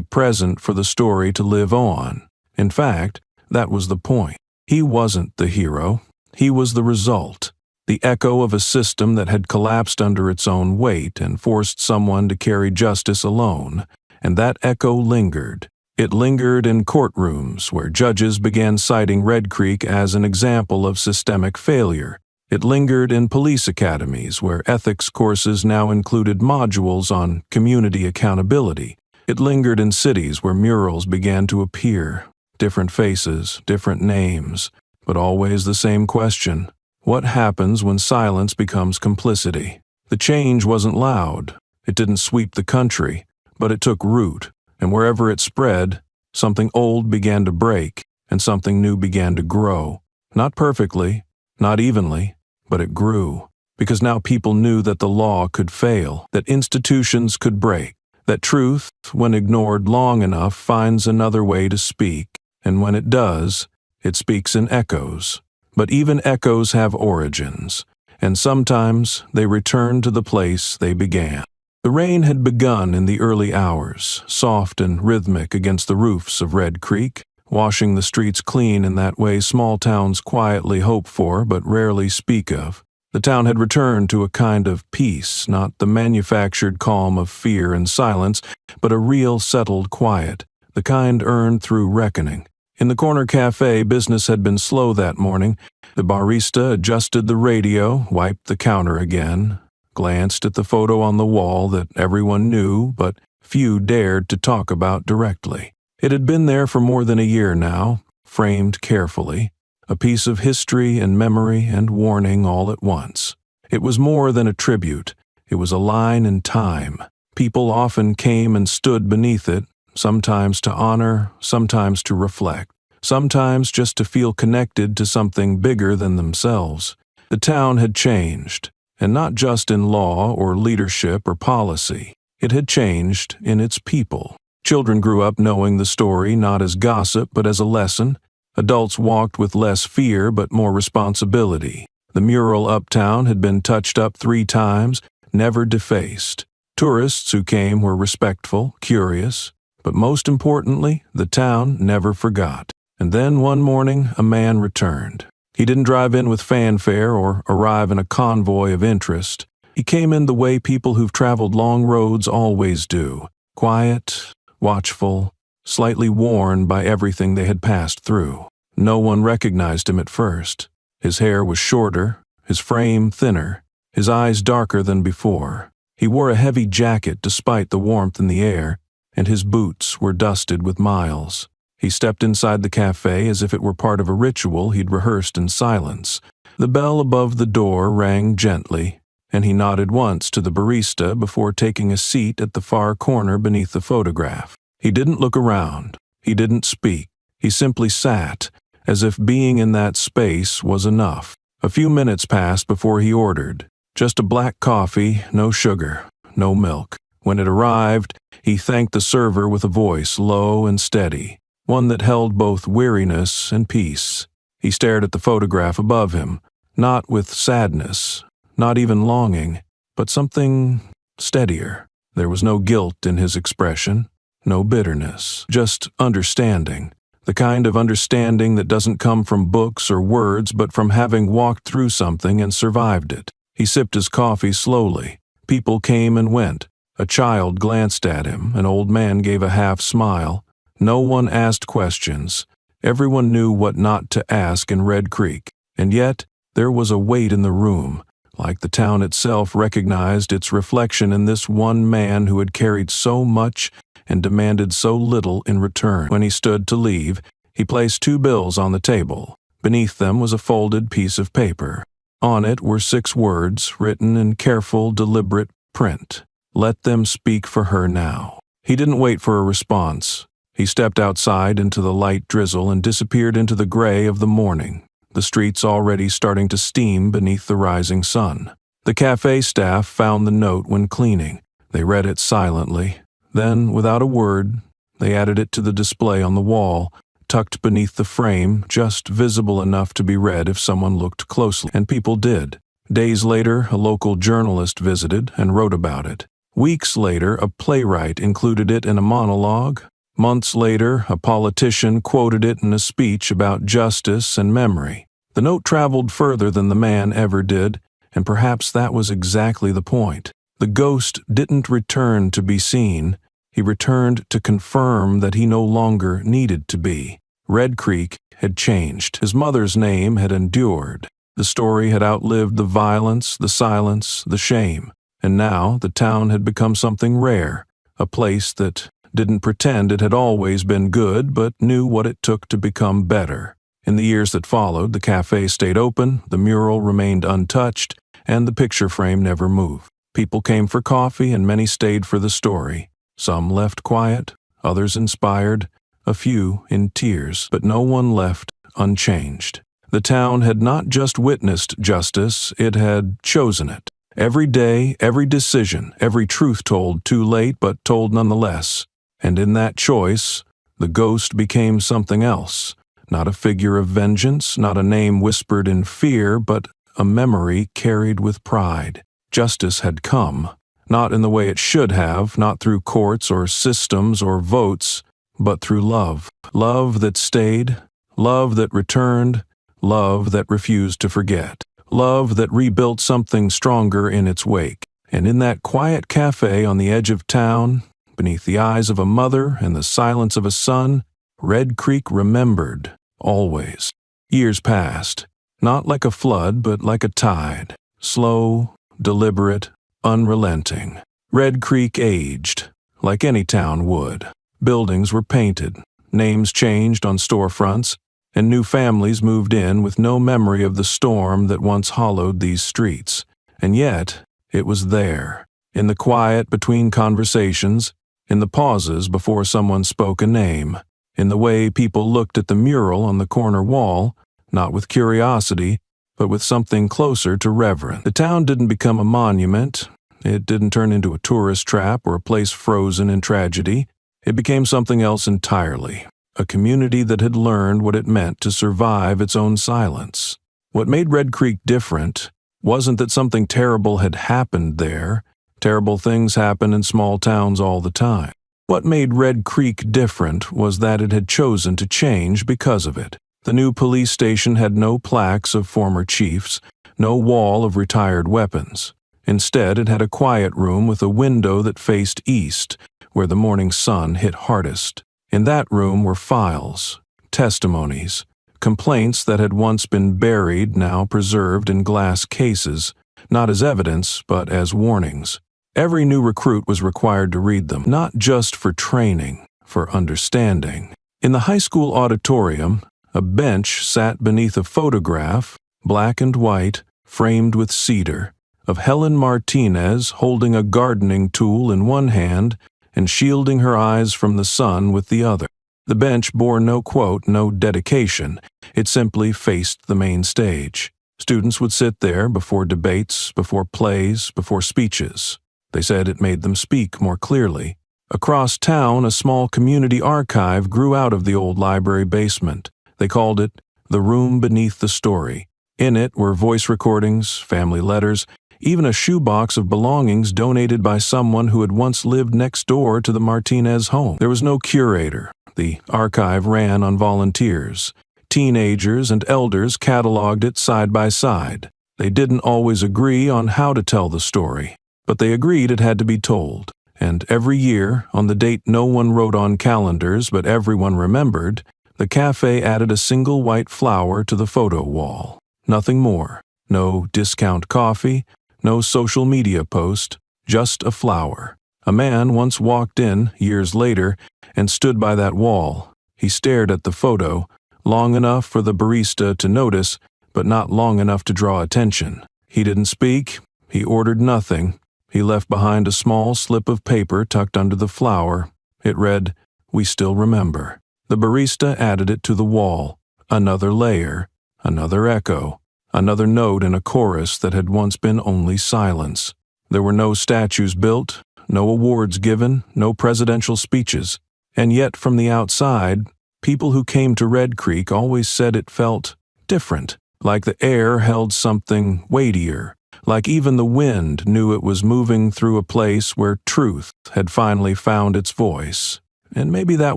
present for the story to live on. In fact, that was the point. He wasn't the hero. He was the result, the echo of a system that had collapsed under its own weight and forced someone to carry justice alone. And that echo lingered. It lingered in courtrooms where judges began citing Red Creek as an example of systemic failure. It lingered in police academies where ethics courses now included modules on community accountability. It lingered in cities where murals began to appear. Different faces, different names, but always the same question. What happens when silence becomes complicity? The change wasn't loud. It didn't sweep the country, but it took root. And wherever it spread, something old began to break, and something new began to grow. Not perfectly, not evenly, but it grew. Because now people knew that the law could fail, that institutions could break, that truth, when ignored long enough, finds another way to speak. And when it does, it speaks in echoes. But even echoes have origins, and sometimes they return to the place they began. The rain had begun in the early hours, soft and rhythmic against the roofs of Red Creek, washing the streets clean in that way small towns quietly hope for but rarely speak of. The town had returned to a kind of peace, not the manufactured calm of fear and silence, but a real settled quiet, the kind earned through reckoning. In the corner cafe, business had been slow that morning. The barista adjusted the radio, wiped the counter again, glanced at the photo on the wall that everyone knew, but few dared to talk about directly. It had been there for more than a year now, framed carefully, a piece of history and memory and warning all at once. It was more than a tribute. It was a line in time. People often came and stood beneath it, sometimes to honor, sometimes to reflect, sometimes just to feel connected to something bigger than themselves. The town had changed. And not just in law or leadership or policy. It had changed in its people. Children grew up knowing the story not as gossip but as a lesson. Adults walked with less fear but more responsibility. The mural uptown had been touched up 3 times, never defaced. Tourists who came were respectful, curious, but most importantly, the town never forgot. And then one morning, a man returned. He didn't drive in with fanfare or arrive in a convoy of interest. He came in the way people who've traveled long roads always do, quiet, watchful, slightly worn by everything they had passed through. No one recognized him at first. His hair was shorter, his frame thinner, his eyes darker than before. He wore a heavy jacket despite the warmth in the air, and his boots were dusted with miles. He stepped inside the cafe as if it were part of a ritual he'd rehearsed in silence. The bell above the door rang gently, and he nodded once to the barista before taking a seat at the far corner beneath the photograph. He didn't look around. He didn't speak. He simply sat, as if being in that space was enough. A few minutes passed before he ordered. Just a black coffee, no sugar, no milk. When it arrived, he thanked the server with a voice low and steady, one that held both weariness and peace. He stared at the photograph above him, not with sadness, not even longing, but something steadier. There was no guilt in his expression, no bitterness, just understanding. The kind of understanding that doesn't come from books or words, but from having walked through something and survived it. He sipped his coffee slowly. People came and went. A child glanced at him. An old man gave a half smile. No one asked questions. Everyone knew what not to ask in Red Creek. And yet, there was a weight in the room, like the town itself recognized its reflection in this one man who had carried so much and demanded so little in return. When he stood to leave, he placed 2 bills on the table. Beneath them was a folded piece of paper. On it were 6 words, written in careful, deliberate print. Let them speak for her now. He didn't wait for a response. He He stepped outside into the light drizzle and disappeared into the gray of the morning, the streets already starting to steam beneath the rising sun. The cafe staff found the note when cleaning. They read it silently. Then, without a word, they added it to the display on the wall, tucked beneath the frame, just visible enough to be read if someone looked closely. And people did. Days later, a local journalist visited and wrote about it. Weeks later, a playwright included it in a monologue. Months later, a politician quoted it in a speech about justice and memory. The note traveled further than the man ever did, and perhaps that was exactly the point. The ghost didn't return to be seen. He returned to confirm that he no longer needed to be. Red Creek had changed. His mother's name had endured. The story had outlived the violence, the silence, the shame. And now the town had become something rare, a place that didn't pretend it had always been good, but knew what it took to become better. In the years that followed, the cafe stayed open, the mural remained untouched, and the picture frame never moved. People came for coffee, and many stayed for the story. Some left quiet, others inspired, a few in tears, but no one left unchanged. The town had not just witnessed justice, it had chosen it. Every day, every decision, every truth told too late, but told nonetheless. And in that choice, the ghost became something else. Not a figure of vengeance, not a name whispered in fear, but a memory carried with pride. Justice had come, not in the way it should have, not through courts or systems or votes, but through love. Love that stayed, love that returned, love that refused to forget. Love that rebuilt something stronger in its wake. And in that quiet cafe on the edge of town, beneath the eyes of a mother and the silence of a son, Red Creek remembered, always. Years passed, not like a flood, but like a tide. Slow, deliberate, unrelenting. Red Creek aged, like any town would. Buildings were painted, names changed on storefronts, and new families moved in with no memory of the storm that once hollowed these streets. And yet, it was there, in the quiet between conversations, in the pauses before someone spoke a name, in the way people looked at the mural on the corner wall, not with curiosity, but with something closer to reverence. The town didn't become a monument. It didn't turn into a tourist trap or a place frozen in tragedy. It became something else entirely. A community that had learned what it meant to survive its own silence. What made Red Creek different wasn't that something terrible had happened there. Terrible things happen in small towns all the time. What made Red Creek different was that it had chosen to change because of it. The new police station had no plaques of former chiefs, no wall of retired weapons. Instead, it had a quiet room with a window that faced east, where the morning sun hit hardest. In that room were files, testimonies, complaints that had once been buried, now preserved in glass cases, not as evidence, but as warnings. Every new recruit was required to read them, not just for training, for understanding. In the high school auditorium, a bench sat beneath a photograph, black and white, framed with cedar, of Helen Martinez holding a gardening tool in one hand and shielding her eyes from the sun with the other. The bench bore no quote, no dedication. It simply faced the main stage. Students would sit there before debates, before plays, before speeches. They said it made them speak more clearly. Across town, a small community archive grew out of the old library basement. They called it the room beneath the story. In it were voice recordings, family letters, even a shoebox of belongings donated by someone who had once lived next door to the Martinez home. There was no curator. The archive ran on volunteers. Teenagers and elders cataloged it side by side. They didn't always agree on how to tell the story, but they agreed it had to be told. And every year, on the date no one wrote on calendars but everyone remembered, the cafe added a single white flower to the photo wall. Nothing more. No discount coffee, no social media post, just a flower. A man once walked in, years later, and stood by that wall. He stared at the photo, long enough for the barista to notice, but not long enough to draw attention. He didn't speak. He ordered nothing. He left behind a small slip of paper tucked under the flower. It read, we still remember. The barista added it to the wall, another layer, another echo, another note in a chorus that had once been only silence. There were no statues built, no awards given, no presidential speeches. And yet from the outside, people who came to Red Creek always said it felt different, like the air held something weightier, like even the wind knew it was moving through a place where truth had finally found its voice. And maybe that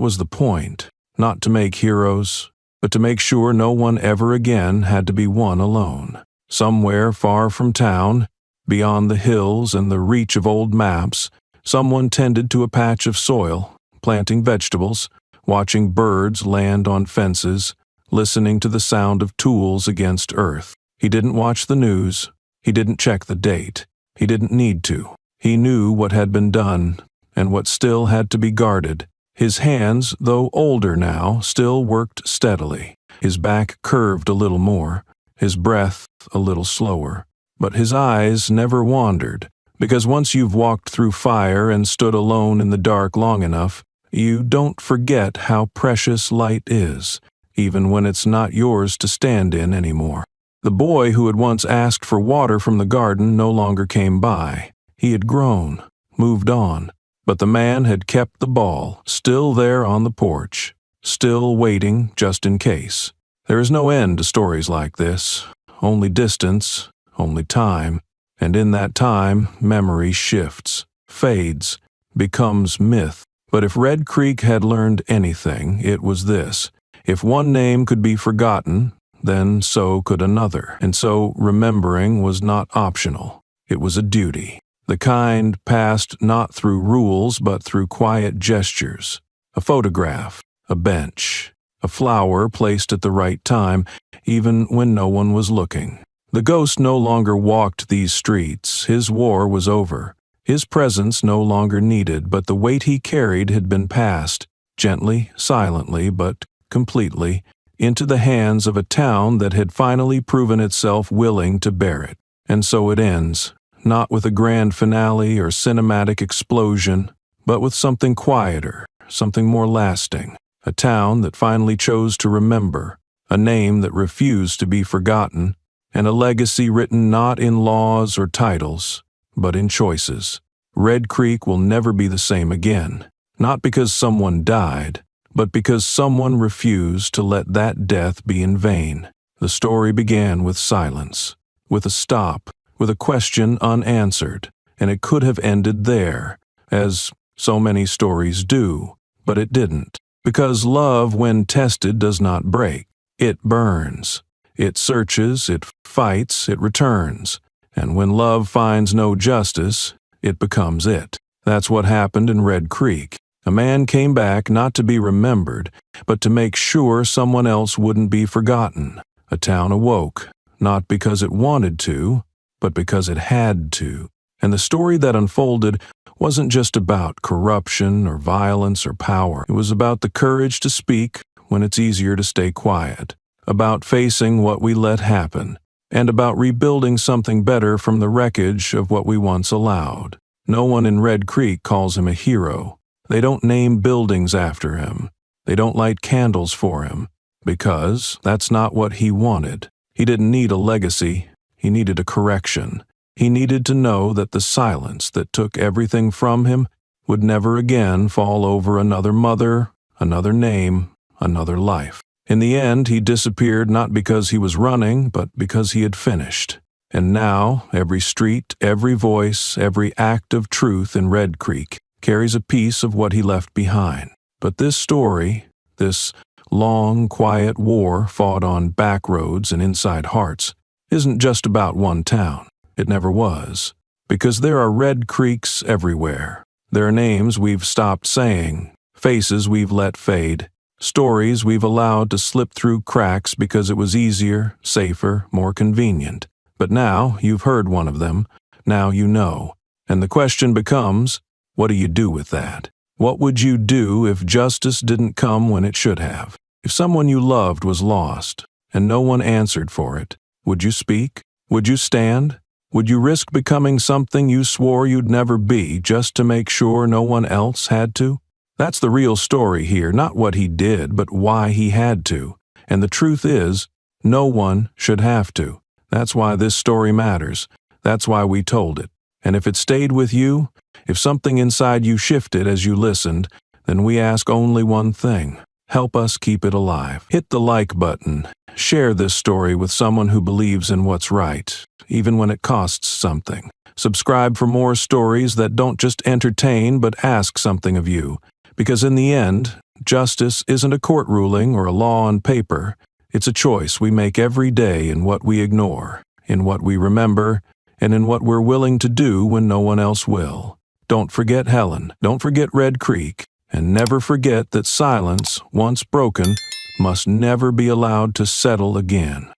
was the point, not to make heroes, but to make sure no one ever again had to be one alone. Somewhere far from town, beyond the hills and the reach of old maps, someone tended to a patch of soil, planting vegetables, watching birds land on fences, listening to the sound of tools against earth. He didn't watch the news. He didn't check the date. He didn't need to. He knew what had been done and what still had to be guarded. His hands, though older now, still worked steadily. His back curved a little more, his breath a little slower. But his eyes never wandered, because once you've walked through fire and stood alone in the dark long enough, you don't forget how precious light is, even when it's not yours to stand in anymore. The boy who had once asked for water from the garden no longer came by. He had grown, moved on, but the man had kept the ball, still there on the porch, still waiting just in case. There is no end to stories like this, only distance, only time, and in that time, memory shifts, fades, becomes myth. But if Red Creek had learned anything, it was this. If one name could be forgotten, then so could another. And so remembering was not optional. It was a duty. The kind passed not through rules but through quiet gestures. A photograph, a bench, a flower placed at the right time, even when no one was looking. The ghost no longer walked these streets. His war was over. His presence no longer needed, but the weight he carried had been passed, gently, silently, but completely, into the hands of a town that had finally proven itself willing to bear it. And so it ends, not with a grand finale or cinematic explosion, but with something quieter, something more lasting. A town that finally chose to remember, a name that refused to be forgotten, and a legacy written not in laws or titles, but in choices. Red Creek will never be the same again, not because someone died, but because someone refused to let that death be in vain. The story began with silence, with a stop, with a question unanswered, and it could have ended there, as so many stories do, but it didn't. Because love, when tested, does not break. It burns. It searches, it fights, it returns. And when love finds no justice, it becomes it. That's what happened in Red Creek. A man came back not to be remembered, but to make sure someone else wouldn't be forgotten. A town awoke, not because it wanted to, but because it had to. And the story that unfolded wasn't just about corruption or violence or power. It was about the courage to speak when it's easier to stay quiet, about facing what we let happen, and about rebuilding something better from the wreckage of what we once allowed. No one in Red Creek calls him a hero. They don't name buildings after him. They don't light candles for him, because that's not what he wanted. He didn't need a legacy. He needed a correction. He needed to know that the silence that took everything from him would never again fall over another mother, another name, another life. In the end, he disappeared not because he was running, but because he had finished. And now, every street, every voice, every act of truth in Red Creek carries a piece of what he left behind. But this story, this long, quiet war fought on back roads and inside hearts, isn't just about one town. It never was. Because there are Red Creeks everywhere. There are names we've stopped saying, faces we've let fade, stories we've allowed to slip through cracks because it was easier, safer, more convenient. But now you've heard one of them. Now you know. And the question becomes, what do you do with that? What would you do if justice didn't come when it should have? If someone you loved was lost, and no one answered for it, would you speak? Would you stand? Would you risk becoming something you swore you'd never be just to make sure no one else had to? That's the real story here, not what he did, but why he had to. And the truth is, no one should have to. That's why this story matters. That's why we told it. And if it stayed with you, if something inside you shifted as you listened, then we ask only one thing. Help us keep it alive. Hit the like button. Share this story with someone who believes in what's right, even when it costs something. Subscribe for more stories that don't just entertain but ask something of you. Because in the end, justice isn't a court ruling or a law on paper. It's a choice we make every day in what we ignore, in what we remember, and in what we're willing to do when no one else will. Don't forget Helen, don't forget Red Creek, and never forget that silence, once broken, must never be allowed to settle again.